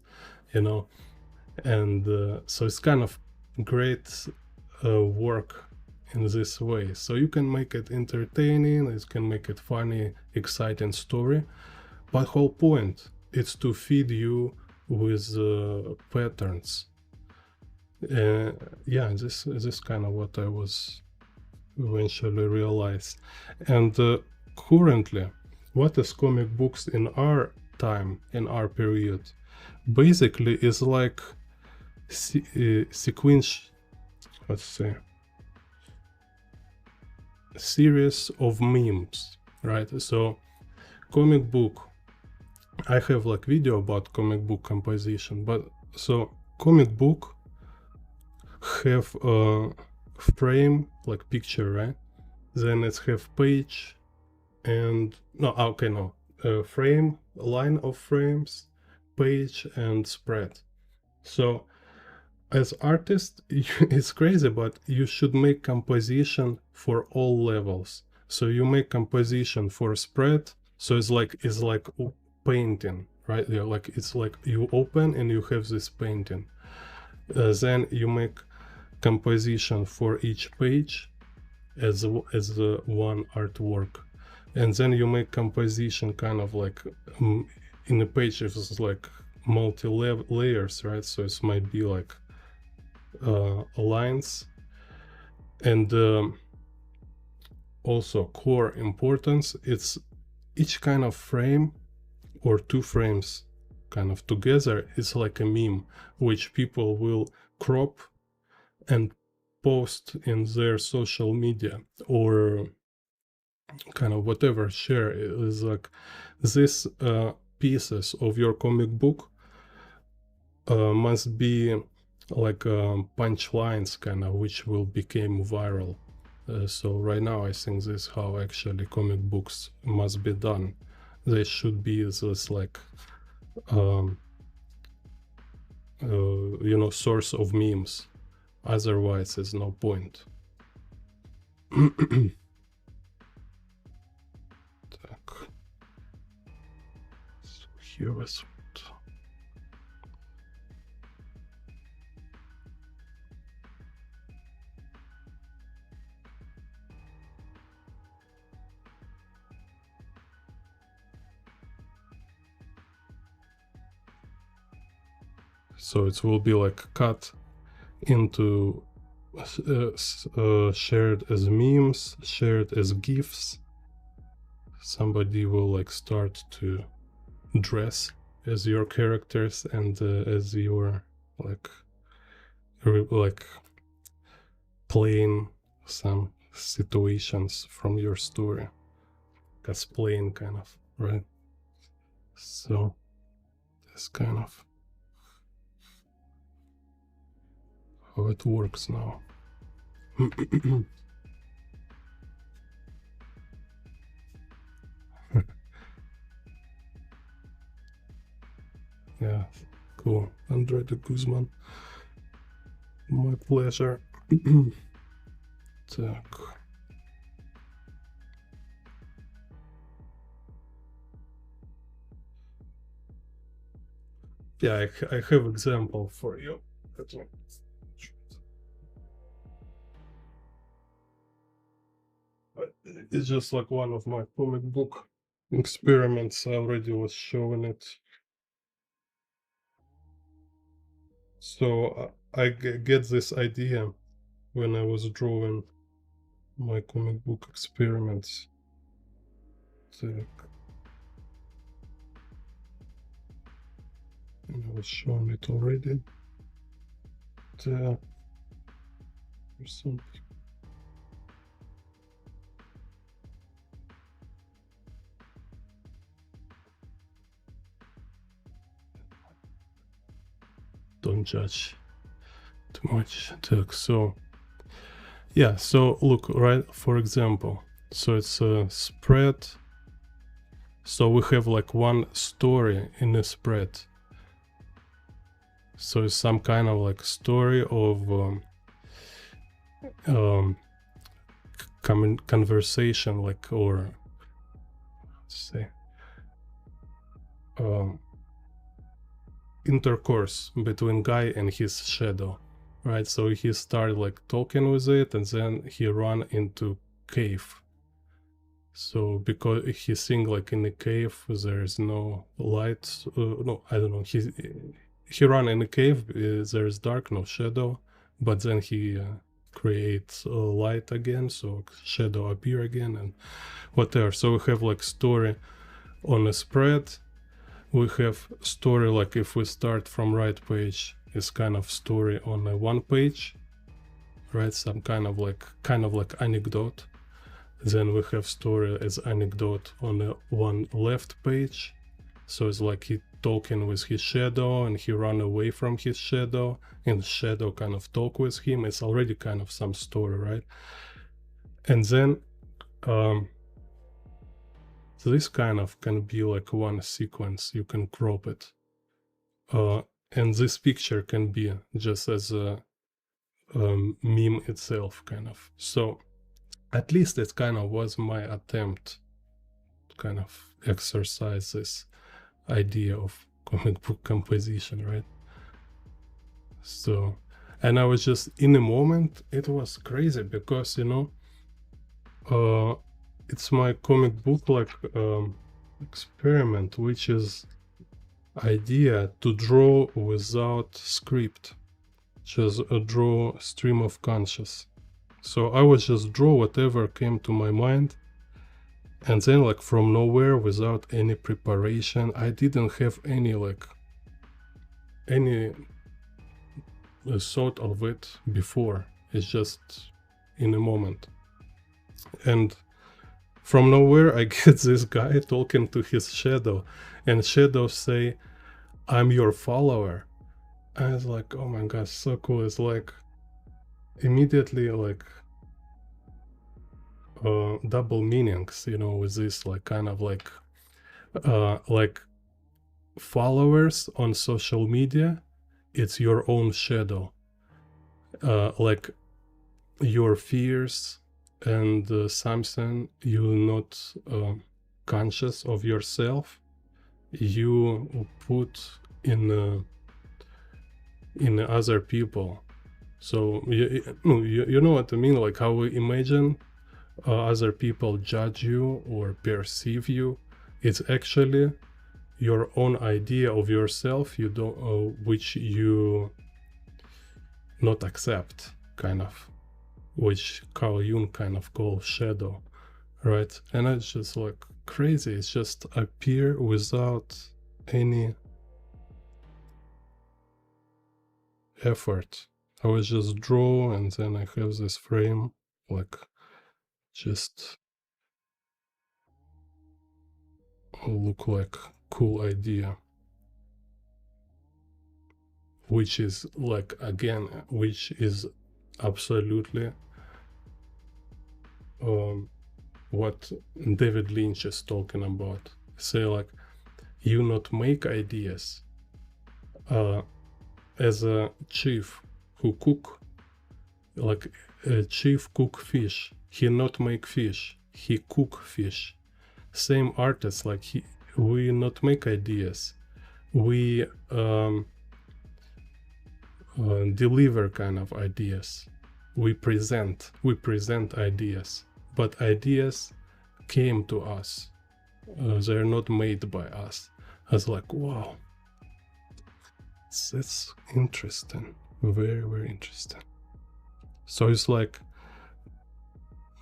you know? And so it's kind of great work in this way. So you can make it entertaining, you can make it funny, exciting story, but whole point is to feed you with patterns. Yeah, this kind of what I was eventually realized. And currently, what is comic books in our time, in our period, basically is like sequence, let's say, series of memes, right? So comic book, I have like video about comic book composition, but so comic book have a frame, like picture, right? Then it's have page and frame, line of frames, page and spread. So as artist, it's crazy, but you should make composition for all levels. So you make composition for spread, so it's like painting, right? Yeah, like it's like you open and you have this painting. Then you make composition for each page as one artwork, and then you make composition kind of like in a page it's like multi layers, right? So it might be like lines, and also core importance, it's each kind of frame or two frames kind of together is like a meme which people will crop and post in their social media or kind of whatever, share. Is like this pieces of your comic book must be like punchlines kind of which will become viral. So right now I think this is how actually comic books must be done. They should be this like source of memes, otherwise there's no point. Так. So here is so it will be like cut into shared as memes, shared as GIFs. Somebody will like start to dress as your characters and as your like playing some situations from your story, cosplaying kind of, right? So that's kind of how it works now. Yeah, cool. Andre de Guzman. My pleasure. Так. Yeah, I have example for you. It's just like one of my comic book experiments. I already was showing it. So I get this idea when I was drawing my comic book experiments. And I was showing it already. There's some. Don't judge too much. So yeah, so look, right, for example, so it's a spread. So we have like one story in a spread. So it's some kind of like story of conversation, like, or let's say intercourse between guy and his shadow. right? So he started like talking with it, and then he ran into cave. So because he think like in the cave there is no light, no, I don't know. He ran in a cave. There is dark, no shadow, but then he creates light again, so shadow appear again and whatever. So we have like story on a spread. We have story like if we start from right page, is kind of story on a one page, right? Some kind of like anecdote. Then we have story as anecdote on a one left page. So it's like he talking with his shadow and he run away from his shadow and shadow kind of talk with him. It's already kind of some story, right? And then this kind of can be like one sequence. You can crop it. And this picture can be just as a meme itself, kind of. So at least it kind of was my attempt to kind of exercise this idea of comic book composition, right? So, and I was just in a moment, it was crazy because, you know, it's my comic book like experiment, which is idea to draw without script, just a draw stream of conscious. So I would just draw whatever came to my mind, and then like from nowhere, without any preparation, I didn't have any like any thought of it before. It's just in a moment, and from nowhere I get this guy talking to his shadow, and shadow say, "I'm your follower." I was like, oh my gosh, so cool. It's like immediately like double meanings, you know, with this like kind of like followers on social media. It's your own shadow, like your fears and something you're not conscious of yourself, you put in other people. So you know what I mean, like how we imagine other people judge you or perceive you. It's actually your own idea of yourself, you don't which you not accept, kind of, which Carl Jung kind of calls shadow, right? And it's just like crazy. It's just appear without any effort. I was just draw, and then I have this frame, like just look like cool idea, which is like, again, which is absolutely what David Lynch is talking about. Say like, you not make ideas. As a chief who cook, like a chief cook fish, he not make fish, he cook fish. Same artist, like we not make ideas, we deliver kind of ideas, we present ideas, but ideas came to us, they're not made by us. I was like, wow, that's interesting, very, very interesting. So it's like,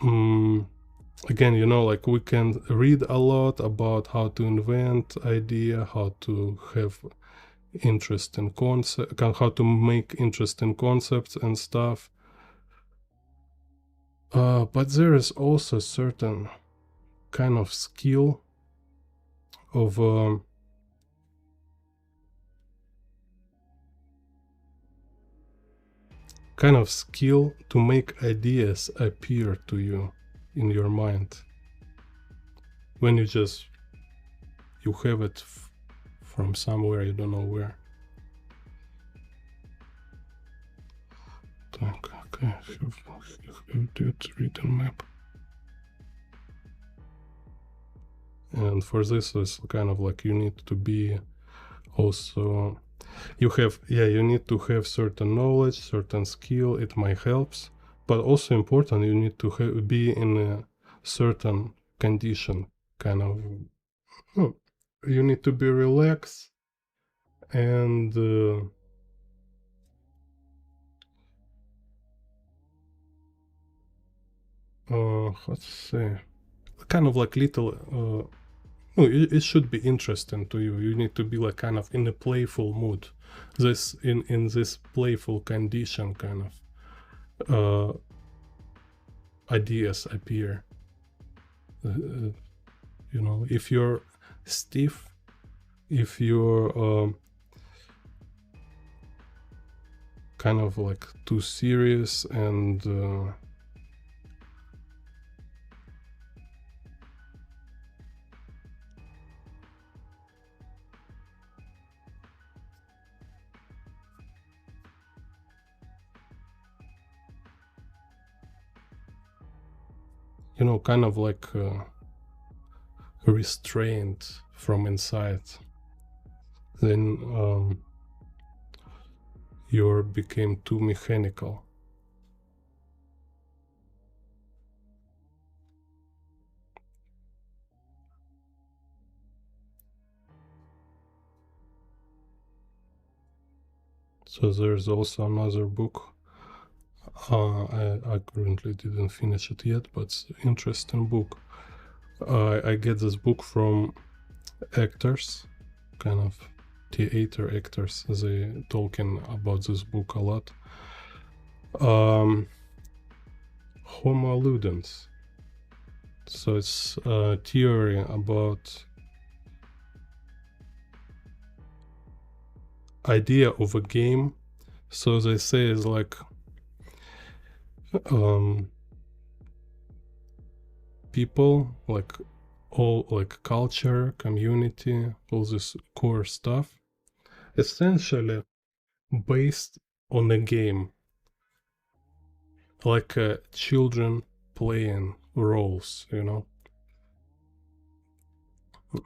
again, you know, like we can read a lot about how to invent idea, how to have interesting concept, how to make interesting concepts and stuff. But there is also certain kind of skill of to make ideas appear to you in your mind when you have it from somewhere, you don't know where. Okay, written map, and for this it's kind of like you need to be also you need to have certain knowledge, certain skill. It might helps, but also important, you need to be in a certain condition, kind of. You need to be relaxed and how to say, kind of like little. No, it should be interesting to you. You need to be like kind of in a playful mood. This in this playful condition, kind of ideas appear. You know, if you're stiff, if you're kind of like too serious and you know, kind of like restrained from inside, then you became too mechanical. So there's also another book. I currently didn't finish it yet, but it's an interesting book. I get this book from actors, kind of theater actors. They talking about this book a lot. Homo ludens. So it's a theory about idea of a game. So they say it's like people, like all, like culture, community, all this core stuff, essentially based on a game, like children playing roles, you know.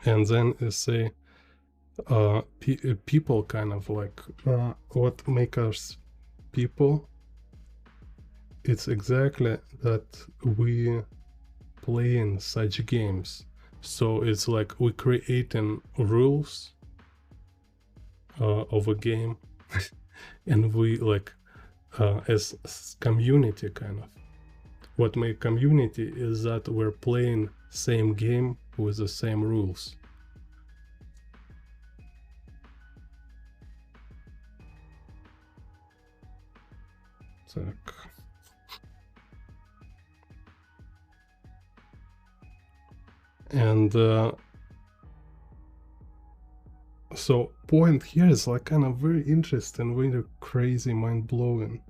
And then they say people kind of like what makes us people, it's exactly that we playing such games. So it's like we creating rules of a game and we like as community, kind of what make community is that we're playing same game with the same rules. Так. And so point here is like kind of very interesting, very crazy, mind-blowing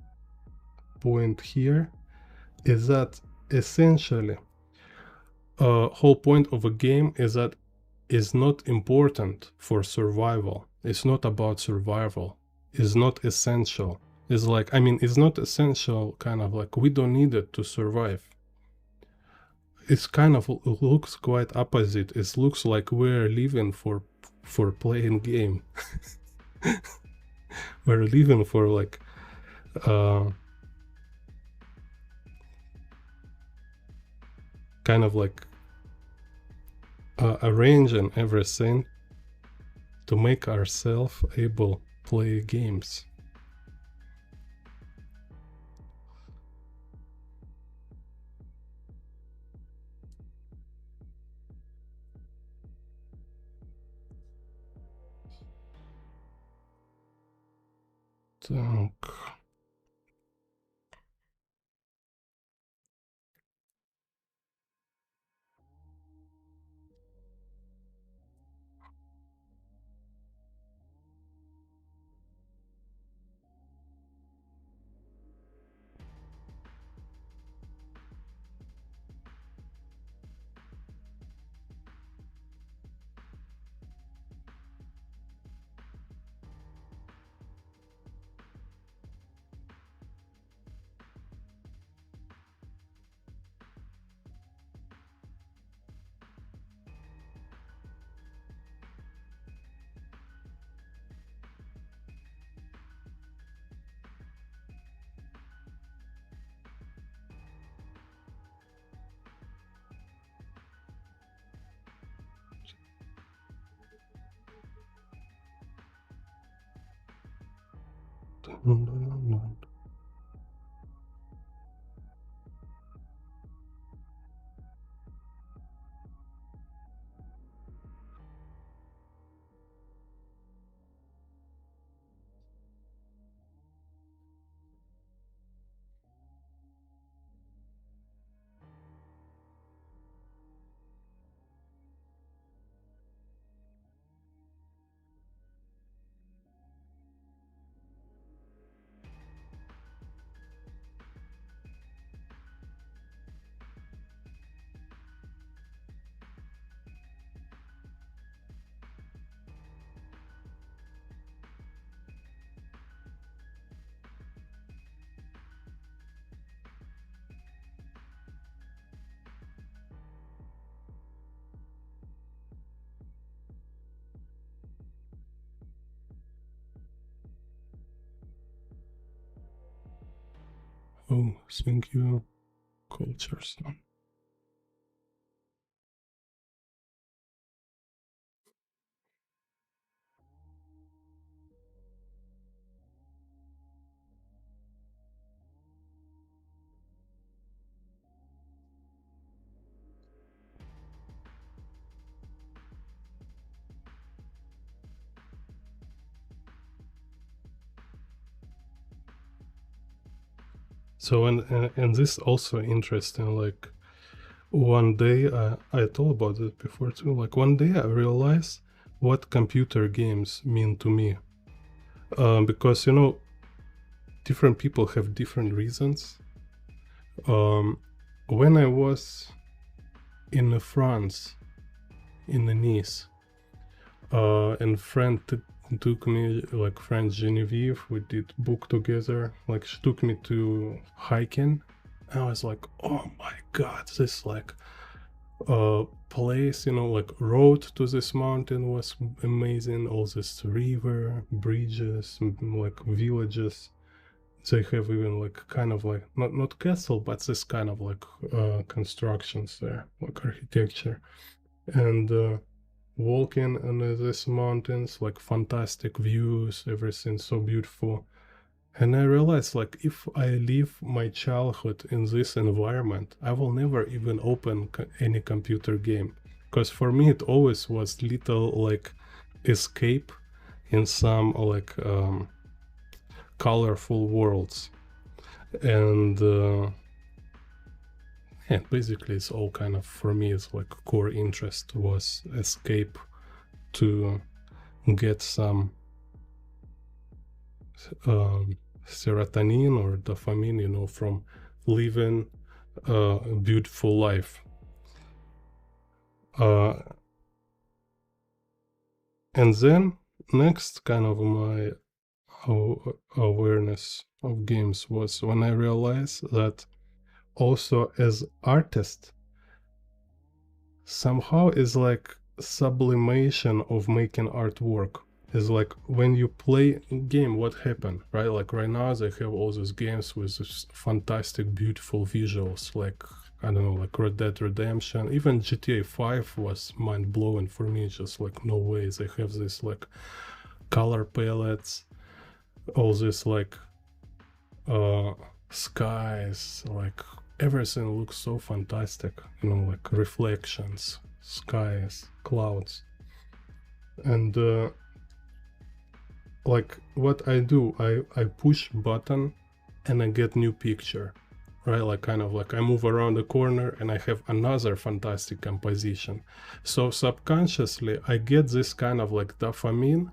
point here is that essentially whole point of a game is that it's not important for survival. It's not about survival. It's not essential. It's like, I mean, it's not essential, kind of like we don't need it to survive. It's kind of looks quite opposite. It looks like we're living for playing game. We're living for like kind of like arranging everything to make ourselves able play games. Так. Oh, thank you, cultures. So and this also interesting. Like one day, I thought about it before too. Like one day, I realized what computer games mean to me. Because different people have different reasons. When I was in France, in Nice, and friend took me, like friend Genevieve, we did book together. Like she took me to hiking. I was like, oh my god, this like place, like road to this mountain was amazing. All this river, bridges, like villages. They have even like kind of like not castle, but this kind of like constructions there, like architecture. And walking on these mountains, like fantastic views, everything so beautiful. And I realized, like, if I live my childhood in this environment, I will never even open any computer game. Because for me, it always was little, like, escape in some, like, colorful worlds. And yeah, basically, it's all kind of, for me, it's like core interest was escape to get some serotonin or dopamine, from living a beautiful life. And then next kind of my awareness of games was when I realized that also as artist somehow is like sublimation of making artwork. Is like when you play game, what happened, right? Like right now they have all these games with this fantastic beautiful visuals, like I don't know, like Red Dead Redemption. Even GTA 5 was mind-blowing for me. Just like no way they have this like color palettes, all this like skies, like everything looks so fantastic, like reflections, skies, clouds. And like what I do, I push button and I get new picture, right? Like kind of like I move around the corner and I have another fantastic composition. So subconsciously I get this kind of like dopamine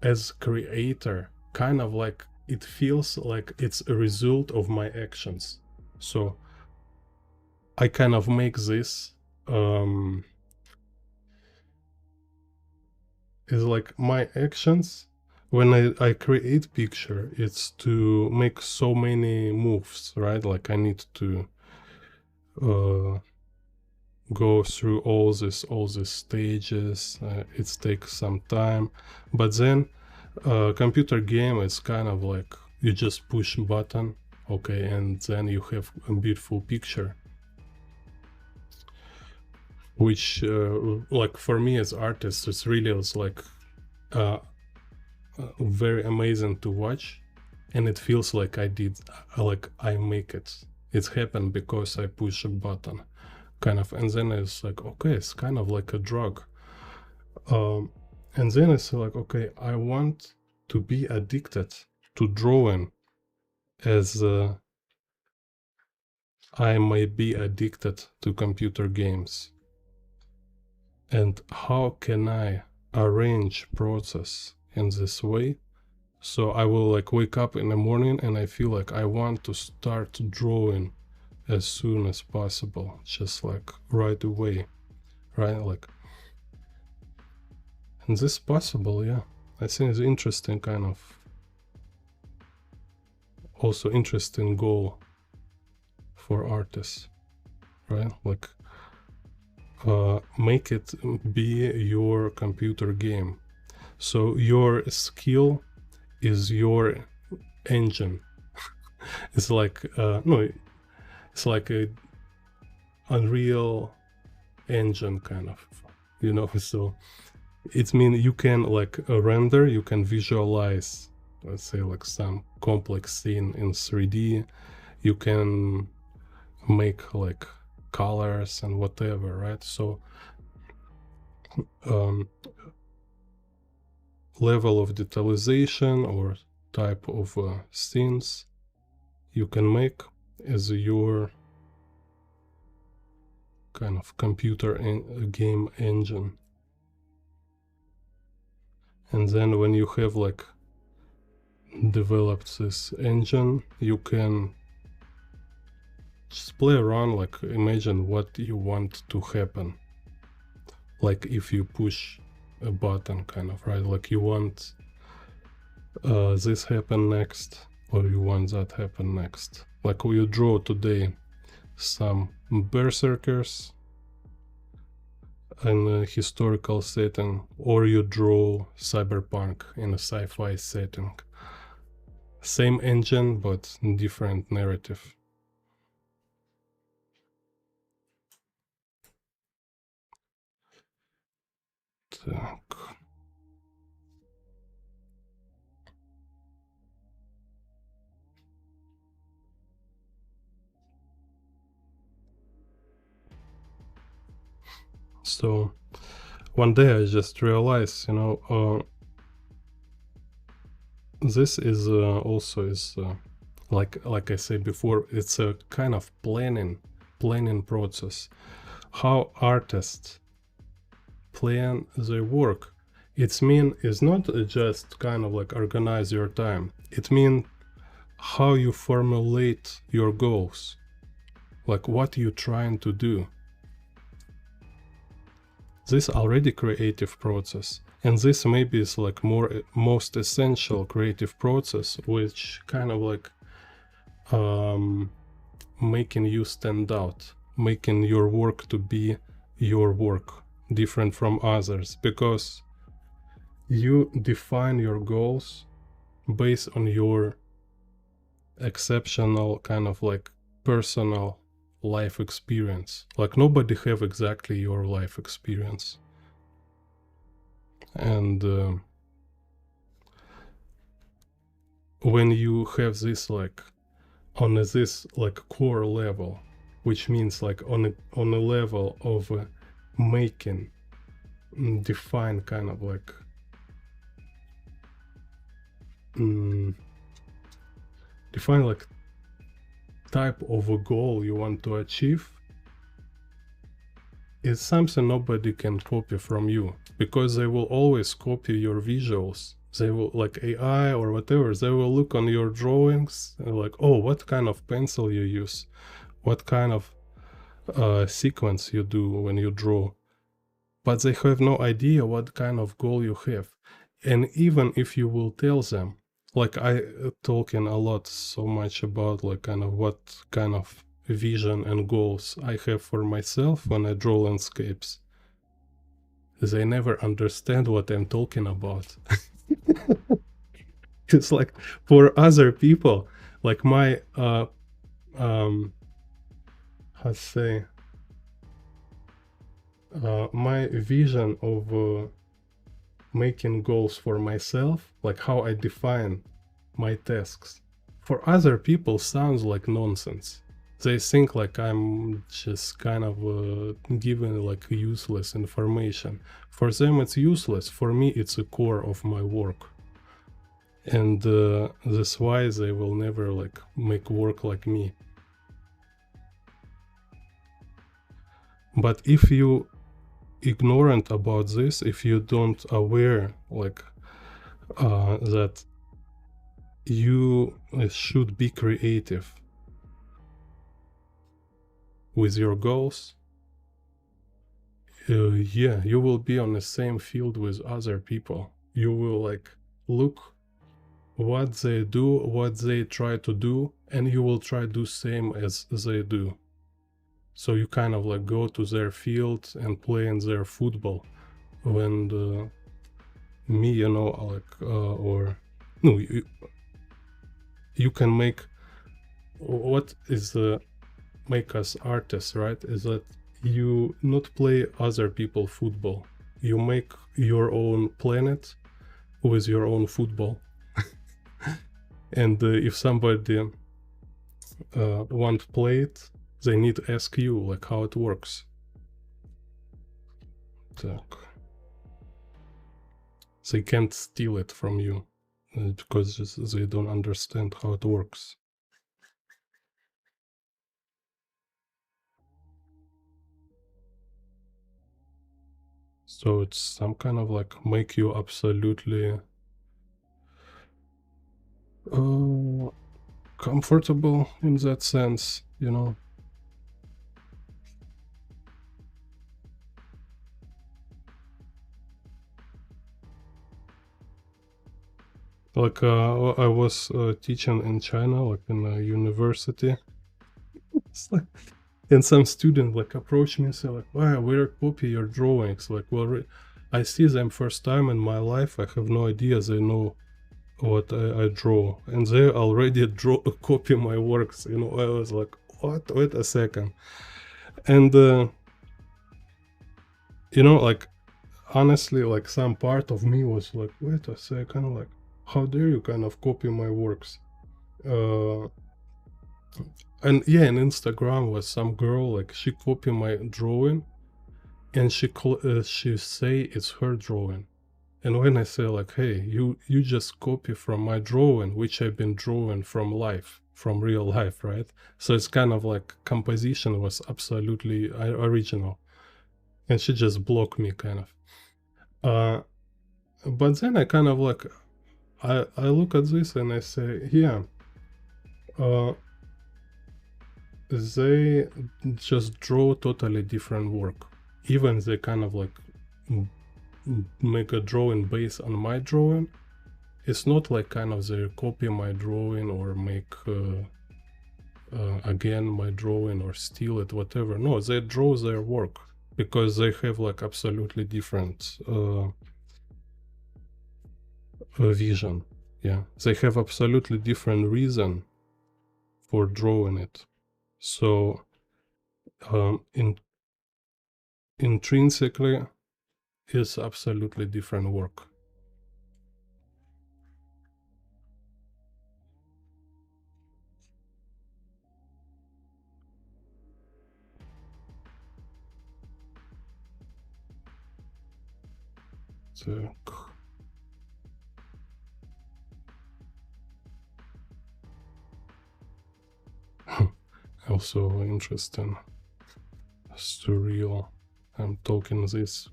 as creator, kind of like it feels like it's a result of my actions. So I kind of make this is like my actions. When I create picture, it's to make so many moves, right? Like I need to go through all these stages. It takes some time, but then computer game is kind of like you just push button, okay, and then you have a beautiful picture, which like for me as artist, it's really was like very amazing to watch, and it feels like I make it. It's happened because I push a button, kind of, and then it's like, okay, it's kind of like a drug. And then it's like, okay, I want to be addicted to drawing as I may be addicted to computer games. And how can I arrange process in this way? So I will like wake up in the morning and I feel like I want to start drawing as soon as possible, just like right away, right? Like, and this possible, yeah. I think it's interesting kind of, also interesting goal for artists, right? Like, make it be your computer game. So your skill is your engine. It's like no, it's like a Unreal Engine kind of, you know. So it means you can like render, you can visualize, let's say like some complex scene in 3D. You can make like colors and whatever, right? So level of detalization or type of scenes you can make as your kind of computer game engine. And then when you have like developed this engine, you can just play around, like imagine what you want to happen. Like if you push a button, kind of, right? Like you want this happen next, or you want that happen next. Like you draw today some berserkers in a historical setting, or you draw cyberpunk in a sci-fi setting. Same engine, but different narrative. Так. So one day I just realized, you know, this is also is like I said before, it's a kind of planning process. How artists plan their work. It's not just kind of like organize your time. It means how you formulate your goals, like what you're trying to do. This already creative process, and this maybe is like most essential creative process, which kind of like making you stand out, making your work to be your work, different from others, because you define your goals based on your exceptional kind of like personal life experience. Like nobody have exactly your life experience. And when you have this like on this like core level, which means like on a level of making, define kind of like define like type of a goal you want to achieve, is something nobody can copy from you, because they will always copy your visuals. They will, like AI or whatever, they will look on your drawings and like, oh, what kind of pencil you use, what kind of sequence you do when you draw, but they have no idea what kind of goal you have. And even if you will tell them, like I talking a lot so much about like kind of what kind of vision and goals I have for myself when I draw landscapes, they never understand what I'm talking about. It's like for other people, like my how to say, my vision of making goals for myself, like how I define my tasks, for other people sounds like nonsense. They think like I'm just kind of giving like useless information. For them it's useless. For me it's a core of my work. And that's why they will never like make work like me. But if you ignorant about this, if you don't aware like that you should be creative with your goals, yeah, you will be on the same field with other people. You will like look what they do, what they try to do, and you will try to do same as they do. So you kind of like go to their field and play in their football. When me, you know, like or no, you can make what is make us artists, right? Is that you not play other people football. You make your own planet with your own football. And if somebody want to play it, they need to ask you like how it works. Так. They can't steal it from you because they don't understand how it works. So it's some kind of like make you absolutely comfortable in that sense, you know. Like I was teaching in China, like in a university. It's like, and some student like approached me and said like, "Wow, where copy your drawings?" Like, well, I see them first time in my life. I have no idea they know what I draw, and they already draw copy my works. You know, I was like, what? Wait a second. And you know, like honestly, like some part of me was like, wait a second, like how dare you kind of copy my works? And yeah, in Instagram was some girl like she copied my drawing, and she say it's her drawing. And when I say like, hey, you just copy from my drawing, which I've been drawing from life, from real life, right? So it's kind of like composition was absolutely original, and she just blocked me kind of. But then I kind of like, I look at this and I say, yeah, they just draw totally different work. Even they kind of like make a drawing based on my drawing. It's not like kind of they copy my drawing or make again my drawing or steal it, whatever. No, they draw their work because they have like absolutely different vision. Yeah, they have absolutely different reason for drawing it. So intrinsically it's absolutely different work. Так. Also interesting. Surreal. I'm talking this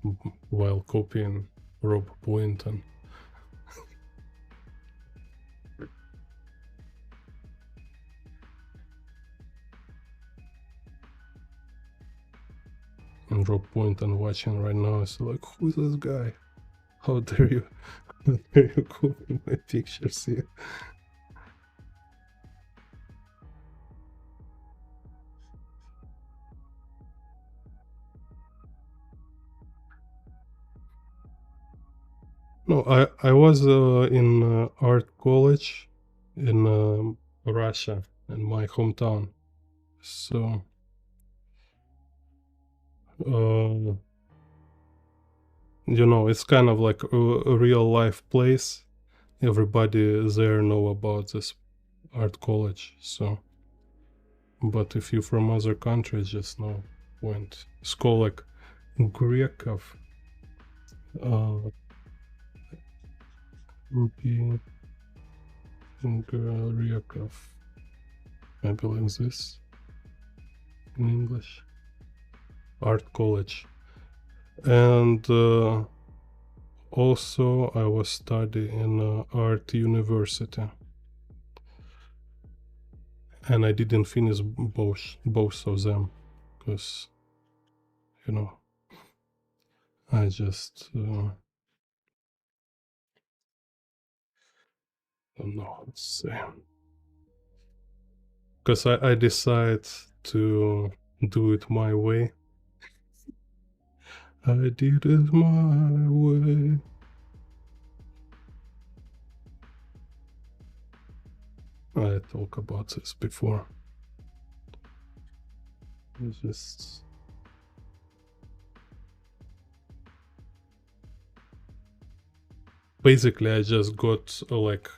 while copying Rob Pointon. And Rob Pointon watching right now is like, who's this guy? How dare you? How dare you copy my pictures here? No, I was in art college in Russia, in my hometown. So You know, it's kind of like a real life place. Everybody there know about this art college, so. But if you're from other countries, just no point. It's called like Grekov. Grekov. Maybe like this in English. Art college. And also I was studying in art university. And I didn't finish both of them because, you know, I just don't know how to say. Because I decided to do it my way. I did it my way. I talked about this before. It's just basically I just got like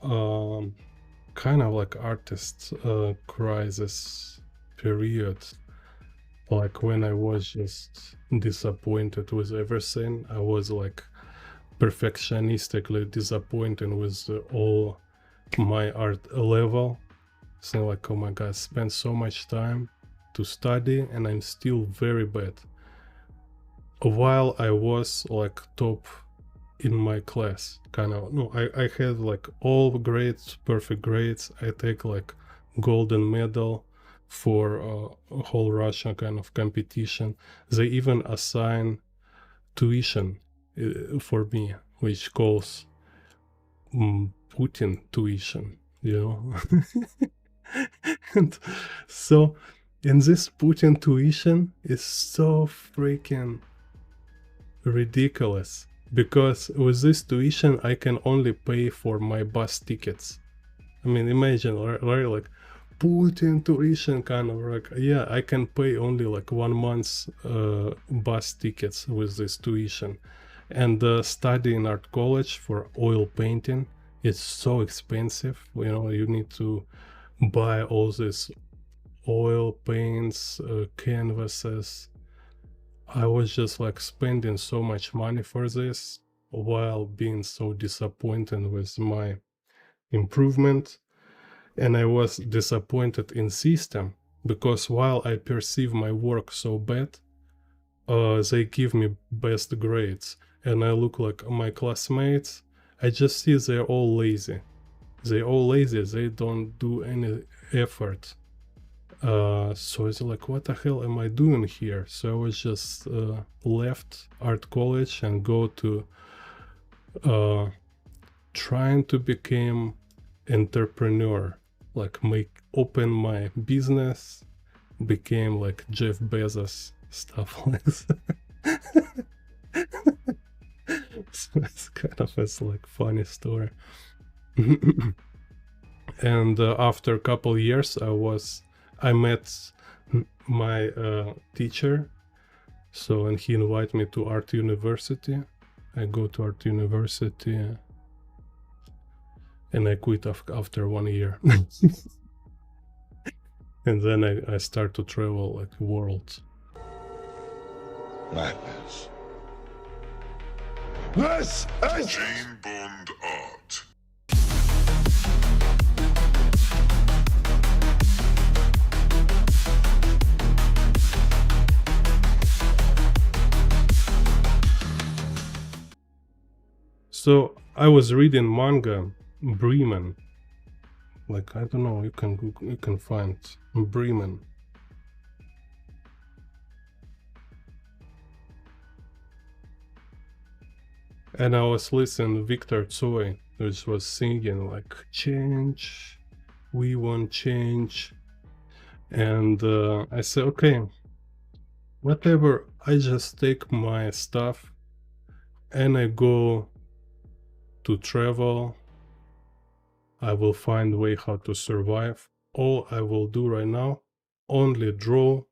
kind of like artist crisis period, like when I was just disappointed with everything. I was like perfectionistically disappointed with all my art level. So like, oh my god, I spent so much time to study and I'm still very bad, while I was like top in my class. Kind of, no, I had like all grades, perfect grades. I take like golden medal for a whole Russia kind of competition. They even assign tuition for me, which calls Putin tuition, you know. And so, and this Putin tuition is so freaking ridiculous, because with this tuition I can only pay for my bus tickets. I mean, imagine, right? Like Putin tuition, kind of like, yeah, I can pay only like 1 month's bus tickets with this tuition. And studying art college for oil painting, it's so expensive. You know, you need to buy all this oil paints, canvases. I was just like spending so much money for this while being so disappointed with my improvement. And I was disappointed in system, because while I perceive my work so bad, they give me best grades, and I look like my classmates. I just see they're all lazy. They're all lazy. They don't do any effort. So it's like, what the hell am I doing here? So I was just left art college and go to trying to become entrepreneur, like open my business, became like Jeff Bezos, stuff like that. So it's kind of a like funny story. And after a couple years I met my teacher, so, and he invited me to art university. I go to art university and I quit after 1 year. And then I start to travel like the world. Madness. This is Jane Bond art. So I was reading manga, Bremen. Like, I don't know, you can Google, you can find Bremen. And I was listening to Victor Tsoi, which was singing like, change, we want change. And I said, okay, whatever, I just take my stuff and I go to travel. I will find a way how to survive. All I will do right now, only draw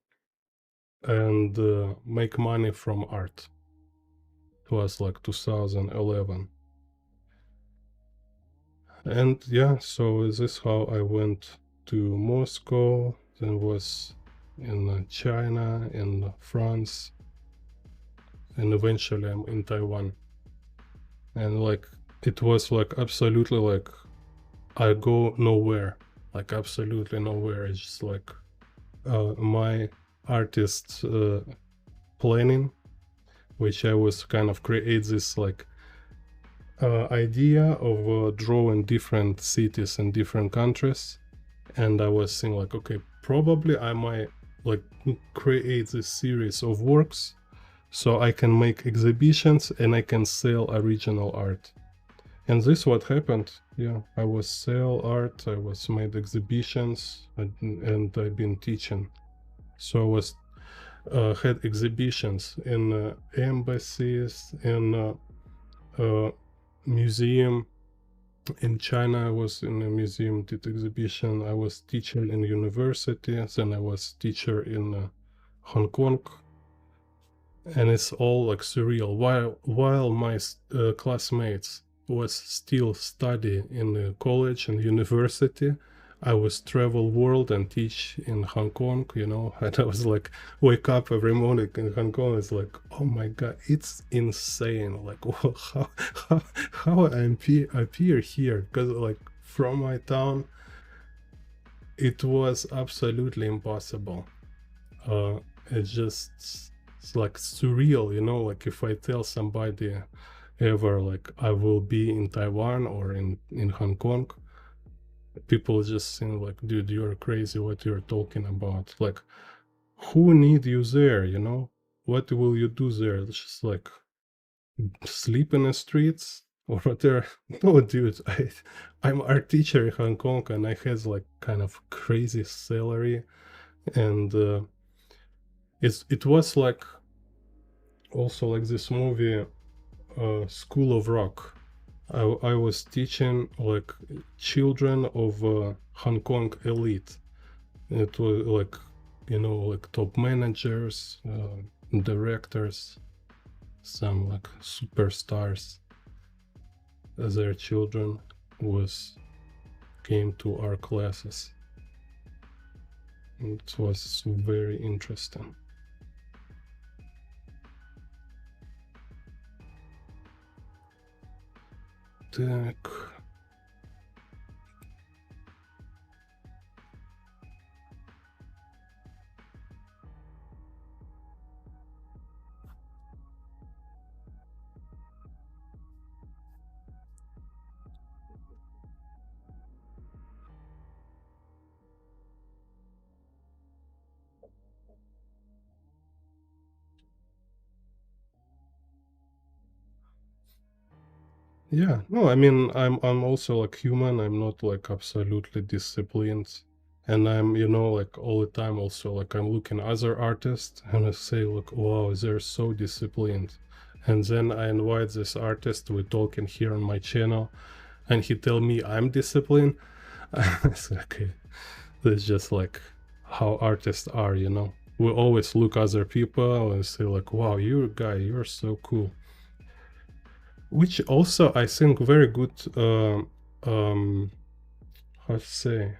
and make money from art. It was like 2011. And yeah, so this is how I went to Moscow, then was in China, in France, and eventually I'm in Taiwan. And like, it was like absolutely like, I go nowhere, like absolutely nowhere. It's just like my artist planning, which I was kind of create this like idea of drawing different cities in different countries. And I was thinking like, okay, probably I might like create this series of works so I can make exhibitions and I can sell original art. And this what happened. Yeah, I was sell art, I was made exhibitions, and I've been teaching. So I was had exhibitions in embassies, in museum. In China, I was in a museum, did exhibition. I was teaching in university, then I was teacher in Hong Kong. And it's all like surreal. While my classmates was still study in the college and university, I was travel world and teach in Hong Kong, you know. And I was like, wake up every morning in Hong Kong. It's like, oh my god, it's insane. Like, how I appear here? Because like from my town, it was absolutely impossible. It's just, it's like surreal, you know. Like if I tell somebody ever like I will be in Taiwan or in Hong Kong, people just think like, dude, you're crazy, what you're talking about. Like, who need you there, you know? What will you do there? It's just like sleep in the streets or whatever. No, dude, I'm art teacher in Hong Kong and I had like kind of crazy salary. And it was like also like this movie School of Rock. I was teaching like children of Hong Kong elite. It was like, you know, like top managers, directors, some like superstars. Their children came to our classes. It was very interesting. Так. Yeah, no, I mean, I'm also like human. I'm not like absolutely disciplined, and I'm, you know, like all the time also like I'm looking other artists and I say like, wow, they're so disciplined, and then I invite this artist. We're talking here on my channel, and he tell me I'm disciplined. It's okay. That's just like how artists are, you know. We always look other people and say like, wow, you're a guy, you're so cool. Which also I think very good, how to say,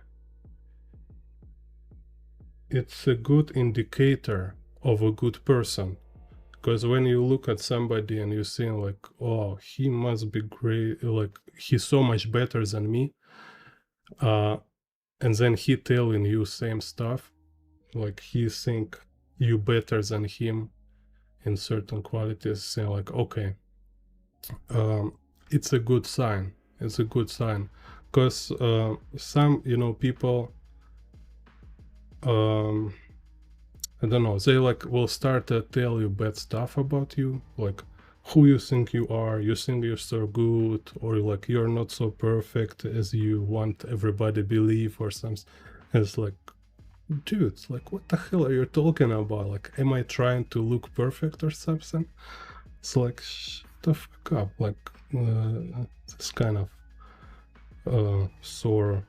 it's a good indicator of a good person. Because when you look at somebody and you think like, oh, he must be great, like he's so much better than me, and then he telling you same stuff, like he think you better than him in certain qualities, saying like, okay, it's a good sign. It's a good sign, because some, you know, people, I don't know, they like will start to tell you bad stuff about you, like who you think you think you're so good, or like you're not so perfect as you want everybody believe or something. It's like, dude, like what the hell are you talking about? Like, am I trying to look perfect or something? It's like, shut the fuck up. Like, this kind of sore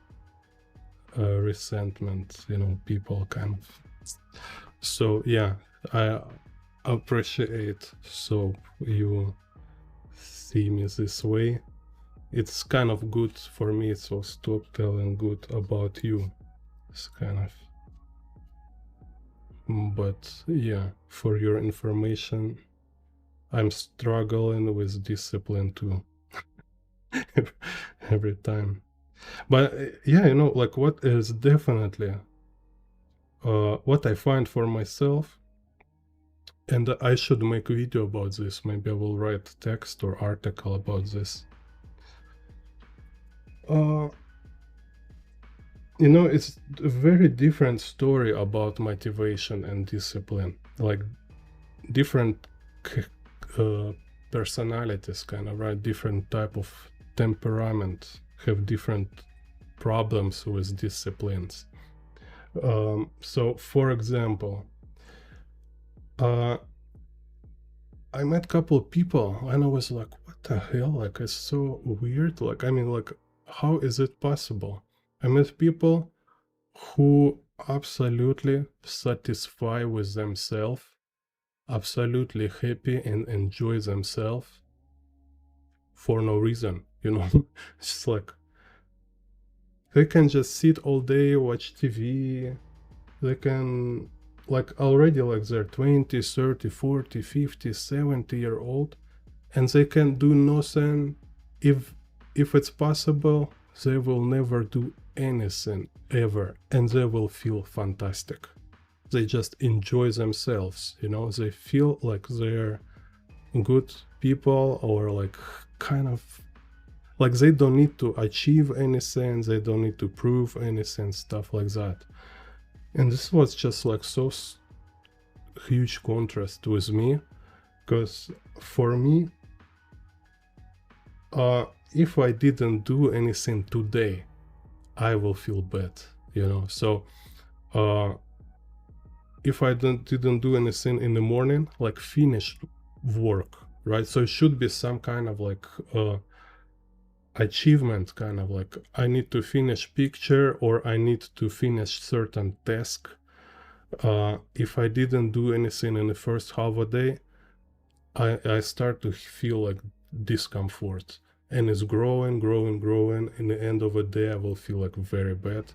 resentment, you know, people kind of. So yeah, I appreciate so you see me this way. It's kind of good for me, so stop telling good about you. It's kind of... But yeah, for your information, I'm struggling with discipline too. Every time. But yeah, you know, like what is definitely what I find for myself, and I should make a video about this. Maybe I will write text or article about this. You know, it's a very different story about motivation and discipline. Like different personalities, kind of, right? Different type of temperament have different problems with disciplines. So, for example, I met a couple of people and I was like, what the hell? Like, it's so weird. Like, I mean, like, how is it possible? I met people who absolutely satisfy with themselves, absolutely happy and enjoy themselves for no reason, you know. It's just like they can just sit all day, watch TV. They can, like, already, like, they're 20, 30, 40, 50, 70-year-old, and they can do nothing. If it's possible, they will never do anything ever, and they will feel fantastic. They just enjoy themselves, you know. They feel like they're good people, or like kind of like they don't need to achieve anything, they don't need to prove anything, stuff like that. And this was just like so huge contrast with me, because for me, if I didn't do anything today, I will feel bad, you know. So if I didn't do anything in the morning, like finished work, right? So it should be some kind of like achievement, kind of like I need to finish picture, or I need to finish certain task. If I didn't do anything in the first half a day, I start to feel like discomfort, and it's growing. In the end of the day, I will feel like very bad.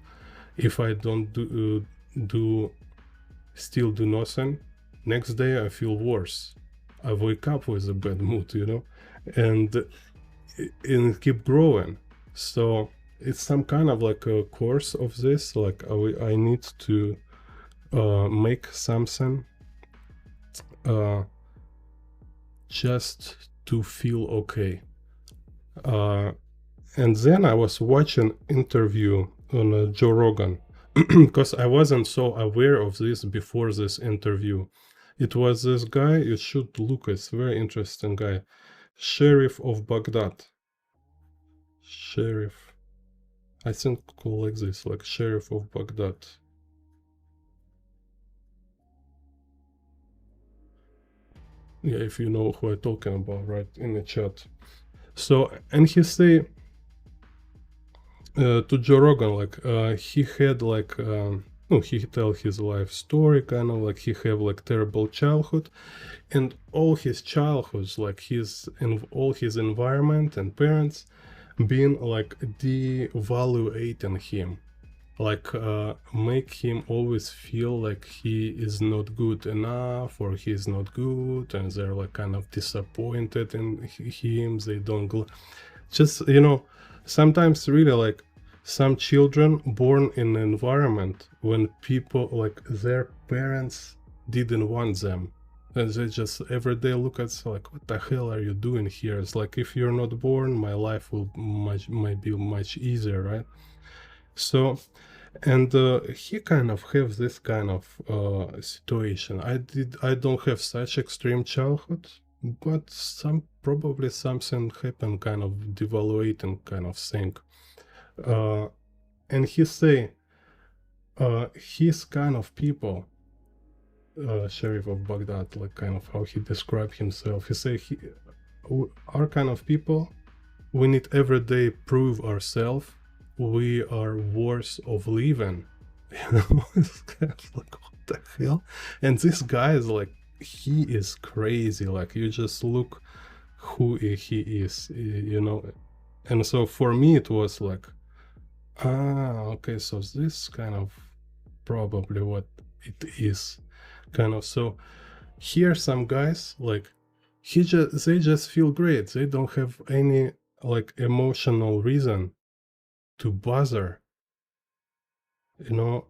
If I don't still do nothing, next day I feel worse. I wake up with a bad mood, you know, and keep growing. So it's some kind of like a course of this, like I need to make something just to feel okay. And then I was watching interview on Joe Rogan, because I wasn't so aware of this before this interview. It was this guy, you should look, it's a very interesting guy, Sheriff of Baghdad. Sheriff, I think call like this, like Sheriff of Baghdad. Yeah, if you know who I'm talking about, right, in the chat. So, and he say to Joe Rogan, like he had like he tell his life story, kind of like he have like terrible childhood, and all his childhoods, like all his environment and parents being like devaluating him, like make him always feel like he is not good enough, or he's not good, and they're like kind of disappointed in him. They don't just, you know, sometimes really like some children born in an environment when people like their parents didn't want them, and they just every day look at like, what the hell are you doing here? It's like, if you're not born, my life will might be much easier, right? So, and he kind of have this kind of situation. I don't have such extreme childhood, but probably something happened, kind of devaluating kind of thing. And he say his kind of people, Sheriff of Baghdad, like kind of how he described himself, he say our kind of people, we need every day prove ourselves we are worth of living. You know, it's kind of like, what the hell? And this guy is like, he is crazy. Like, you just look who he is, you know. And so for me it was like, okay, so this kind of probably what it is, kind of. So here some guys, like, they just feel great. They don't have any like emotional reason to bother, you know.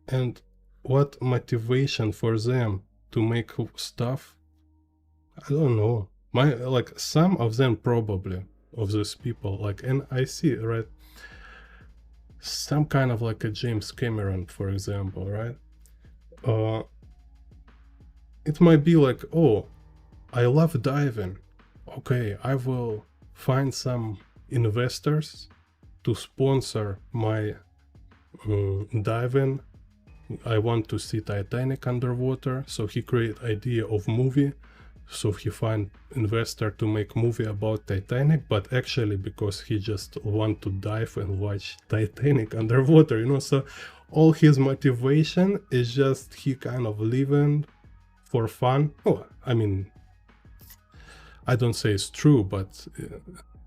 And what motivation for them to make stuff, I don't know. Like some of them probably, of those people, like, and I see, right, some kind of like a James Cameron, for example, right? It might be like, oh, I love diving. Okay, I will find some investors to sponsor my diving. I want to see Titanic underwater, so he create idea of movie. So he find investor to make movie about Titanic, but actually because he just want to dive and watch Titanic underwater, you know. So all his motivation is just he kind of living for fun. Oh, I mean, I don't say it's true, but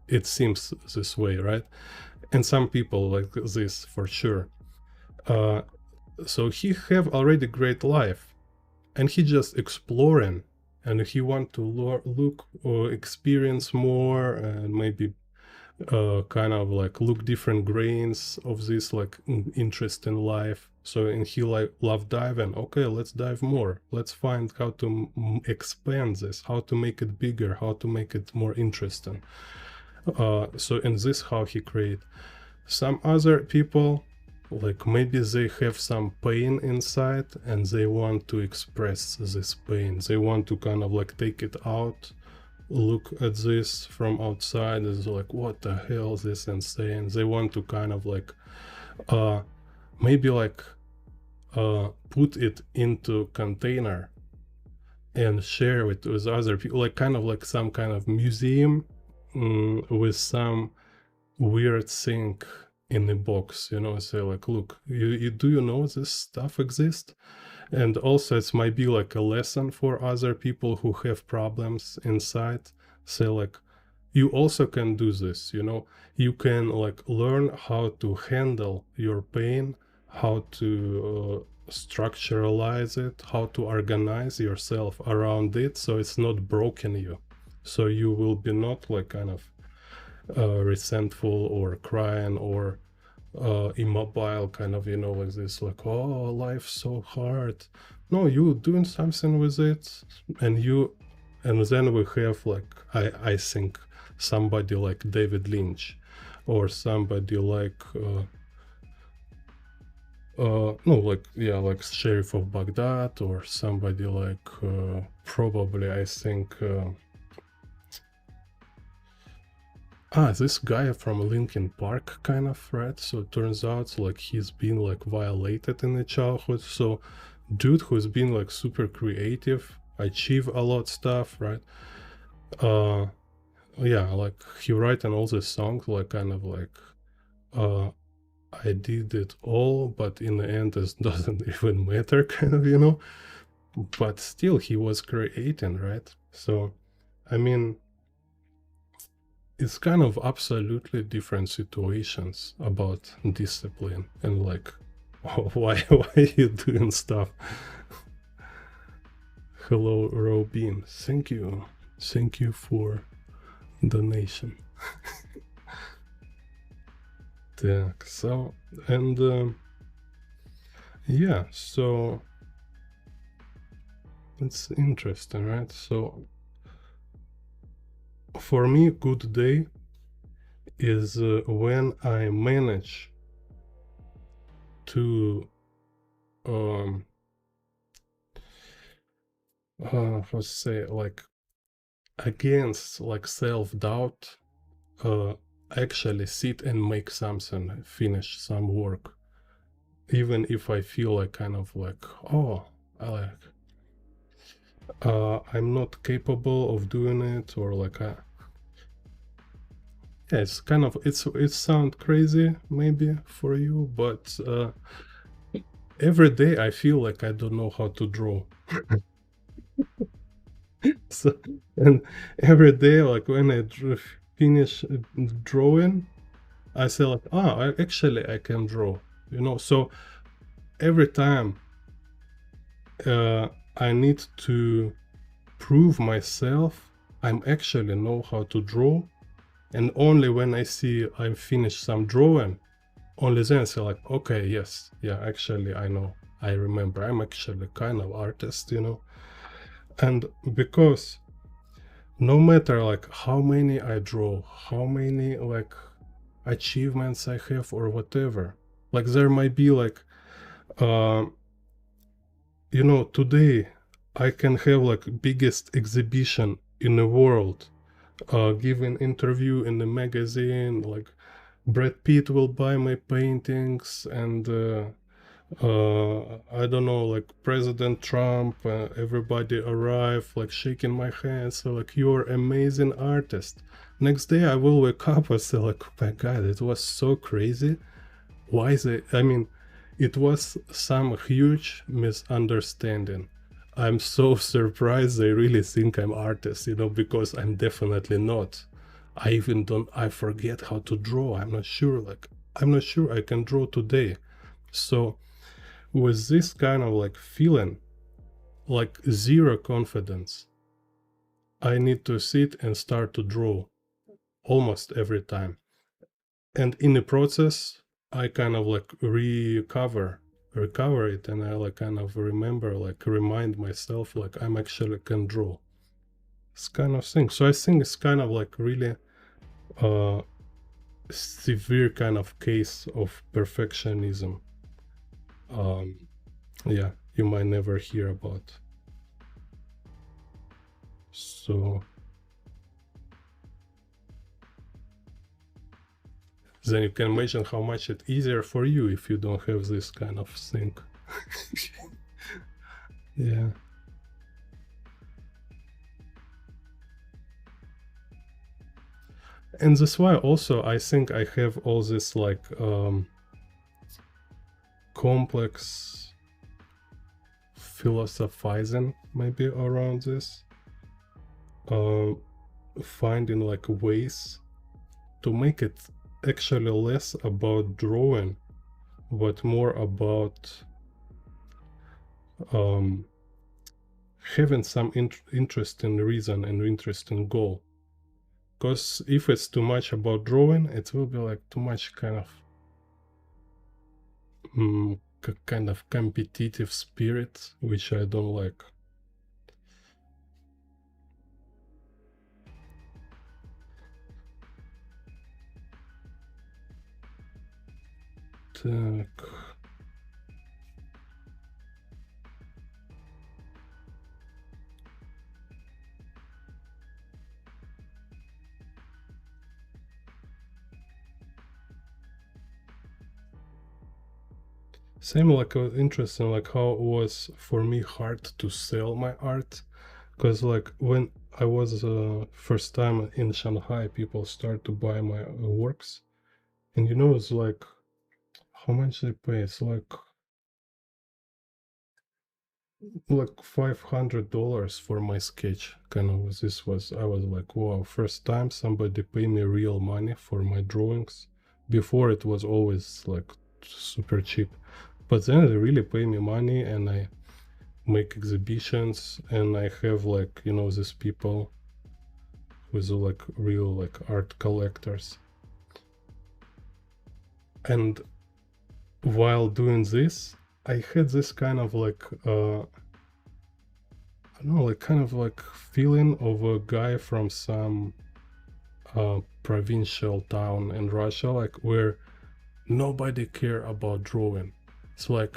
it seems this way, right? And some people like this for sure. So he have already great life, and he just exploring, and he want to look or experience more, and maybe kind of like look different grains of this like interest in life. So, and he like love diving. Okay, let's dive more. Let's find how to expand this, how to make it bigger, how to make it more interesting. So in this how he create. Some other people, like maybe they have some pain inside and they want to express this pain. They want to kind of like take it out, look at this from outside. It's like, what the hell is this insane? They want to kind of like maybe like put it into container and share it with other people, like kind of like some kind of museum with some weird thing in the box, you know. Say like, look, you do you know this stuff exists? And also it might be like a lesson for other people who have problems inside. Say like, you also can do this, you know. You can like learn how to handle your pain, how to structuralize it, how to organize yourself around it so it's not broken you. So you will be not like kind of resentful or crying or immobile, kind of, you know, like this, like, oh, life's so hard. No, you doing something with it, and then we have like, I think somebody like David Lynch, or somebody like no, like, yeah, like Sheriff of Baghdad, or somebody like probably I think this guy from Linkin Park, kind of, right? So it turns out like he's been like violated in the childhood. So dude who's been like super creative, achieve a lot stuff, right? Yeah, like he writing all these songs, like kind of like I did it all, but in the end it doesn't even matter, kind of, you know. But still he was creating, right? So I mean, it's kind of absolutely different situations about discipline and like why you doing stuff. Hello Robin, thank you for donation. Так, so, and yeah, so it's interesting, right? So for me, good day is when I manage to how to say, like, against like self-doubt, actually sit and make something, finish some work, even if I feel like kind of like, oh, I'm not capable of doing it, or like yeah, it's kind of, it sounds crazy maybe for you, but every day I feel like I don't know how to draw. So, and every day, like when I finish drawing, I say like, I can draw, you know. So every time I need to prove myself, I'm actually know how to draw, and only when I see I'm finished some drawing, only then I say like, okay, yes, yeah, actually I know, I remember, I'm actually kind of artist, you know. And because no matter like how many I draw, how many like achievements I have or whatever, like there might be like you know, today I can have like biggest exhibition in the world, give an interview in the magazine, like Brad Pitt will buy my paintings, and I don't know, like President Trump, everybody arrive, like shaking my hand, so like, you're amazing artist. Next day I will wake up and say like, oh my god, it was so crazy. Why is it? I mean, it was some huge misunderstanding. I'm so surprised they really think I'm artist, you know, because I'm definitely not. I even don't, I forget how to draw. I'm not sure, like, I'm not sure I can draw today. So with this kind of like feeling, like zero confidence, I need to sit and start to draw almost every time. And in the process, I kind of like recover it, and I like kind of remember, like remind myself like I'm actually can draw. It's kind of thing. So I think it's kind of like really severe kind of case of perfectionism. Yeah, you might never hear about. So then you can imagine how much it's easier for you if you don't have this kind of thing. Yeah. And that's why also I think I have all this like complex philosophizing maybe around this, finding like ways to make it actually less about drawing but more about having some interesting reason and interesting goal. Because if it's too much about drawing, it will be like too much kind of competitive spirit, which I don't like. Так. Same like interesting like how it was for me hard to sell my art, because like when I was first time in Shanghai, people start to buy my works, and you know, it's like how much they pay. It's like $500 for my sketch. Kind of this was, I was like, wow, first time somebody pay me real money for my drawings. Before it was always like super cheap, but then they really pay me money, and I make exhibitions, and I have like, you know, these people with like real like art collectors. And while doing this, I had this kind of like I don't know, like kind of like feeling of a guy from some provincial town in Russia, like where nobody care about drawing. It's like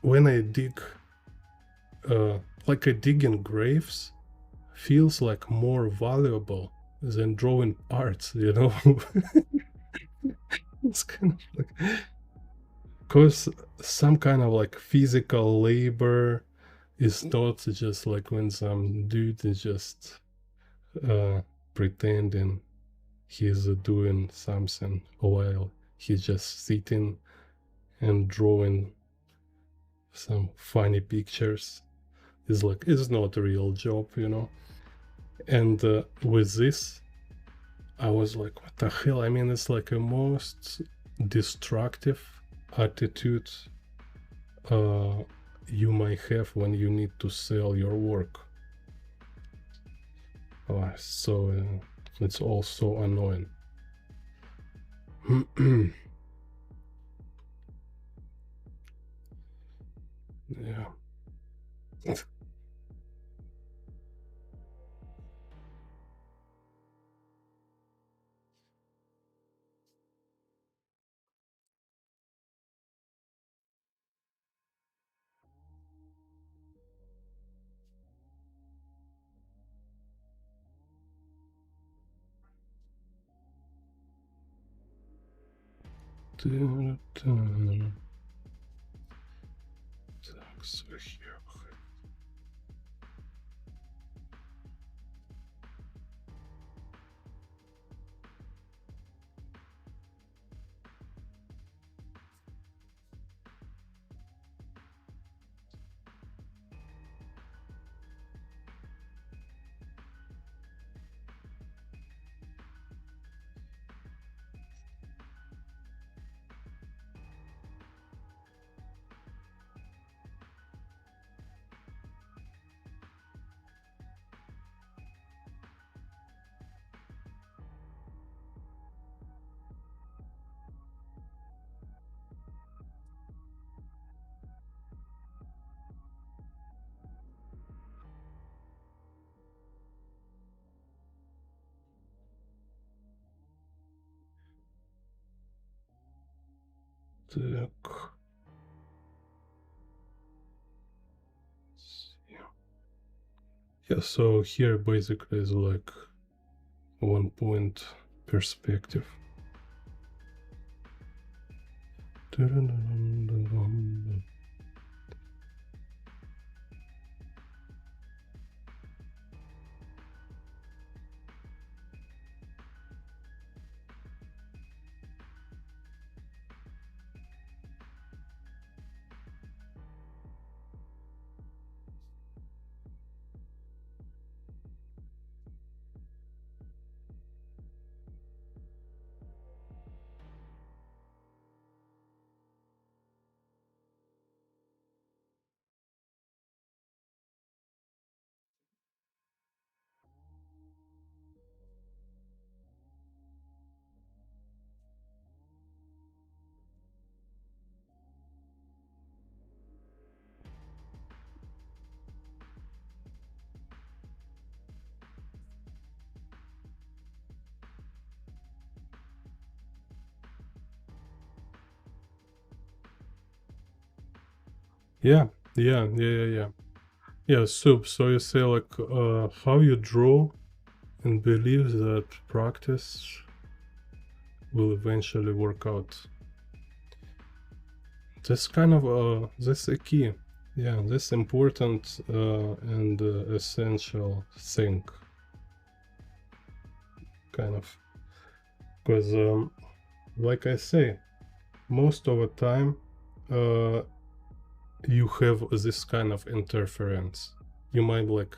when I dig like a digging graves feels like more valuable than drawing parts, you know. It's kind of like, because some kind of like physical labor is not just like when some dude is just pretending he's doing something while he's just sitting and drawing some funny pictures is like, it's not a real job, you know. And with this, I was like, what the hell? I mean, it's like a most destructive attitude you might have when you need to sell your work. So it's also annoying. Yeah. Так, so here. Так. Yeah, so here basically is like 1 point perspective. Yeah, yeah. Yeah, so you say like how you draw and believe that practice will eventually work out. That's kind of that's a key. Yeah, that's important and essential thing. Kind of. Because like I say, most of the time you have this kind of interference. You might like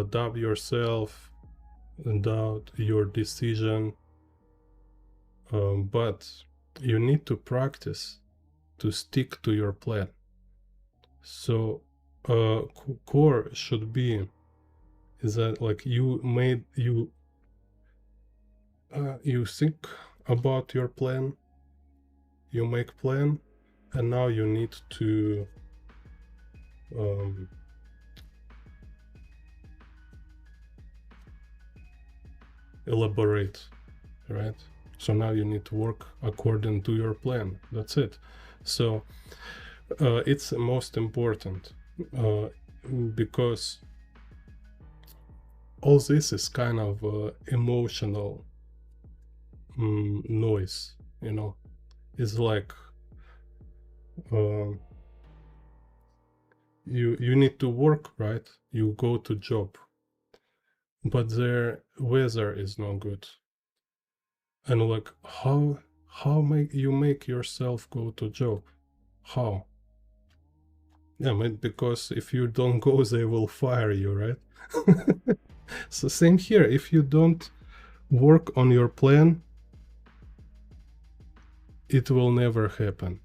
doubt yourself, doubt your decision, but you need to practice to stick to your plan. So core should be is that like you think about your plan, you make plan, and now you need to elaborate, right? So now you need to work according to your plan. That's it. So it's most important because all this is kind of emotional noise, you know. It's like you need to work, right? You go to job, but their weather is not good, and like how How you make yourself go to job? How? Yeah, because if you don't go, they will fire you, right? So same here. If you don't work on your plan, it will never happen.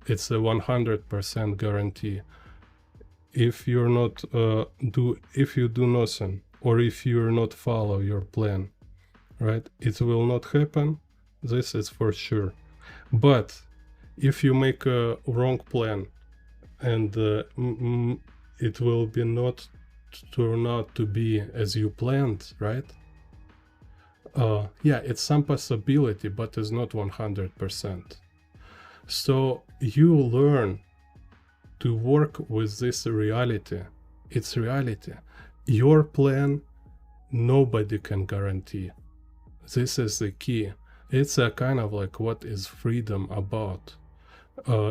It's a 100% guarantee. If you're not if you do nothing, or if you're not follow your plan, right, it will not happen. This is for sure. But if you make a wrong plan, and it will be not turn out to be as you planned, right? Yeah, it's some possibility, but it's not 100%. So you learn to work with this reality. It's reality. Your plan, nobody can guarantee. This is the key. It's a kind of like what is freedom about.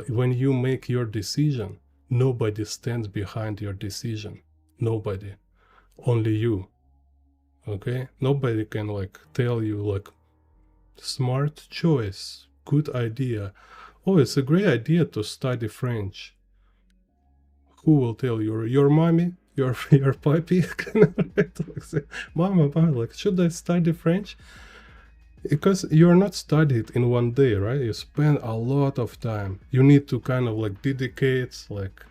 When you make your decision, nobody stands behind your decision. Nobody. Only you. Okay? Nobody can like tell you like, smart choice, good idea. Oh, it's a great idea to study French. Who will tell you? Your mommy? Your puppy? Mama, like, should I study French? Because you're not studied in one day, right? You spend a lot of time. You need to kind of like dedicate like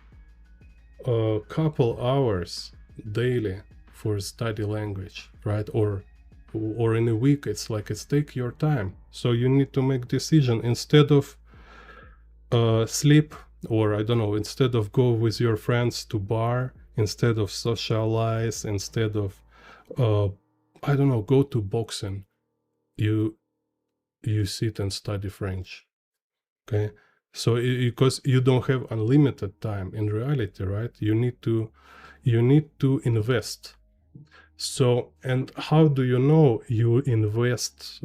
a couple hours daily for study language, right? Or in a week, it's like it's take your time. So you need to make decision instead of sleep, or I don't know, instead of go with your friends to bar, instead of socialize, instead of I don't know, go to boxing. You sit and study French. Okay, so because you don't have unlimited time in reality, right? You need to invest. So, and how do you know you invest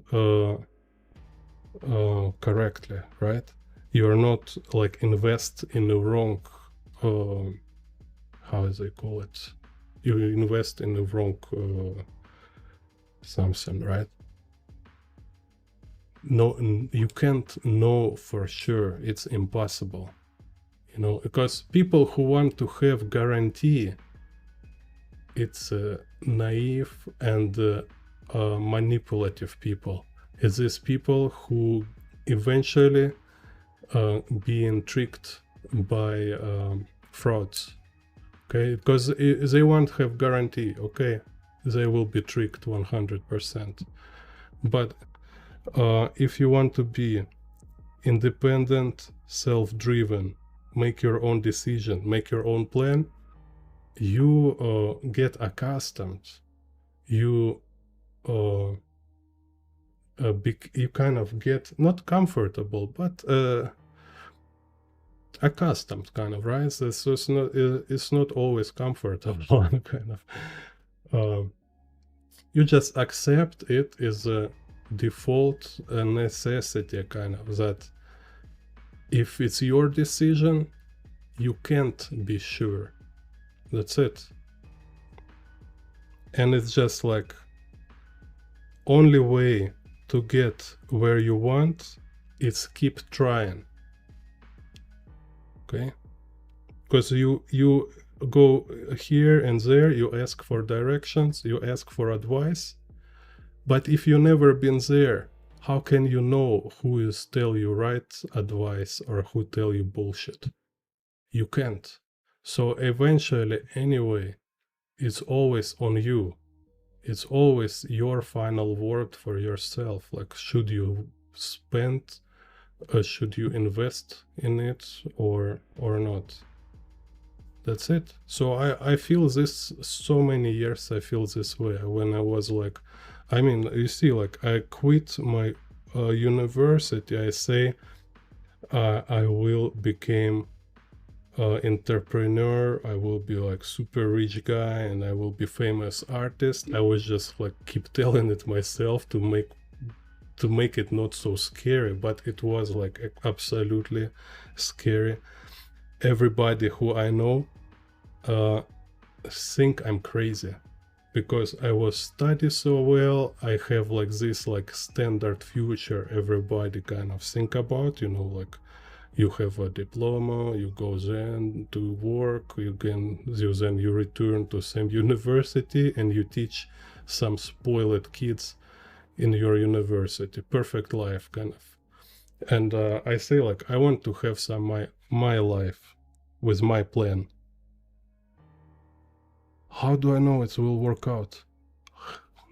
correctly, right? You're not like invest in the wrong how do they call it? You invest in the wrong something, right? No, you can't know for sure. It's impossible, you know, because people who want to have guarantee, it's naive and manipulative people. It's these people who eventually being tricked by frauds. Okay, because they won't have guarantee. Okay, they will be tricked 100%. But if you want to be independent, self-driven, make your own decision, make your own plan, you get accustomed. You you kind of get not comfortable, but accustomed, kind of, right? So it's not always comfortable, kind of. You just accept it as a default necessity, kind of, that if it's your decision, you can't be sure. That's it. And it's just like only way to get where you want is keep trying. Okay, because you go here and there, you ask for directions, you ask for advice, but if you never been there, how can you know who is tell you right advice or who tell you bullshit? You can't. So eventually, anyway, it's always on you. It's always your final word for yourself. Like, should you spend, should you invest in it or not? That's it. So I feel this so many years. I feel this way when I was like, I mean, you see, like I quit my university. I say I will become entrepreneur. I will be like super rich guy, and I will be famous artist. I was just like keep telling it myself to make it not so scary, but it was like absolutely scary. Everybody who I know think I'm crazy. because I was study so well. I have like this like standard future everybody kind of think about, you know, like you have a diploma, you go then to work, then you return to same university and you teach some spoiled kids in your university. Perfect life kind of. And I say like I want to have some my life with my plan. How do I know it will work out?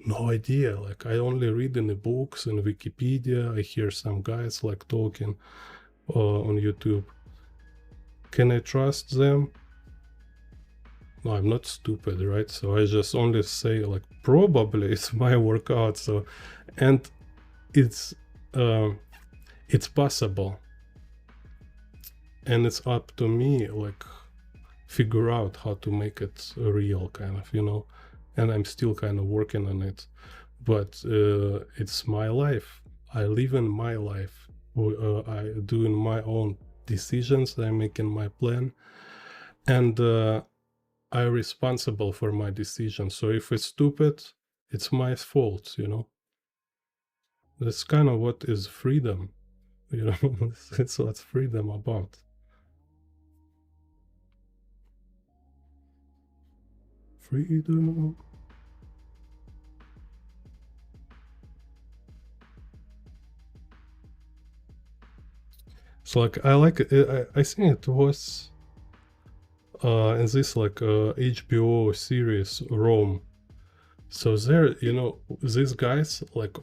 No idea. Like I only read in the books in Wikipedia. I hear some guys like talking on YouTube. Can I trust them? No, I'm not stupid, right? So I just only say like probably it's my workout. So, and it's possible, and it's up to me like figure out how to make it real, kind of, you know. And I'm still kind of working on it, but it's my life. I live in my life. I doing my own decisions. I'm making my plan, and I'm responsible for my decisions. So if it's stupid, it's my fault, you know. That's kind of what is freedom, you know. It's what's freedom about. Freedom. So like I think it was in this like HBO series Rome. So there, you know, these guys like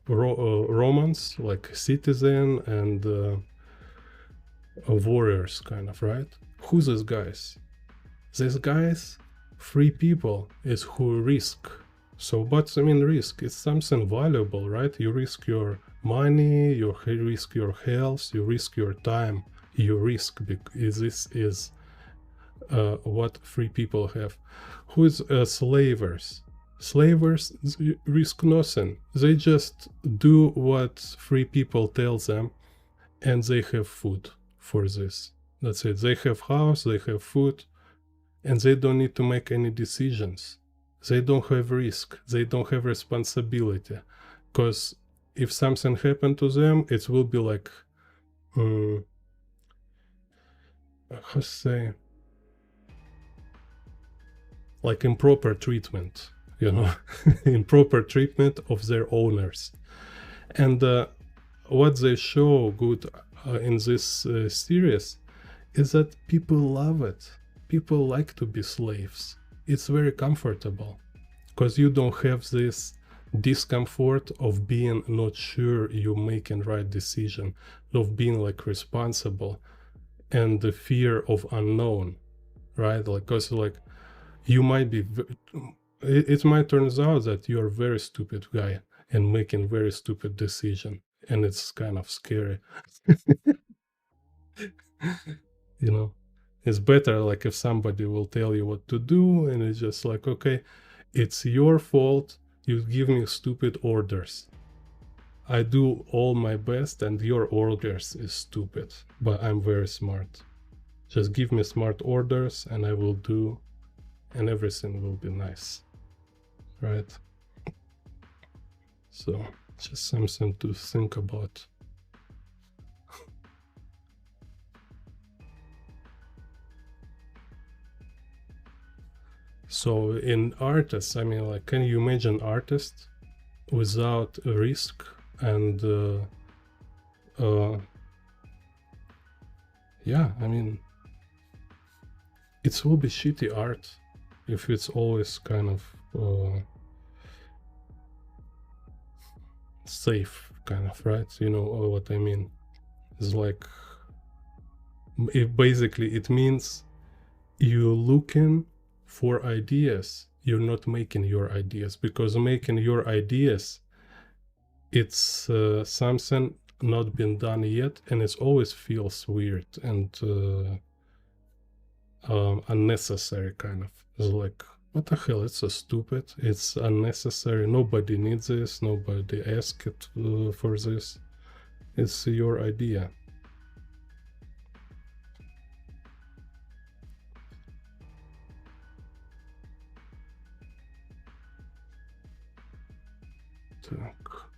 Romans, like citizen and warriors, kind of, right? Who's these guys? These guys, free people, is who risk. So, but I mean, risk, it's something valuable, right? You risk your money, you risk your health, you risk your time, you risk, because this is what free people have. Who is slavers? Slavers risk nothing. They just do what free people tell them, and they have food for this. That's it. They have house, they have food, and they don't need to make any decisions. They don't have risk. They don't have responsibility. Because if something happened to them, it will be like, how to say, like improper treatment, you know, improper treatment of their owners. And what they show good in this series is that people love it. People like to be slaves. It's very comfortable because you don't have this discomfort of being not sure you're making right decision, of being like responsible, and the fear of unknown, right? Like, because like you might be, it might turn out that you're a very stupid guy and making very stupid decision, and it's kind of scary. You know, it's better like if somebody will tell you what to do, and it's just like, okay, it's your fault, you give me stupid orders. I do all my best and your orders is stupid, but I'm very smart. Just give me smart orders and I will do, and everything will be nice, right? So just something to think about. So in artists, I mean, like, can you imagine artists without a risk and yeah, I mean, it will be shitty art if it's always kind of safe, kind of, right? You know what I mean? It's like, basically it means you're looking for ideas, you're not making your ideas, because making your ideas, it's something not been done yet, and it always feels weird and unnecessary, kind of. It's like, what the hell, it's so stupid, it's unnecessary, nobody needs this, nobody asked for this, it's your idea. Так.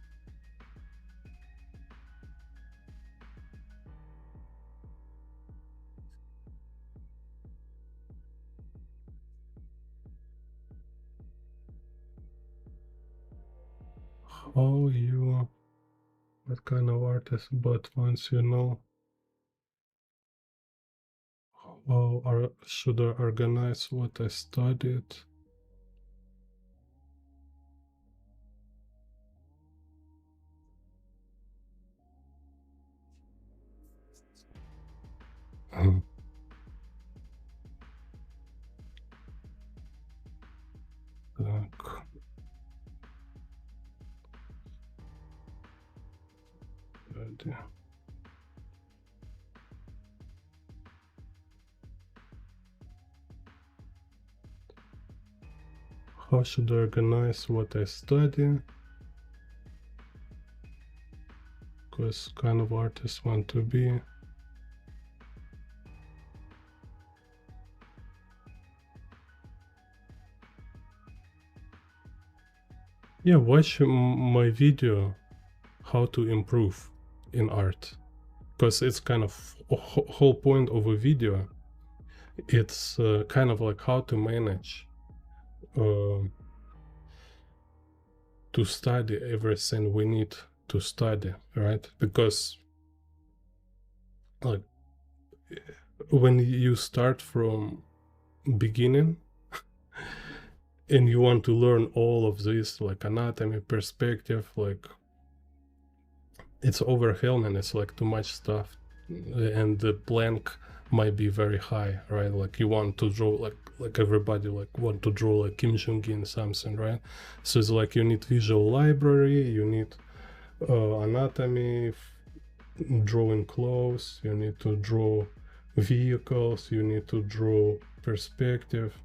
How you, what kind of artist, but once you know how should I organize what I studied? Так. Ready. How should I organize what I study? Because kind of artist want to be. Yeah, watch my video how to improve in art, because it's kind of a whole point of a video. It's kind of like how to manage to study everything we need to study, right? Because like when you start from beginning and you want to learn all of this, like anatomy, perspective, like it's overwhelming. It's like too much stuff, and the blank might be very high, right? Like you want to draw like everybody like want to draw like Kim Jong-un something, right? So it's like you need visual library, you need anatomy, drawing clothes, you need to draw vehicles, you need to draw perspective.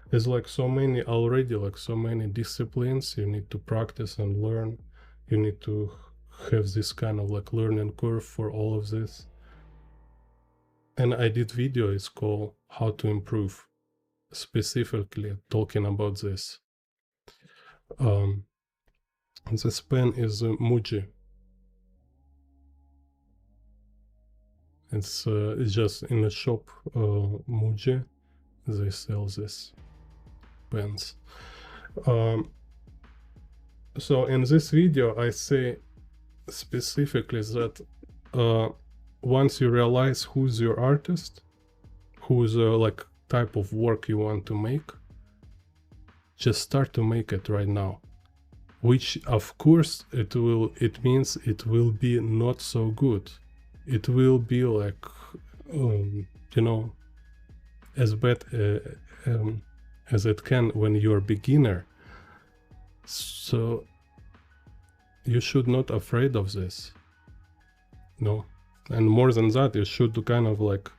There's like so many already, like so many disciplines you need to practice and learn. You need to have this kind of like learning curve for all of this. And I did video, it's called How to Improve, specifically talking about this. This pen is Muji. It's just in a shop, Muji, they sell this pens. So in this video I say specifically that once you realize who's your artist, who's like type of work you want to make, just start to make it right now. Which of course it means it will be not so good. It will be like you know, as bad as it can when you're a beginner. So you should not afraid of this, no. And more than that, you should kind of like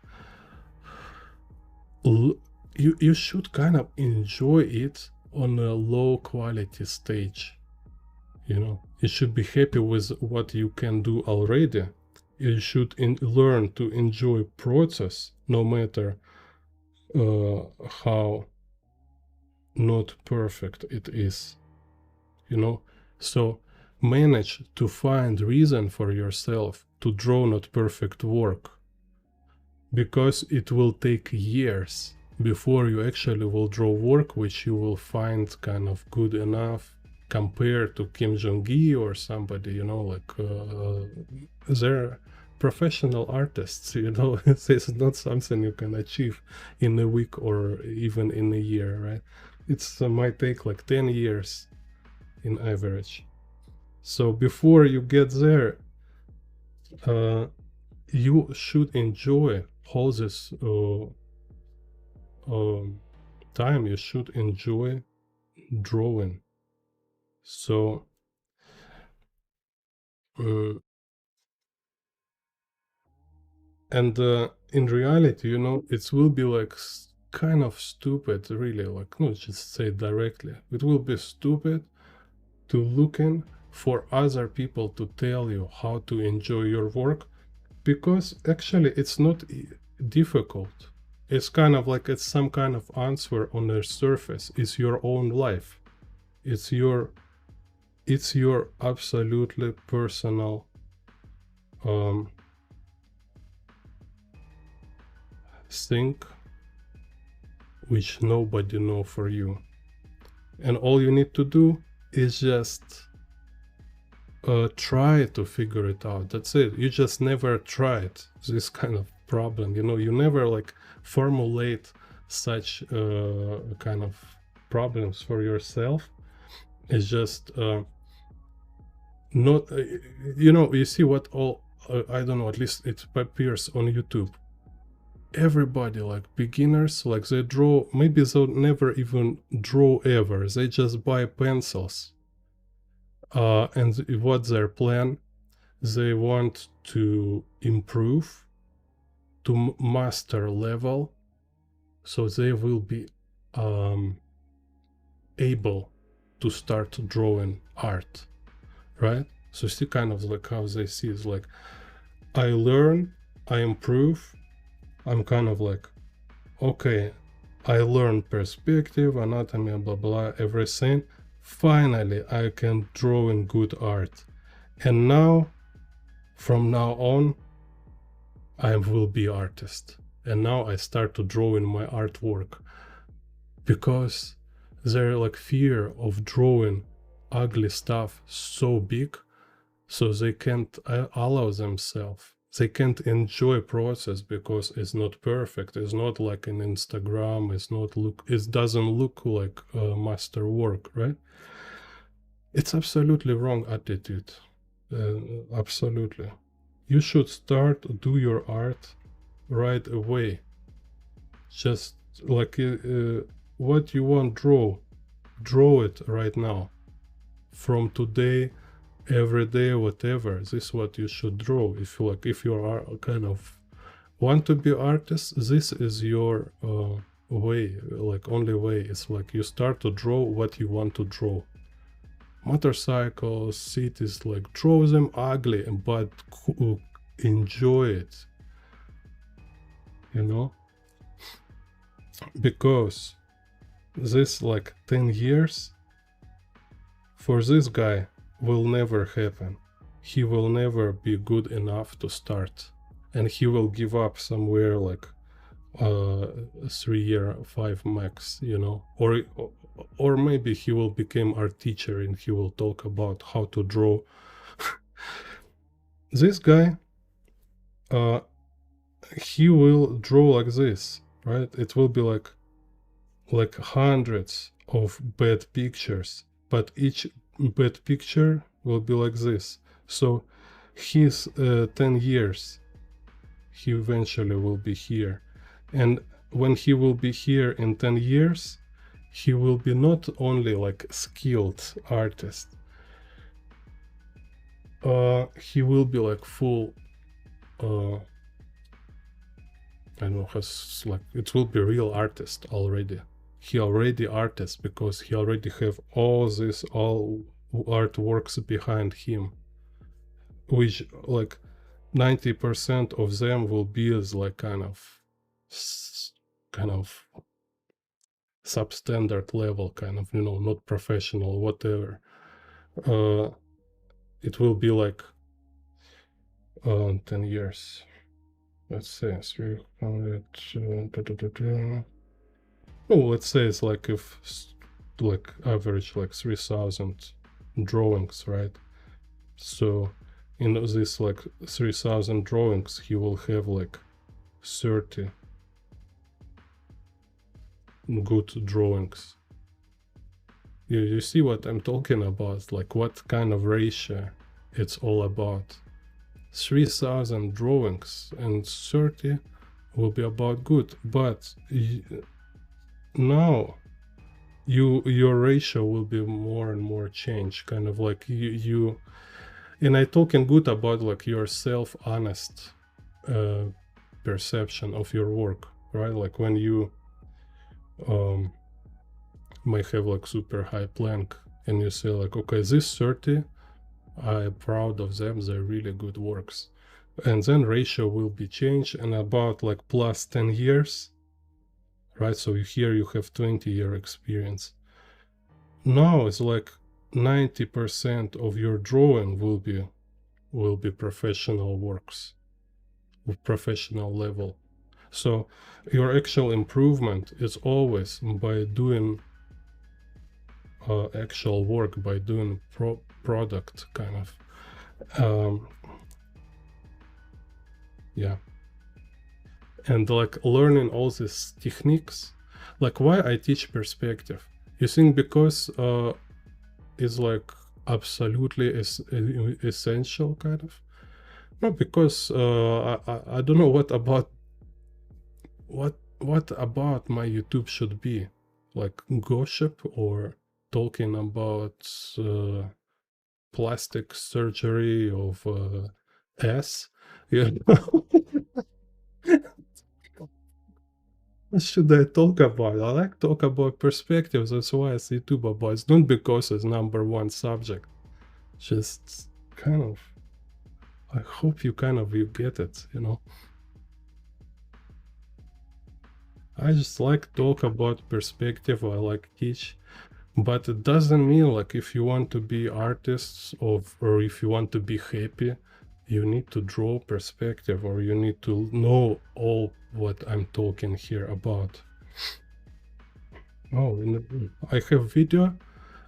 you should kind of enjoy it on a low quality stage, you know. You should be happy with what you can do already. You should learn to enjoy process, no matter how not perfect it is, you know. So manage to find reason for yourself to draw not perfect work, because it will take years before you actually will draw work which you will find kind of good enough compared to Kim Jong-un or somebody, you know, like they're professional artists, you know. It's not something you can achieve in a week or even in a year, right? It's might take like 10 years in average. So before you get there, you should enjoy all this time. You should enjoy drawing. So and in reality, you know, it will be like kind of stupid, really, like, no, just say it directly, it will be stupid to looking for other people to tell you how to enjoy your work, because actually it's not difficult. It's kind of like it's some kind of answer on the surface. It's your own life. It's your it's your absolutely personal thing which nobody know for you, and all you need to do is just try to figure it out. That's it. You just never tried this kind of problem, you know. You never like formulate such kind of problems for yourself. It's just not you know, you see what all I don't know, at least it appears on YouTube. Everybody, like beginners, like they draw, maybe they'll never even draw ever, they just buy pencils, and what's their plan? They want to improve to master level, so they will be able to start drawing art, right? So see kind of like how they see is like, I learn, I improve, I'm kind of like, okay, I learn perspective, anatomy, blah blah, everything. Finally, I can draw in good art. And now, from now on, I will be artist. And now I start to draw in my artwork. Because their like fear of drawing ugly stuff so big, so they can't allow themselves. They can't enjoy process because it's not perfect. It's not like an Instagram. It's not look. It doesn't look like master work, right? It's absolutely wrong attitude. Absolutely. You should start do your art right away. Just like what you want, draw it right now. From today, every day, whatever. This is what you should draw. If you like, if you are kind of want to be artist, this is your way. Like only way. It's like you start to draw what you want to draw. Motorcycles, cities, like draw them ugly, but enjoy it. You know, because this like 10 years for this guy will never happen. He will never be good enough to start, and he will give up somewhere like 3 year 5 max, you know, or maybe he will become art teacher and he will talk about how to draw. This guy he will draw like this, right? It will be like hundreds of bad pictures, but each bad picture will be like this. So his 10 years, he eventually will be here. And when he will be here in 10 years, he will be not only like skilled artist, he will be like full I don't know, has like, it will be real artist already. He already artist because he already have all artworks behind him, which like 90% of them will be as like kind of substandard level, kind of, you know, not professional, whatever. It will be like 10 years. Let's say 300. Oh, let's say it's like if like average like 3,000 drawings, right? So in this like 3,000 drawings, he will have like 30 good drawings. You see what I'm talking about? Like what kind of ratio it's all about. 3,000 drawings and 30 will be about good, but now your ratio will be more and more changed, kind of like you and I talking good about like your self-honest perception of your work, right? Like when you might have like super high plank and you say like, okay, this 30, I'm proud of them, they're really good works. And then ratio will be changed and about like plus 10 years, right? So here you have 20-year experience. Now it's like 90% of your drawing will be professional works with professional level. So your actual improvement is always by doing actual work, by doing product kind of. Yeah. And like learning all these techniques, like why I teach perspective. You think because it's like absolutely essential kind of? No, because I don't know what about my YouTube should be, like gossip or talking about plastic surgery of ass. Yeah. What should I talk about? I like talk about perspectives. That's why it's YouTube about. It's not because it's #1 subject. Just kind of. I hope you get it. You know. I just like talk about perspective. I like teach, but it doesn't mean like if you want to be artists or if you want to be happy, you need to draw perspective or you need to know all what I'm talking here about. Oh, I have video.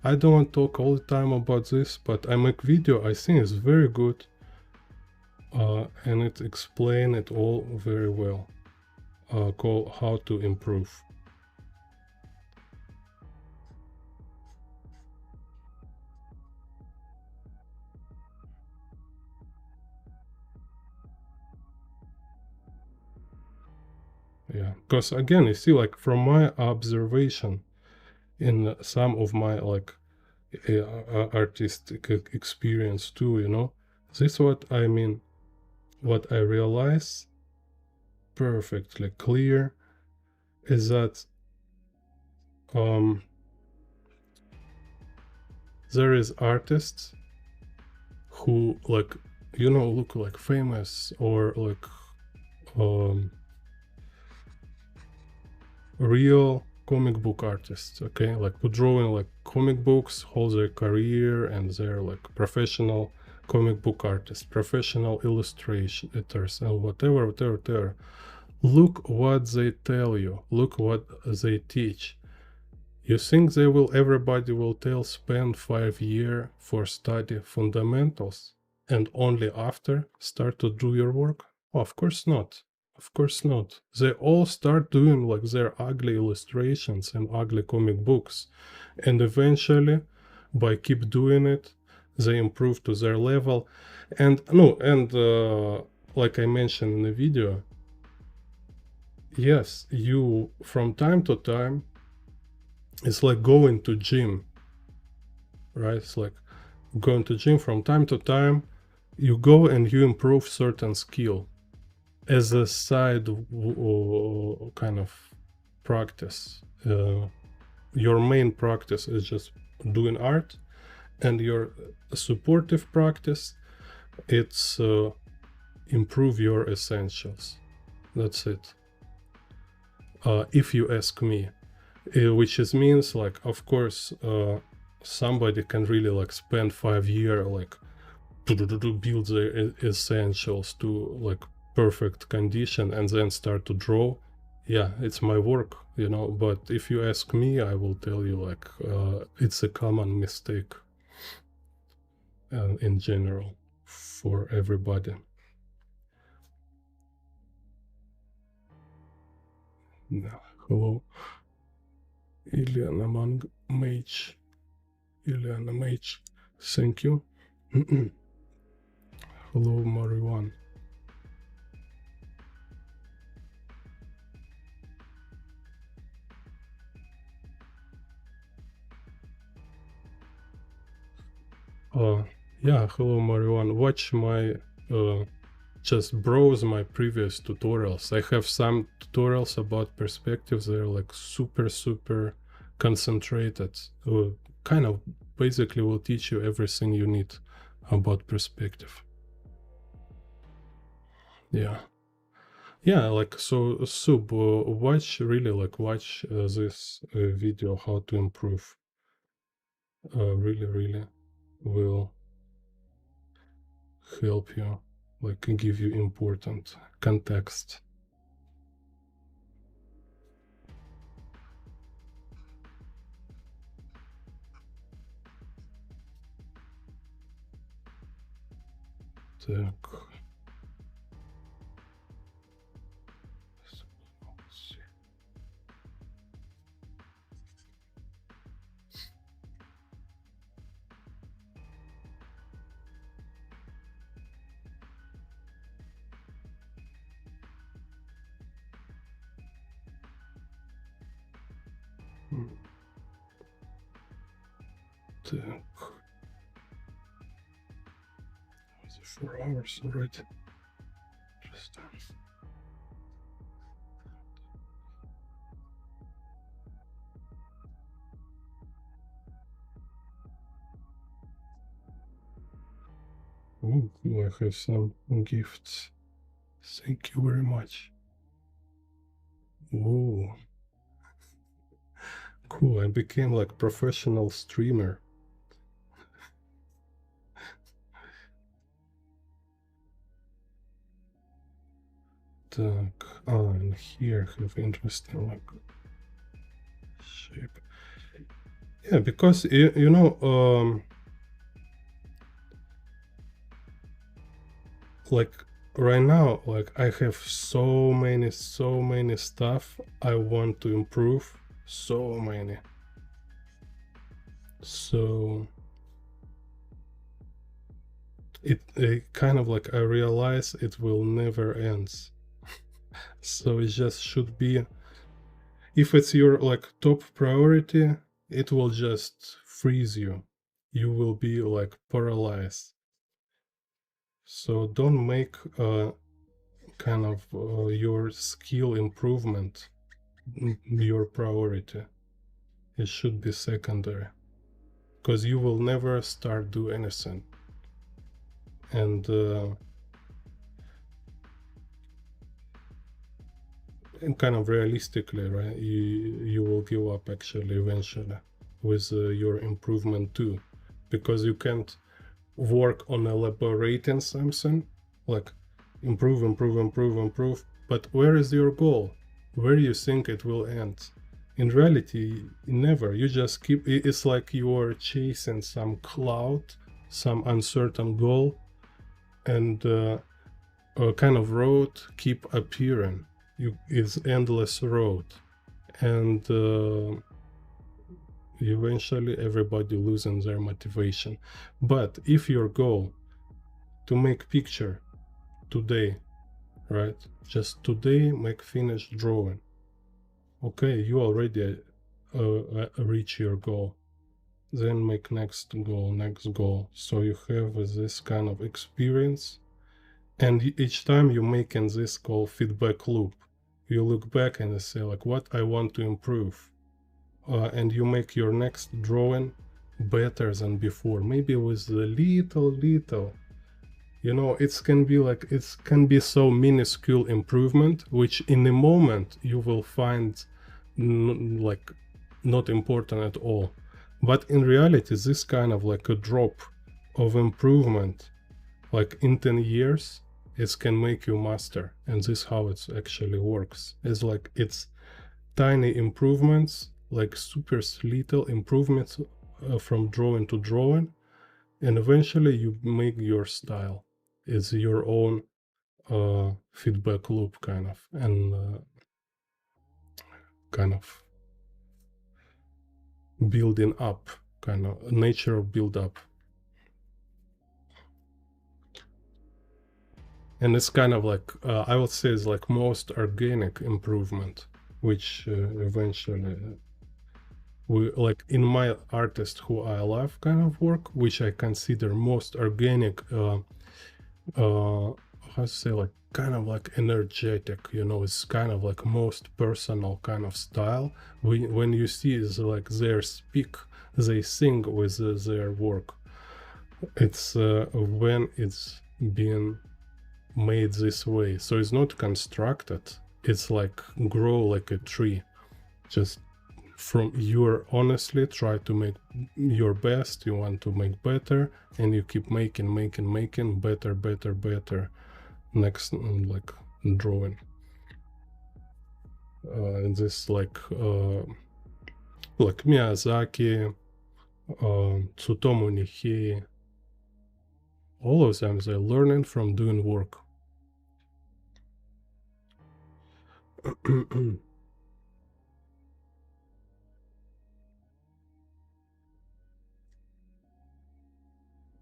I don't want to talk all the time about this, but I make video. I think it's very good, and it explain it all very well. Called How to Improve. Yeah, because again, you see, like from my observation in some of my like artistic experience too, you know, this is what I mean. What I realize perfectly clear is that there is artists who like, you know, look like famous or like real comic book artists, okay, like who drawing like comic books whole their career and they're like professional comic book artists, professional illustrators and whatever. Look what they tell you, look what they teach. You think everybody will tell spend 5 years for study fundamentals and only after start to do your work? Oh, of course not. Of course not. They all start doing like their ugly illustrations and ugly comic books. And eventually, by keep doing it, they improve to their level. And like I mentioned in the video, yes, you from time to time, it's like going to gym, right? It's like going to gym from time to time, you go and you improve certain skill as a side kind of practice. Your main practice is just doing art, and your supportive practice, it's improve your essentials. That's it. If you ask me, which is means like, of course, somebody can really like spend 5 years like to build their essentials to like perfect condition and then start to draw. Yeah, it's my work, you know, but if you ask me, I will tell you like it's a common mistake in general for everybody. Hello, Iliana Mage. Iliana Mage, thank you. Hello, Marijuana. Yeah, hello Marijuana. Watch my just browse my previous tutorials. I have some tutorials about perspectives. They're like super concentrated. Kind of basically will teach you everything you need about perspective. Yeah, like so watch this video how to improve. really will help you, like give you important context. Так. Так. 4 hours already. Just oh, I have some gifts. Thank you very much. Whoa. Cool, I became like professional streamer. Так, and here I have interesting like shape. Yeah, because you know, like right now, like I have so many stuff I want to improve, so many. So it kind of like I realize it will never end. So it just should be, if it's your like top priority, it will just freeze you. You will be like paralyzed. So don't make kind of your skill improvement your priority. It should be secondary, because you will never start do anything. And kind of realistically, right, you will give up actually eventually with your improvement too, because you can't work on elaborating something, like improve, but where is your goal? Where you think it will end? In reality, never. You just keep, it's like you're chasing some cloud, some uncertain goal, and a kind of road keep appearing. It's endless road, and eventually everybody losing their motivation. But if your goal to make picture today, right, just today make finished drawing, okay, you already reach your goal. Then make next goal, so you have this kind of experience, and each time you're making this called feedback loop, you look back and you say like, what I want to improve, and you make your next drawing better than before, maybe with the little, you know, it can be so minuscule improvement, which in a moment you will find like not important at all. But in reality, this kind of like a drop of improvement, like in 10 years, it can make you master. And this is how it actually works. It's like it's tiny improvements, like super little improvements from drawing to drawing, and eventually you make your style. It's your own feedback loop kind of, and kind of building up, kind of nature of build up. And it's kind of like, I would say it's like most organic improvement, which eventually we like in my artist who I love kind of work, which I consider most organic, how to say, like kind of like energetic, you know, it's kind of like most personal kind of style. When you see is like they speak, they sing with their work. It's when it's being made this way, so it's not constructed, it's like grow like a tree, just from you're honestly try to make your best, you want to make better, and you keep making better next like drawing. And this like Miyazaki, Tsutomu Nihei, all of them, they're learning from doing work.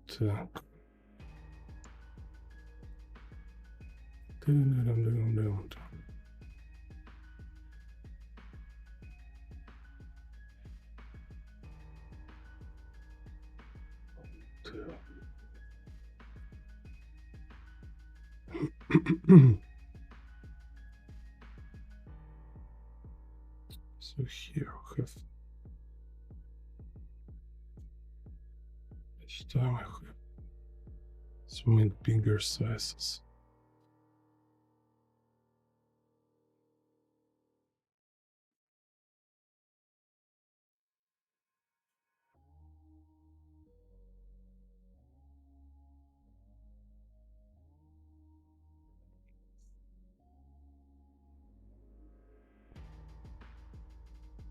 Так. So here we have each time I have so many bigger sizes.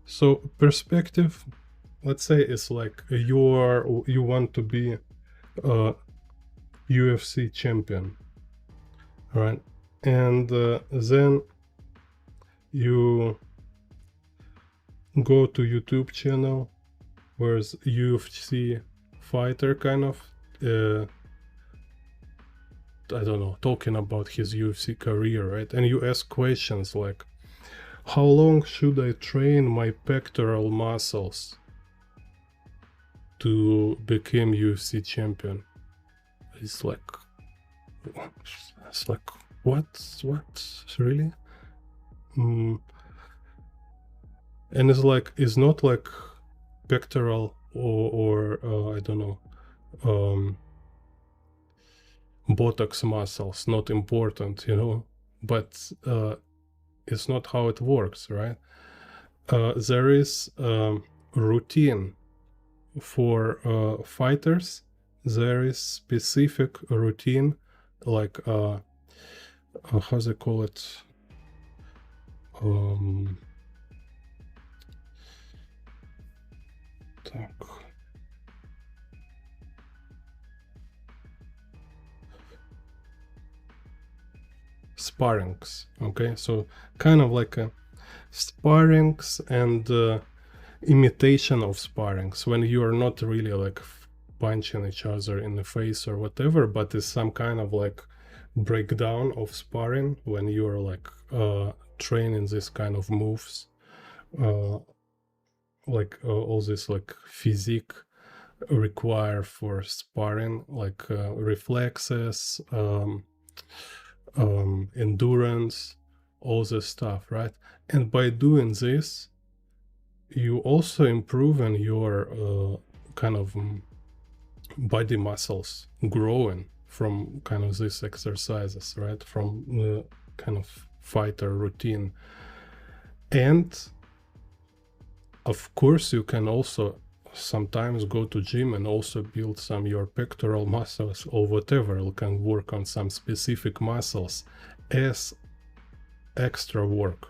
So perspective, let's say it's like you want to be a UFC champion, right? And then you go to YouTube channel where's UFC fighter kind of I don't know, talking about his UFC career, right? And you ask questions like, how long should I train my pectoral muscles to become UFC champion? It's like what really? And it's not like pectoral or I don't know, Botox muscles, not important, you know, but it's not how it works, right? There is routine for fighters. There is specific routine, like how they call it, sparrings. Okay, so kind of like a sparrings and imitation of sparrings, when you are not really like punching each other in the face or whatever, but it's some kind of like breakdown of sparring when you're like training this kind of moves, like all this like physique require for sparring, like reflexes, endurance, all this stuff, right? And by doing this, you also improving your kind of body muscles growing from kind of these exercises, right? From the kind of fighter routine. And of course you can also sometimes go to gym and also build some your pectoral muscles or whatever. You can work on some specific muscles as extra work,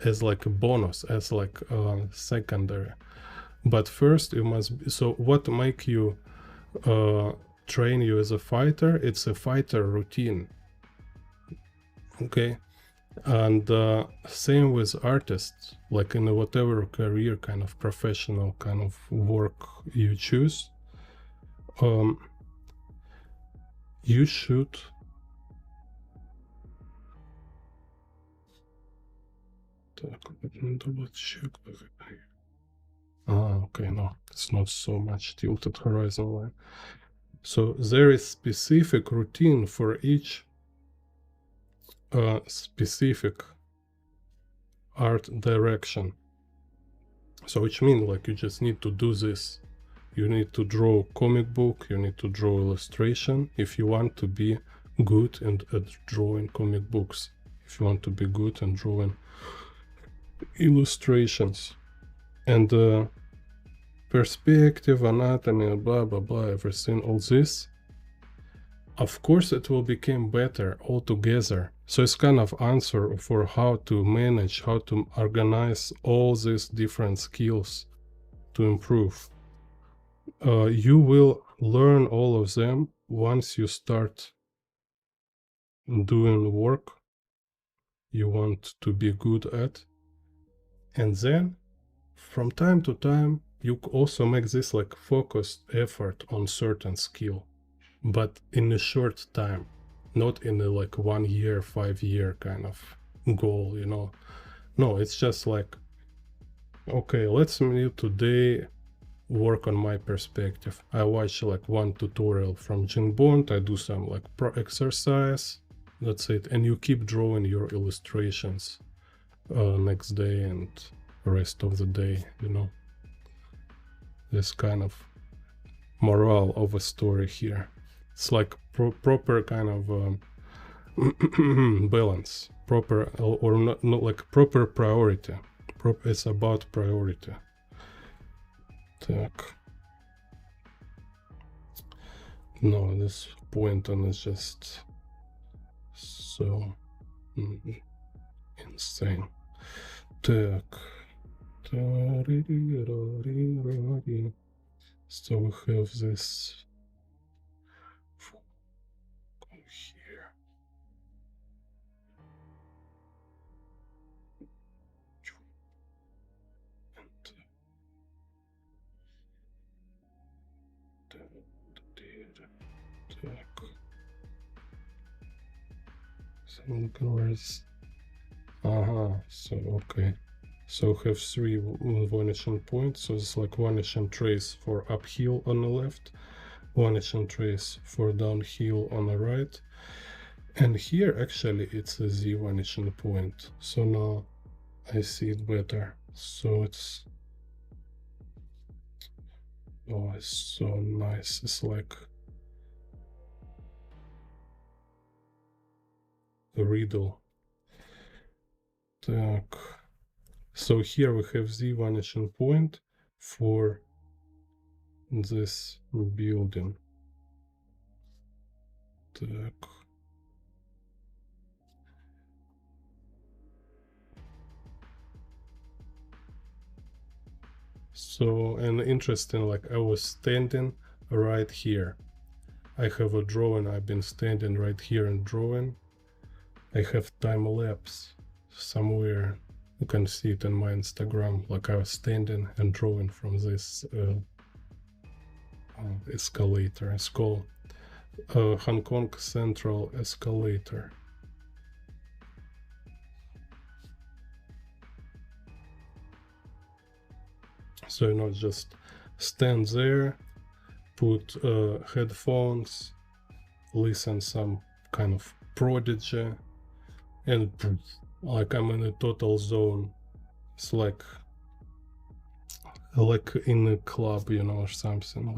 as like a bonus, as like secondary. But first you must be, so what make you train you as a fighter? It's a fighter routine, okay? And same with artists, like in whatever career, kind of professional kind of work you choose, you should okay, no, it's not so much tilted horizon line. So there is specific routine for each specific art direction. So which means like you just need to do this. You need to draw comic book, you need to draw illustration if you want to be good at drawing comic books, if you want to be good at drawing illustrations. And perspective, anatomy, blah blah blah, everything, all this. Of course it will become better altogether. So it's kind of answer for how to manage, how to organize all these different skills to improve. You will learn all of them once you start doing work you want to be good at. And then from time to time you also make this like focused effort on certain skill, but in a short time, not in a like 1 year, 5 year kind of goal, you know. No, it's just like, okay, let's me today work on my perspective. I watch like one tutorial from Jim Bond, I do some like pro exercise, that's it. And you keep drawing your illustrations next day and rest of the day, you know. This kind of morale of a story here. It's like proper kind of balance, proper or not like proper priority. It's about priority. Так. No, this Pointon is just so insane. Так. So we have this here. So so okay. So have 3 vanishing points. So it's like vanishing trace for uphill on the left, vanishing trace for downhill on the right. And here actually it's a Z vanishing point. So now I see it better. So it's, oh, it's so nice. It's like a riddle. Так. So here we have Z vanishing point for this building. Так. So, and interesting, like I was standing right here. I have a drawing, I've been standing right here and drawing. I have time lapse somewhere. You can see it in my Instagram, like I was standing and drawing from this escalator. It's called Hong Kong Central Escalator. So, you know, just stand there, put headphones, listen some kind of Prodigy, and like I'm in a total zone. It's like in a club, you know, or something,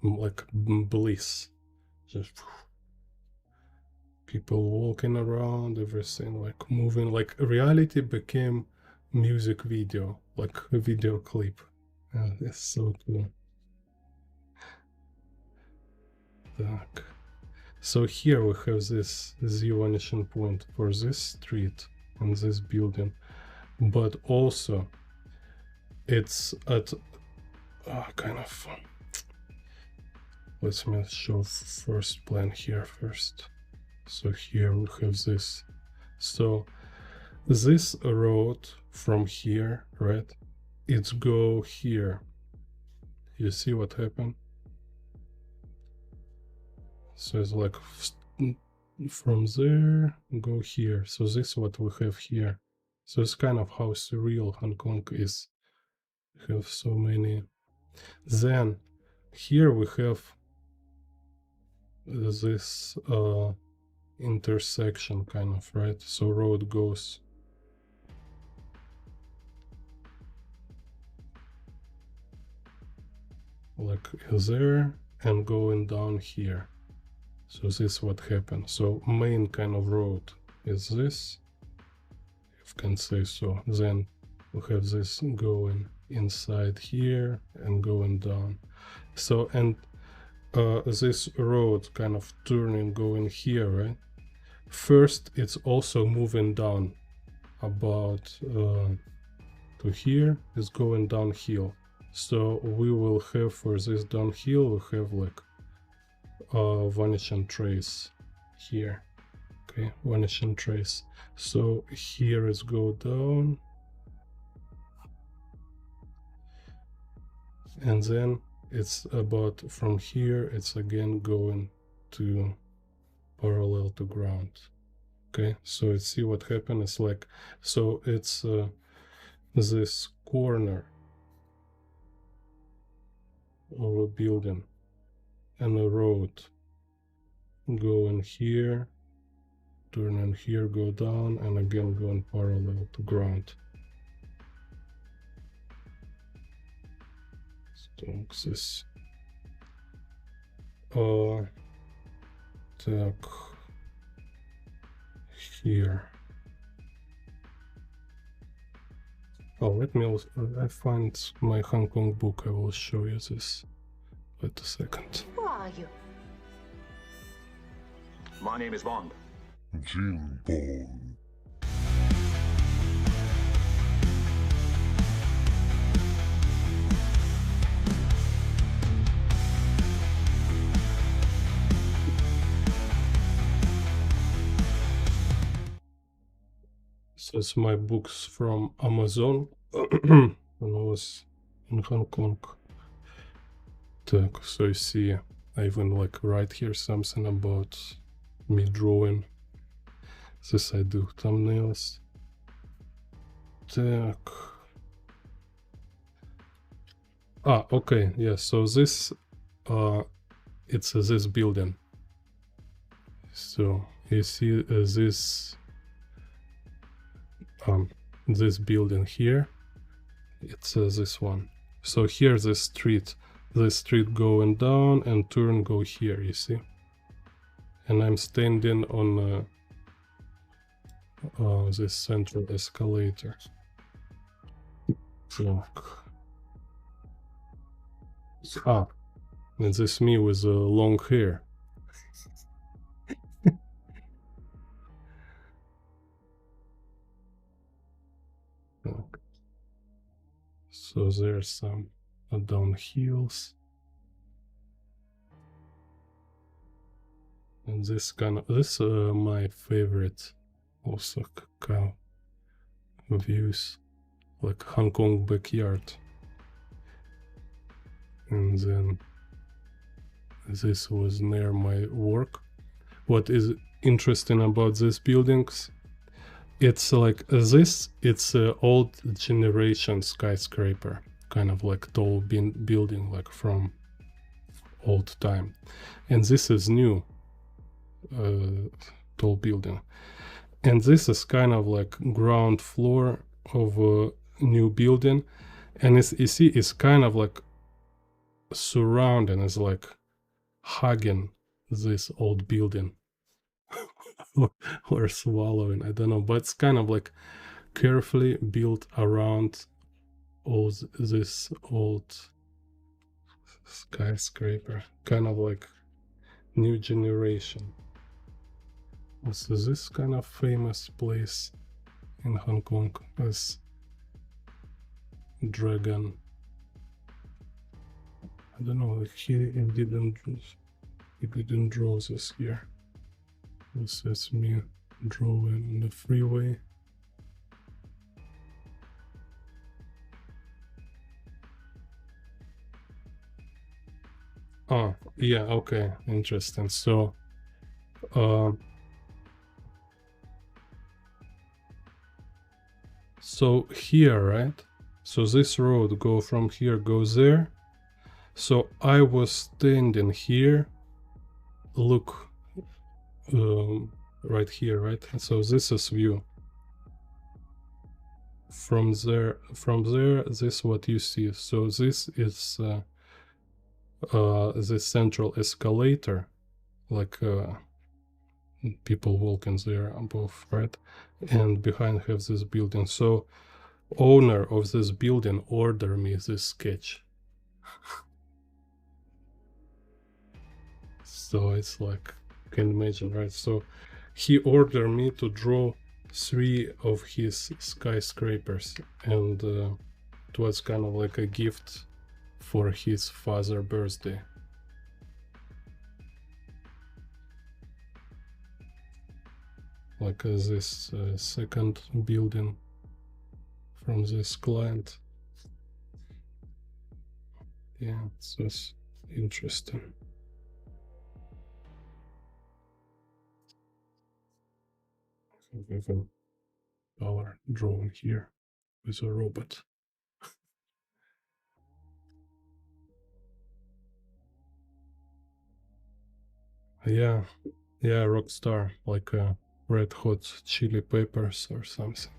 like bliss. Just people walking around, everything like moving, like reality became music video, like a video clip. It's so cool. Так. So here we have this Z vanishing point for this street and this building, but also it's at kind of, let me show first plan here first. So here we have this. So this road from here, right? It's go here. You see what happened? So it's like from there, go here. So this is what we have here. So it's kind of how surreal Hong Kong is. We have so many. Then here we have this intersection kind of, right? So road goes like there and going down here. So this is what happened. So main kind of road is this, if I can say so. Then we have this going inside here and going down. So, and this road kind of turning going here, right? First, it's also moving down about to here, is going downhill. So we will have for this downhill, we have like vanishing trace here. Okay, vanishing trace. So here is go down, and then it's about from here it's again going to parallel to ground. Okay, so let's see what happened. It's like, so it's this corner of a building and a road going here, turning here, go down, and again going parallel to ground. So this так here. Oh, let me also, I find my Hong Kong book. I will show you this. Wait a second. Who are you? My name is Bond. Jim Bond. So it's my books from Amazon when I was in Hong Kong. Так, so you see, I even like write here something about me drawing. This I do thumbnails. Так. Ah, okay, yeah, so this, it's this building. So you see this building here, it's this one. So here's the street going down and turn go here, you see. And I'm standing on this central escalator. So, and this me with long hair. So there's some downhills, and this kind of this my favorite also kind of views, like Hong Kong backyard. And then this was near my work. What is interesting about these buildings, it's like this, it's an old generation skyscraper, kind of like tall building, like from old time. And this is new tall building. And this is kind of like ground floor of a new building. And it's, you see, it's kind of like surrounding, it's like hugging this old building. Or swallowing, I don't know, but it's kind of like carefully built around all this old skyscraper, kind of like new generation. Also, this kind of famous place in Hong Kong is Dragon. I don't know, he didn't draw this here. This is me drawing on the freeway. Oh, yeah, okay, interesting. So, so here, right? So this road go from here, goes there. So I was standing here, look, right here, right? So this is view. From there, this is what you see. So this is the central escalator, like people walking there above, right? And behind have this building. So owner of this building ordered me this sketch. So it's like, you can imagine, right? So he ordered me to draw 3 of his skyscrapers, and it was kind of like a gift for his father's birthday. Like this second building from this client. Yeah, so it's interesting. Even our drawing here with a robot. Yeah, Rockstar, like Red Hot Chili Peppers or something.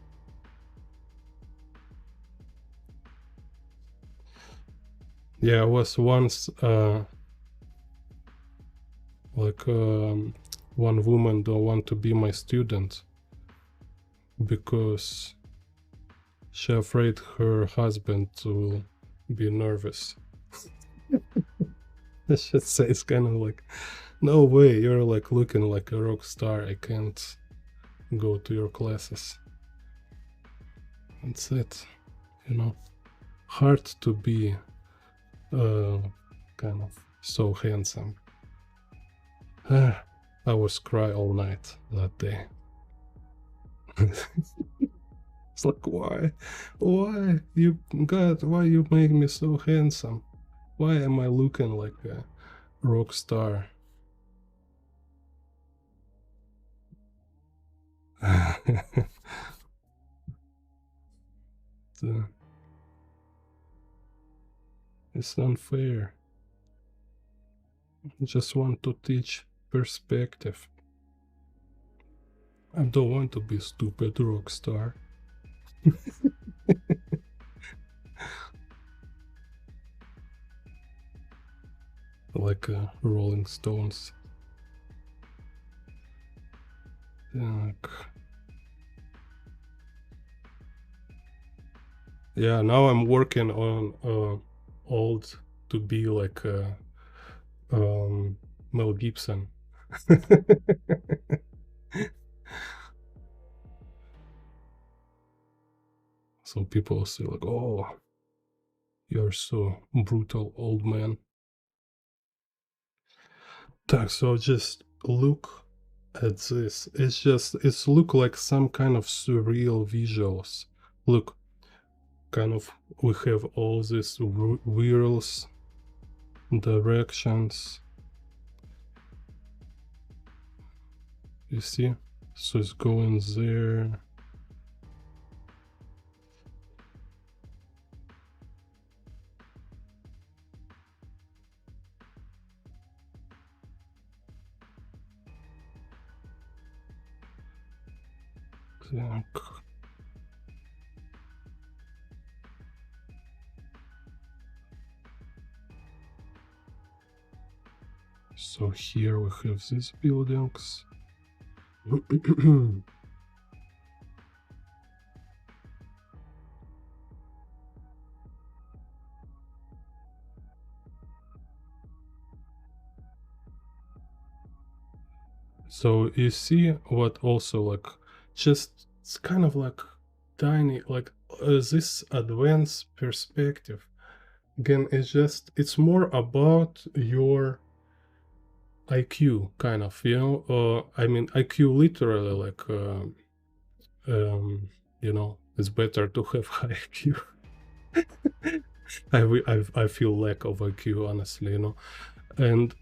Yeah, I was once like one woman don't want to be my student because she afraid her husband will be nervous. I should say it's kind of like, no way, you're like looking like a rock star, I can't go to your classes. That's it, you know. Hard to be kind of so handsome. I was cry all night that day. It's like, why you, God, why you make me so handsome? Why am I looking like a rock star? It's unfair. I just want to teach perspective. I don't want to be a stupid rock star. Like Rolling Stones. Yeah, now I'm working on old to be like Mel Gibson. So people say like, oh, you're so brutal old man. So just look at this. It's look like some kind of surreal visuals. Look, kind of we have all these wheels, directions. You see? So it's going there. So here we have these buildings. So you see what also like just it's kind of like tiny like this advanced perspective. Again, it's more about your IQ kind of, you know, I mean IQ literally like you know, it's better to have high IQ. I feel lack of IQ, honestly, you know. And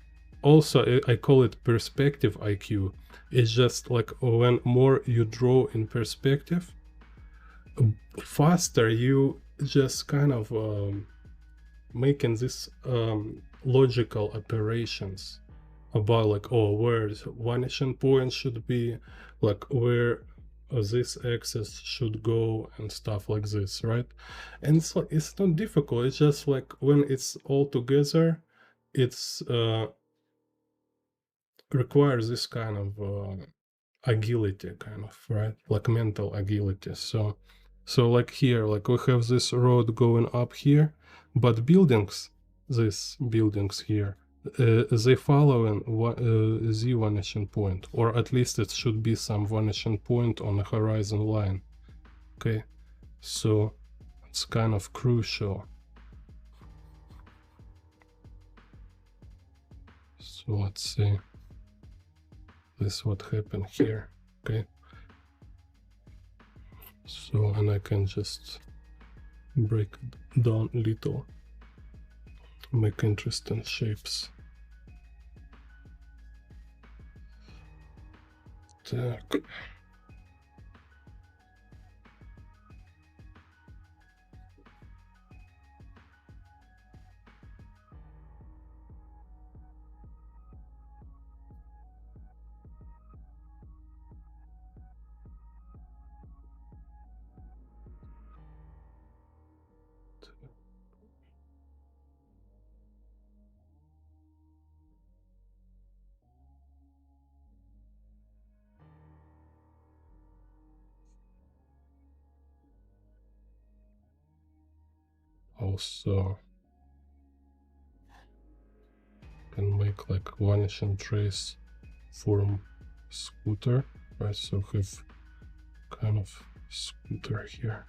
also I call it perspective IQ. It's just like when more you draw in perspective, faster you just kind of making this logical operations about like, oh, where vanishing point should be, like where this axis should go and stuff like this, right? And so it's not difficult. It's just like when it's all together, it's requires this kind of agility, kind of, right? Like mental agility. So like here, like we have this road going up here, but buildings, these buildings here, they follow the vanishing point, or at least it should be some vanishing point on the horizon line. Okay, so it's kind of crucial. So let's see. This is what happened here. Okay. So, and I can just break it down a little, make interesting shapes. Так. Also can make like vanishing trace form scooter, right? So have kind of scooter here.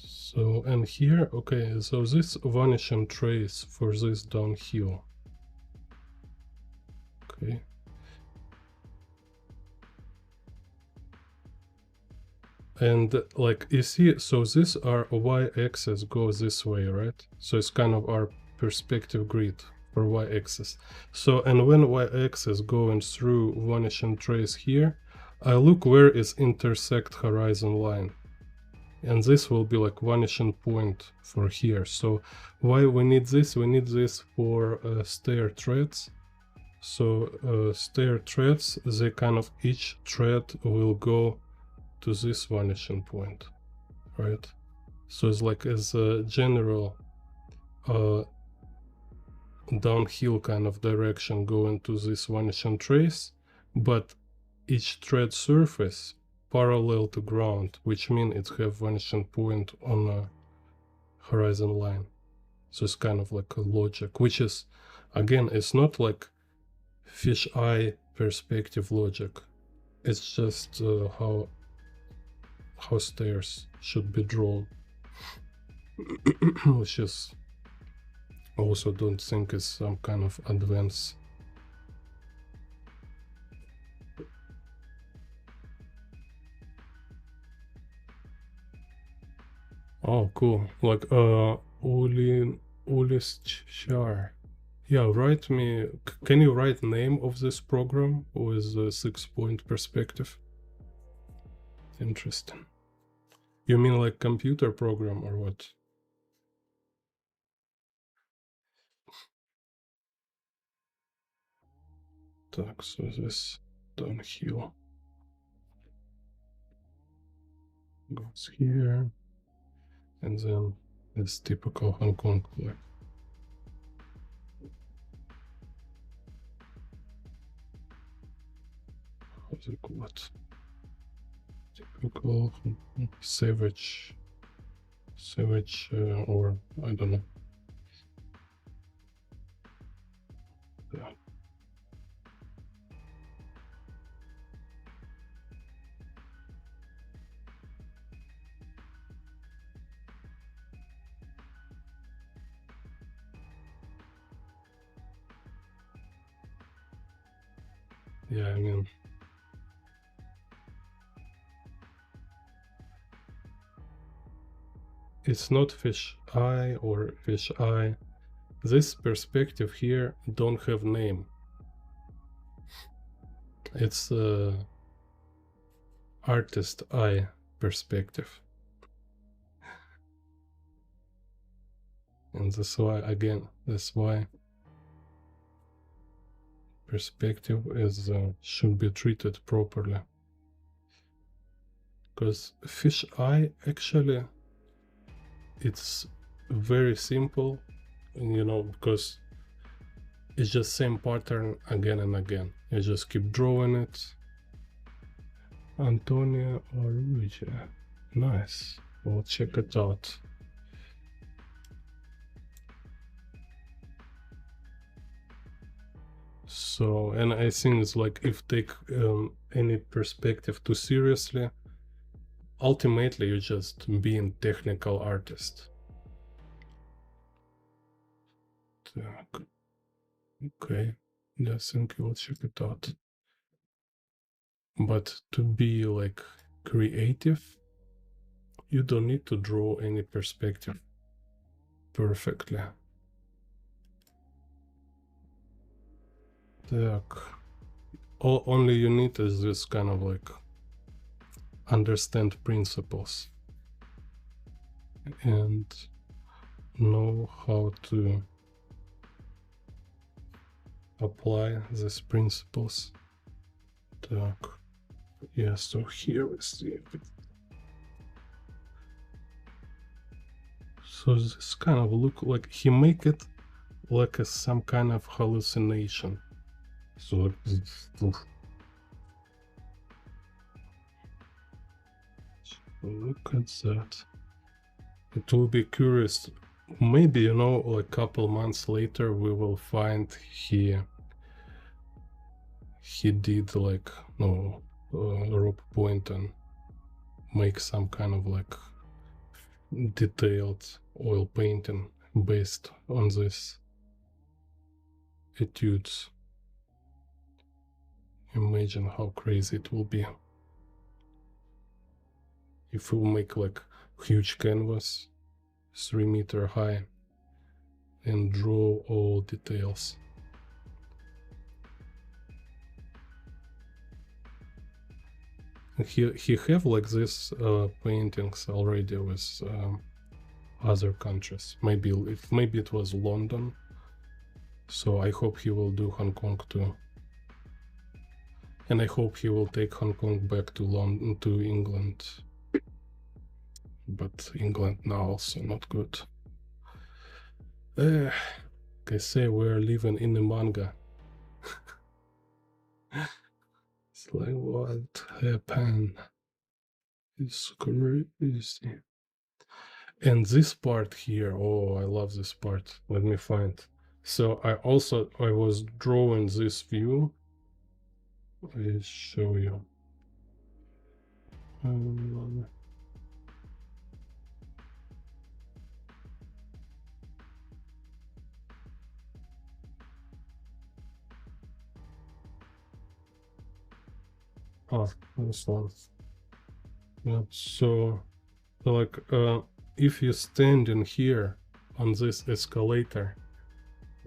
So, and here, okay, so this vanishing trace for this downhill. Okay. And like you see, so this our y-axis goes this way, right? So it's kind of our perspective grid for y-axis. So, and when y-axis going through vanishing trace here, I look where is intersect horizon line. And this will be like vanishing point for here. So why we need this? We need this for stair threads. So stair threads, they kind of each thread will go to this vanishing point, right? So it's like as a general downhill kind of direction going to this vanishing trace, but each thread surface parallel to ground, which means it have vanishing point on a horizon line. So it's kind of like a logic, which is, again, it's not like fisheye perspective logic. It's just how stairs should be drawn, which is also don't think is some kind of advance. Oh, cool. Like Ulischar. Yeah, write me. Can you write name of this program with a 6-point perspective? Interesting. You mean like computer program or what? Так, so this downhill goes here, and then it's typical Hong Kong flag. How's it called? Typical savage, or I don't know. Yeah. Yeah, I mean, it's not fish eye or fish eye. This perspective here don't have name. It's artist eye perspective. And that's why, again, that's why perspective is should be treated properly. Because fish eye, actually, it's very simple, you know, because it's just same pattern again and again. You just keep drawing it. Antonio Aruja. Nice. We'll check it out. So, and I think it's like if take any perspective too seriously, ultimately you're just being technical artist. Okay, yeah, thank you, we'll check it out. But to be like creative, you don't need to draw any perspective perfectly. Так. All only you need is this kind of like understand principles and know how to apply these principles. Так. Yeah, so here we see. So this kind of look like he make it like a, some kind of hallucination. So look at that. It will be curious. Maybe, you know, like a couple months later we will find he did like Rob Pointon make some kind of like detailed oil painting based on this etudes. Imagine how crazy it will be if we make like huge canvas 3 meter high and draw all details. He have like this paintings already with other countries. Maybe it was London. So I hope he will do Hong Kong too. And I hope he will take Hong Kong back to London, to England. But England now also not good. Like I say, we're living in a manga. It's like, what happened? It's crazy. And this part here, oh, I love this part. Let me find. So I was drawing this view. I'll show you. This one. Yeah, so like if you stand in here on this escalator,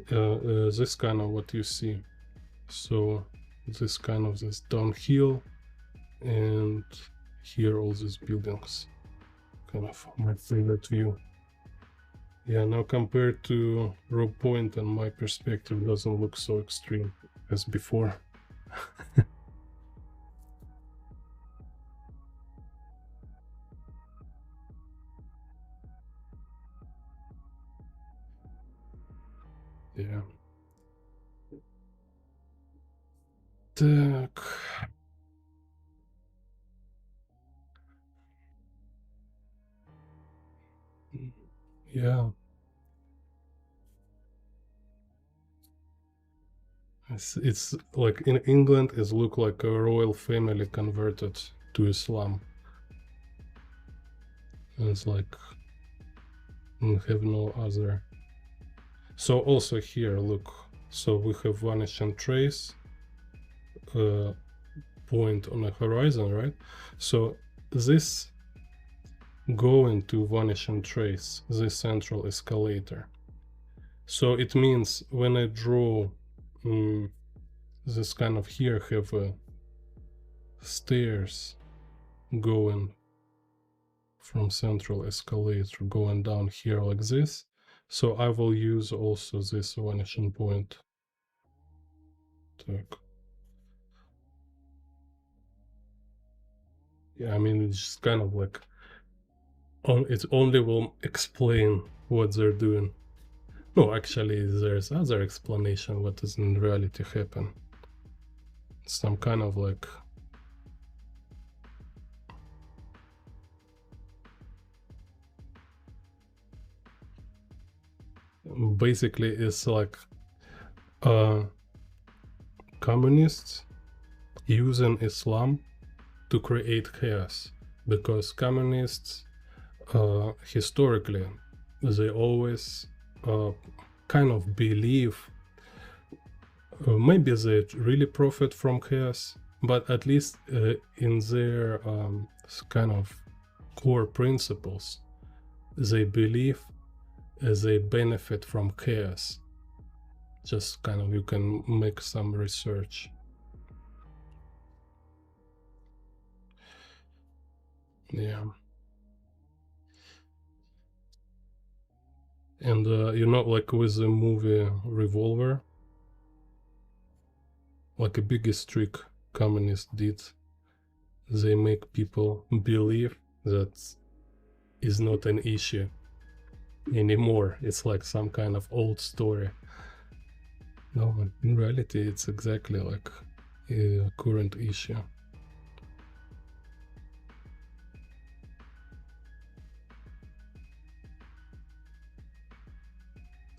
this kind of what you see. So this kind of this downhill, and here all these buildings. Kind of my favorite view. Yeah, now compared to Rob Pointon, my perspective doesn't look so extreme as before. Yeah. Так. Yeah. It's like in England, it look like a royal family converted to Islam. And it's like we have no other. So also here, look. So we have vanishing trace, point on the horizon, right? So this going to vanish and trace this central escalator. So it means when I draw this kind of here have stairs going from central escalator going down here like this. So I will use also this vanishing point. Так. Yeah, I mean, it's just kind of like, it only will explain what they're doing. No, actually, there's other explanation what is in reality happen. Some kind of like basically it's like communists using Islam to create chaos, because communists historically they always kind of believe maybe they really profit from chaos, but at least in their kind of core principles they believe they benefit from chaos. Just kind of you can make some research. Yeah. And you know, like with the movie Revolver, like a biggest trick communists did, they make people believe that is not an issue anymore. It's like some kind of old story. No, in reality it's exactly like a current issue.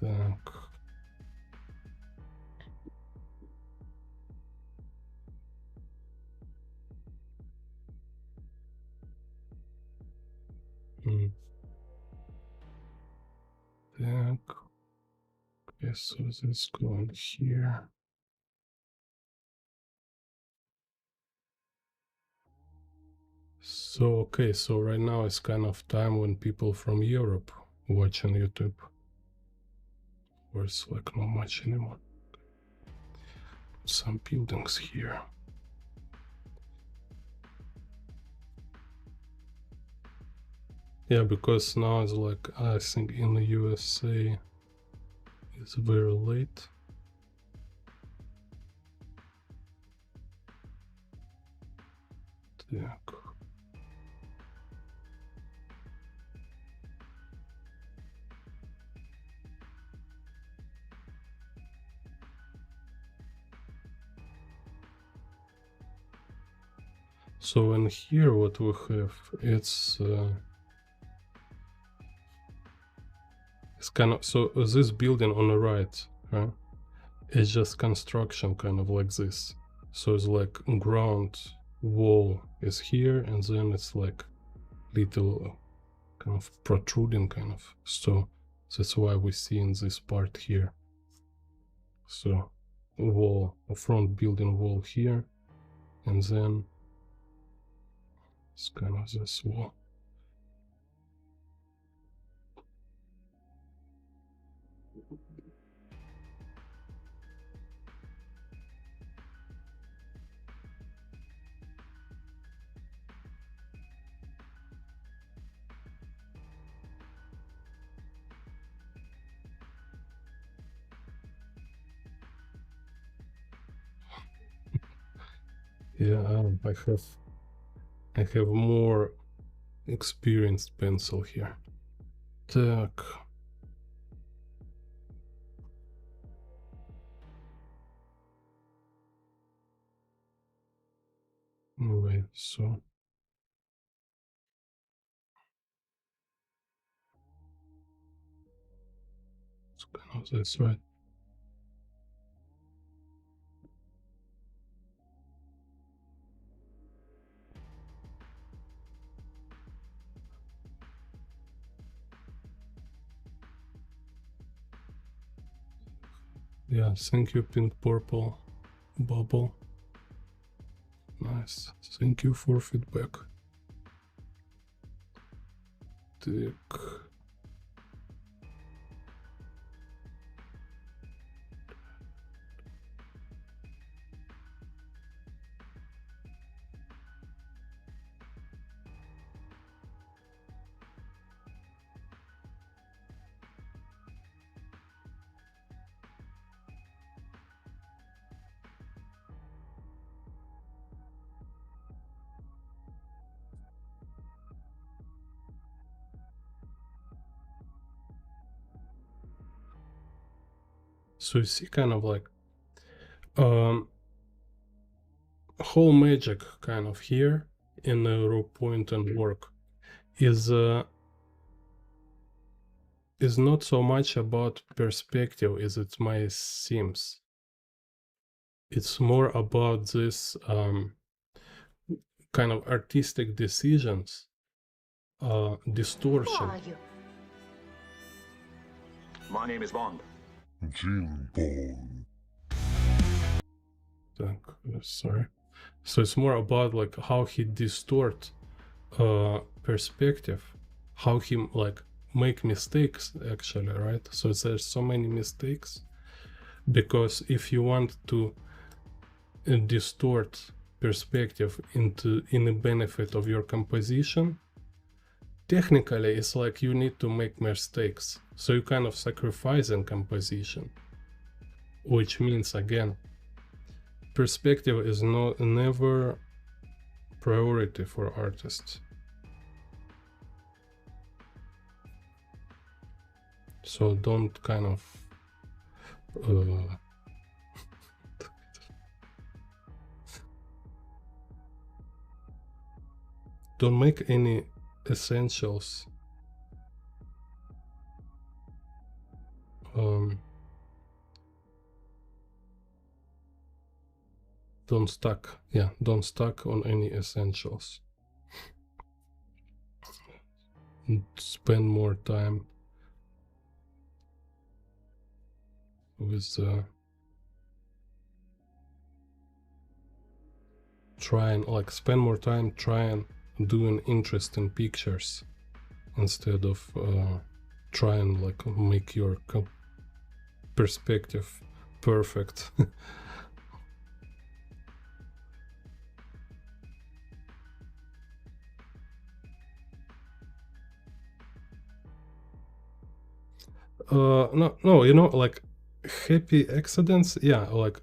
Так. Так. Okay, so this going here. So okay, so right now it's kind of time when people from Europe watching YouTube. Or it's like not much anymore. Some buildings here. Yeah, because now it's like, I think in the USA it's very late. Так. So in here what we have, it's kind of, so this building on the right, right? It's just construction kind of like this. So it's like ground wall is here, and then it's like little kind of protruding kind of. So that's why we see in this part here. So wall, a front building wall here, and then it's kind of this wall. Yeah, I have more experienced pencil here. Так. Anyway, so it's kind of this, right? Yeah, thank you, Pink Purple Bubble. Yes, thank you for feedback. Так. So you see kind of like whole magic kind of here in the Rob Pointon work is not so much about perspective as it might seems. It's more about this kind of artistic decisions, distortion. Who are you? My name is Bond. Jim Bond. Sorry. So it's more about like how he distort perspective, how he like make mistakes actually, right? So there's so many mistakes because if you want to distort perspective in the benefit of your composition, technically it's like you need to make mistakes, so you kind of sacrifice in composition, which means again perspective is never priority for artists. So don't kind of don't make any essentials don't stuck on any essentials. Spend more time with spend more time trying doing interesting pictures instead of trying like make your perspective perfect. No, you know, like happy accidents, yeah, like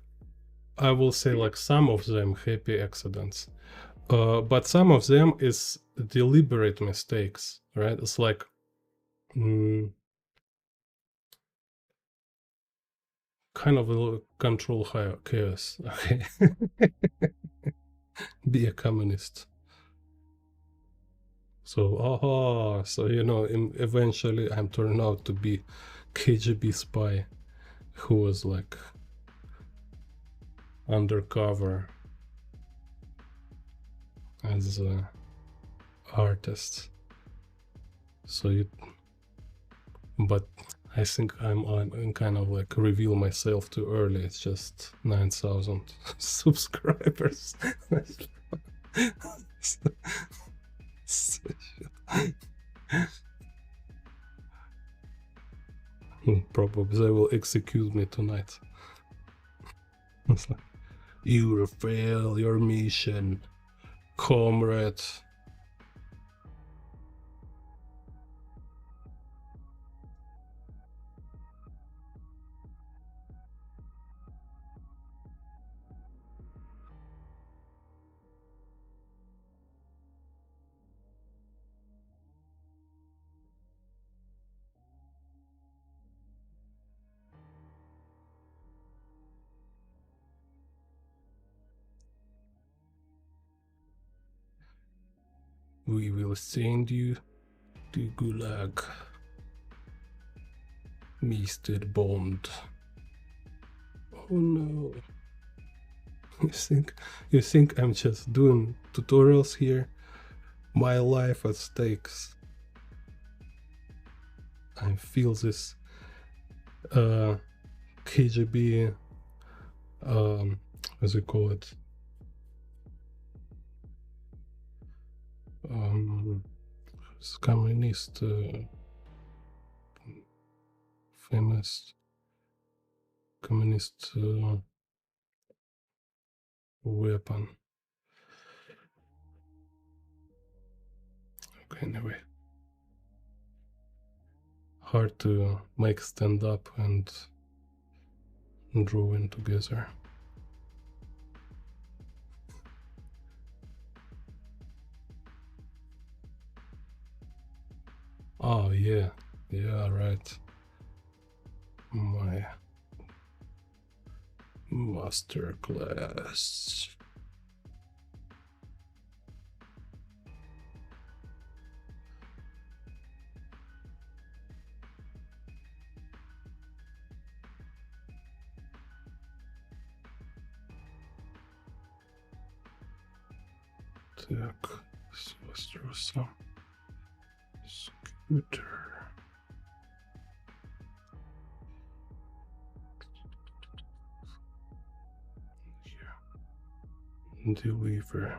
I will say like some of them happy accidents, but some of them is deliberate mistakes, right? It's like kind of a control chaos. Okay. Be a communist. So so you know, eventually I'm turned out to be KGB spy who was like undercover as an artist. So but I think I'm kind of like reveal myself too early. It's just 9,000 subscribers. Probably they will execute me tonight. You fail your mission, comrade. We will send you to Gulag, Mr. Bond. Oh no. You think I'm just doing tutorials here? My life at stakes. I feel this KGB, as we call it, communist famous communist weapon. Okay, anyway, hard to make stand up and drawing together. Oh yeah, right. My master class. Так, Севастроса. Scooter. Here. Deliver.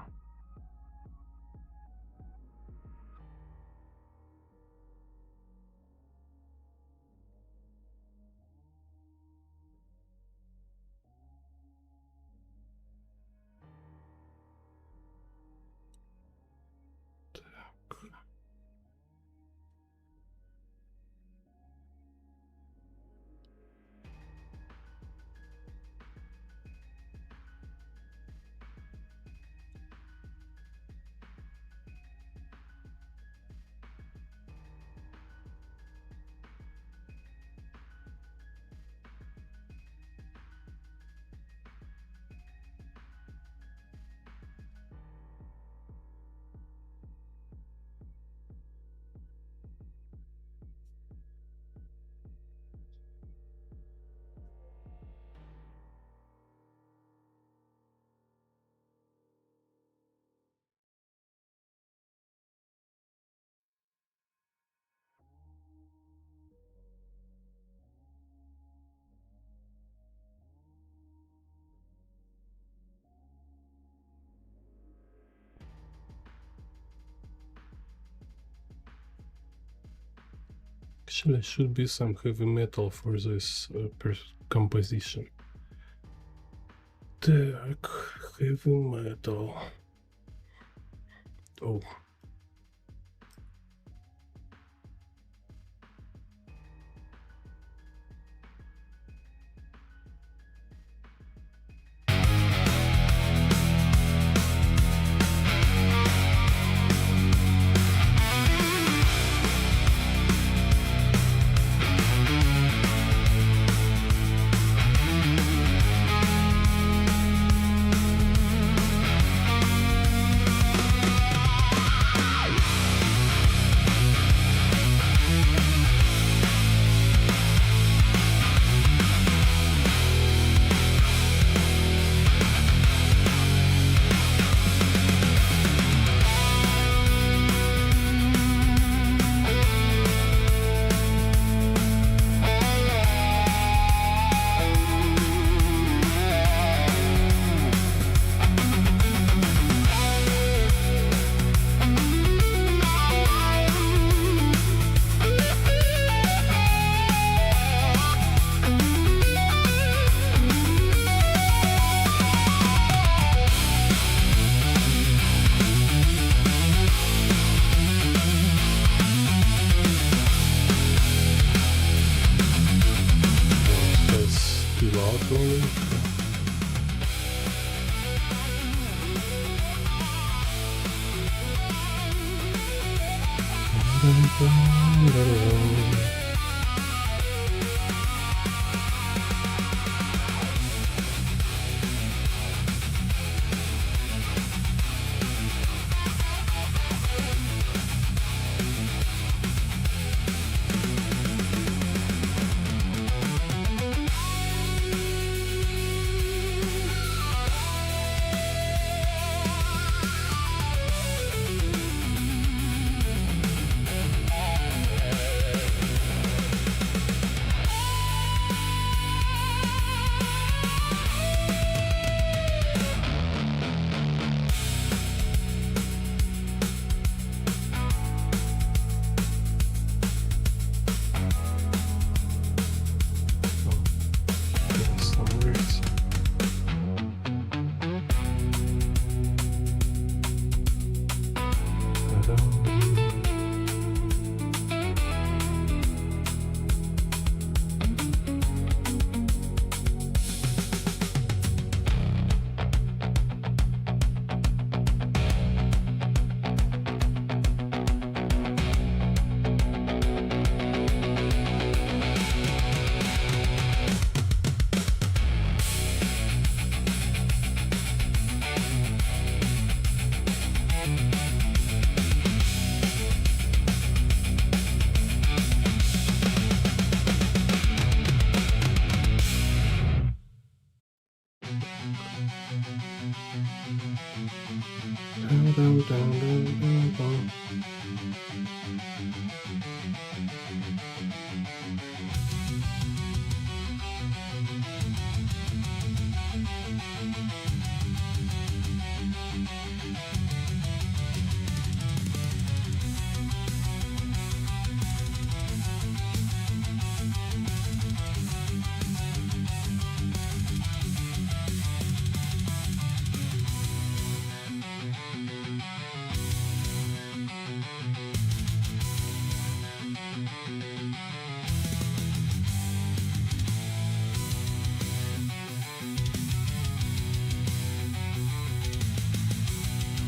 Actually, should be some heavy metal for this composition. Так, heavy metal. Oh.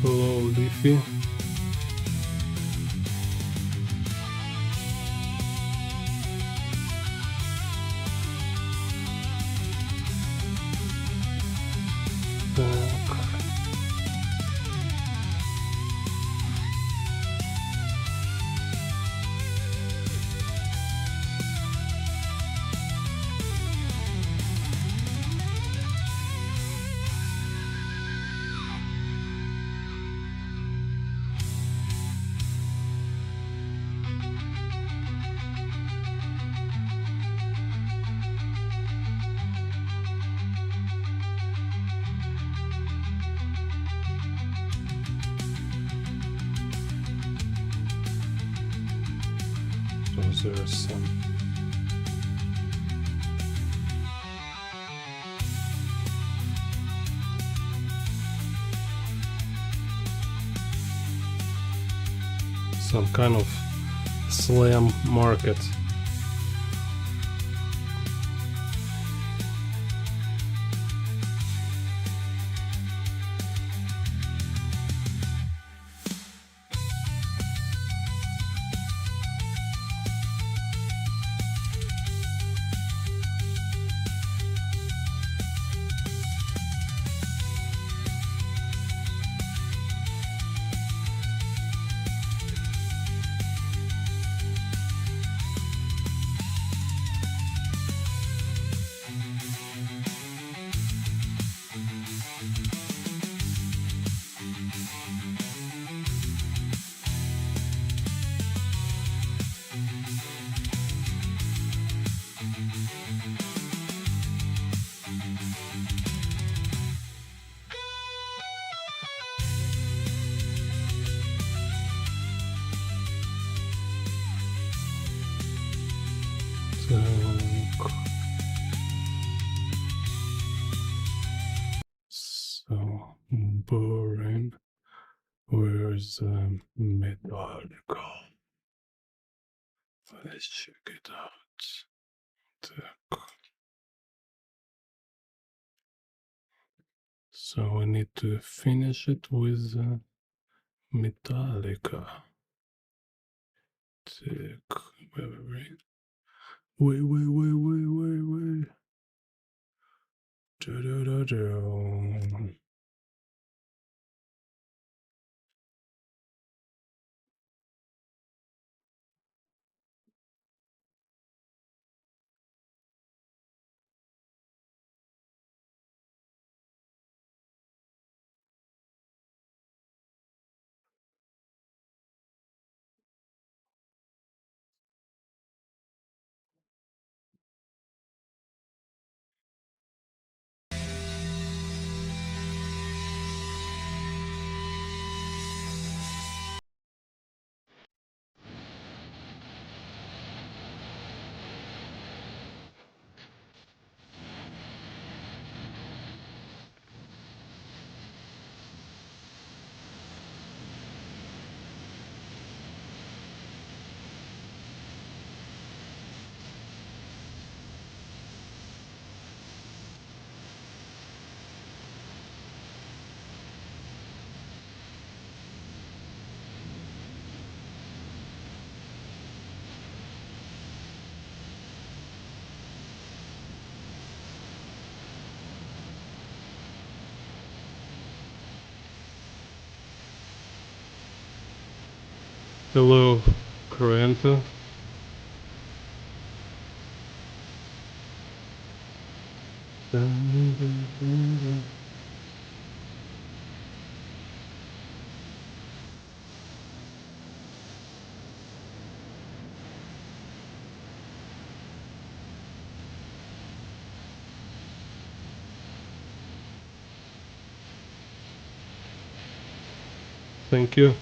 Hello, Leafy. So there's some kind of slam market. So boring. Where's the metal go? Let's check it out. Так. So we need to finish it with Metallica. Так. Wait. Da-da-da-da. Hello, Caranta. thank you.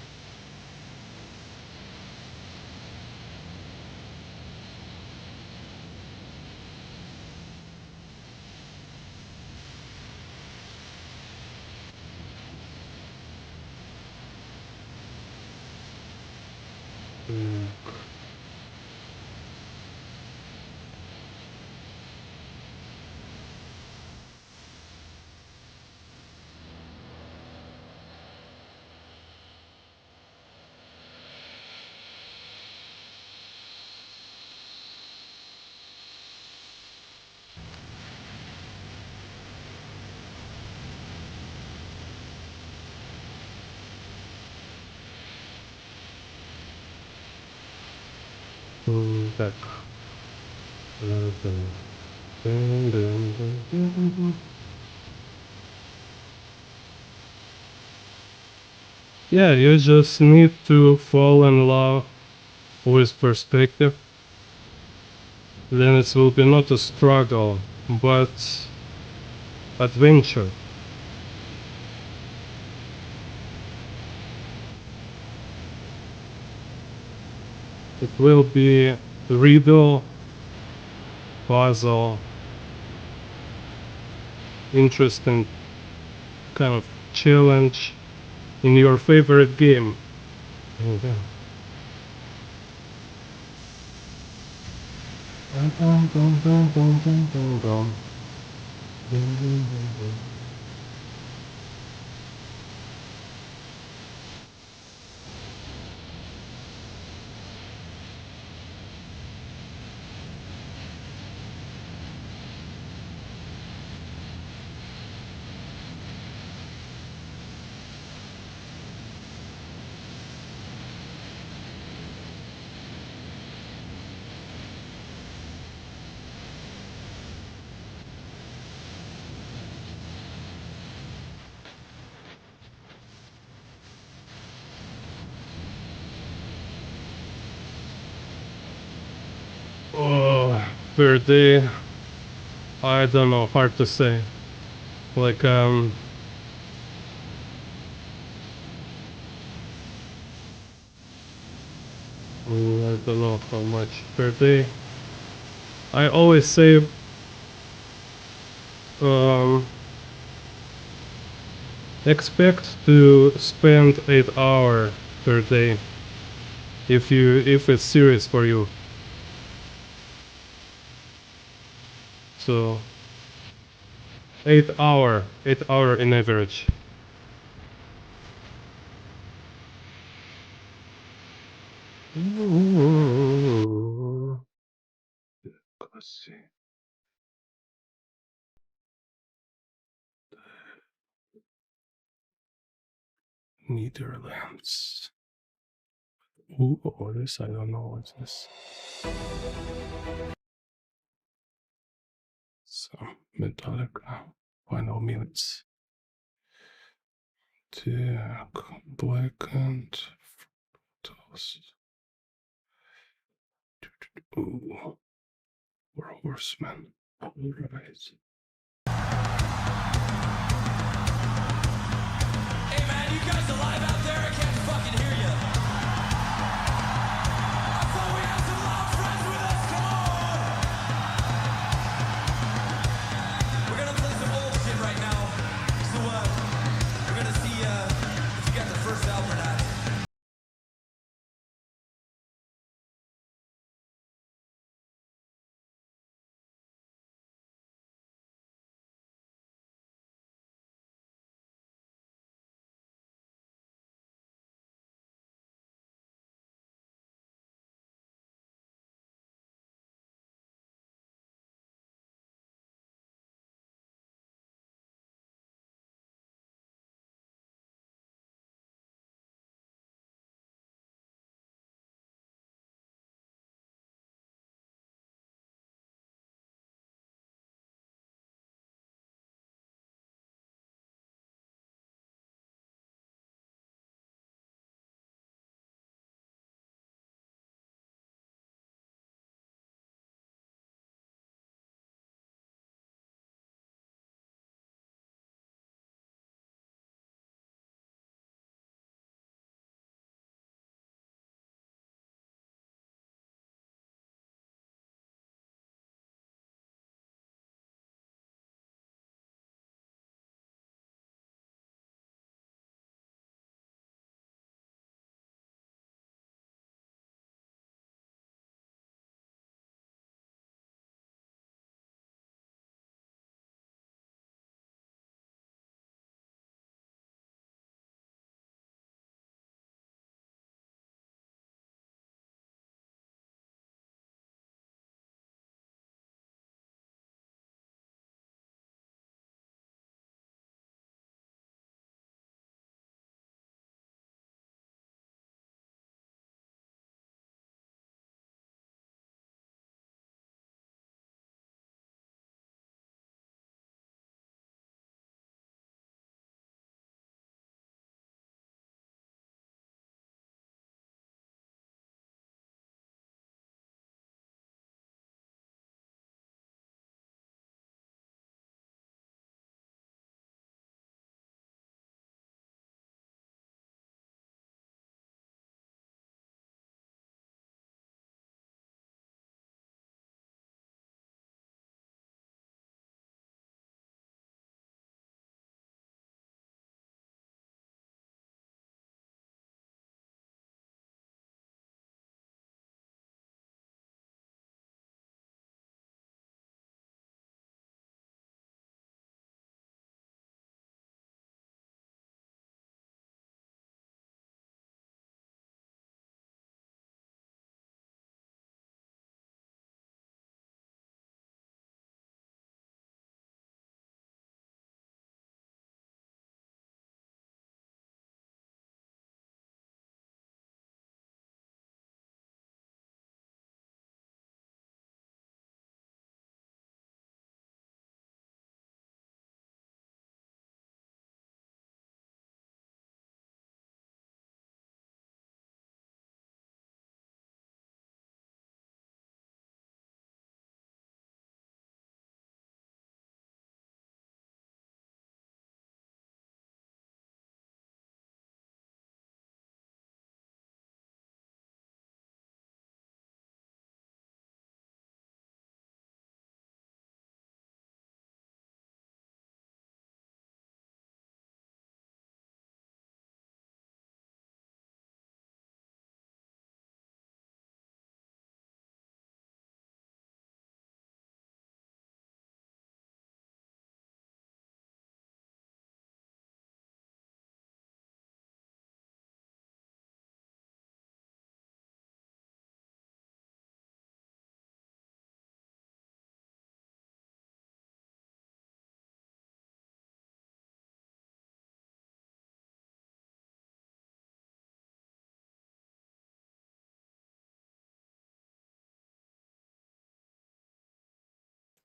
Так. Yeah, you just need to fall in love with perspective. Then it will be not a struggle, but adventure. It will be riddle, puzzle, interesting kind of challenge in your favorite game. Okay. Oh, per day, I don't know, hard to say. Like, I don't know how much per day. I always say, expect to spend 8 hours per day if it's serious for you. So 8 hour in average. Let's see. Netherlands. Ooh, this I don't know what's this. So Metallica, final minutes. Так, Blackened, Toast. Ooh, we're horsemen. Alright. Hey man, you guys alive out there? I can't fucking hear you. I thought we had some loud friends with us. Come on. We're gonna play some old shit right now. So we're gonna see if you got the first album or not.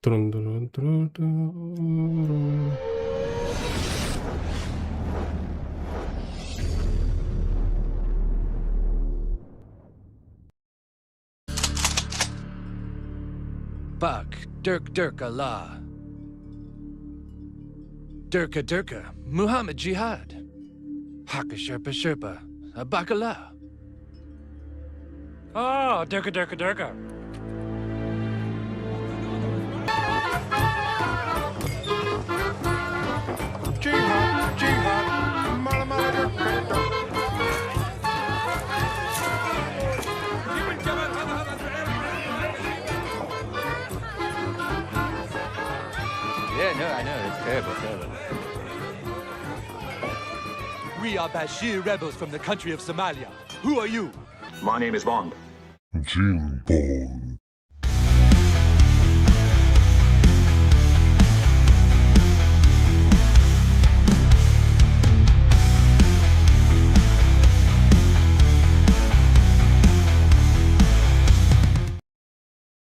Dun, dun, dun, dun. Bak, Dirk Dirk Allah. Durka Durka, Muhammad Jihad. Haka Sherpa Sherpa, Bakala. Oh, Durka Durka Durka. Jihad, jihad, mala mala durka. Yeah, no, I know. It's terrible, terrible. We are Bashir rebels from the country of Somalia. Who are you? My name is Bond. Jim Bond.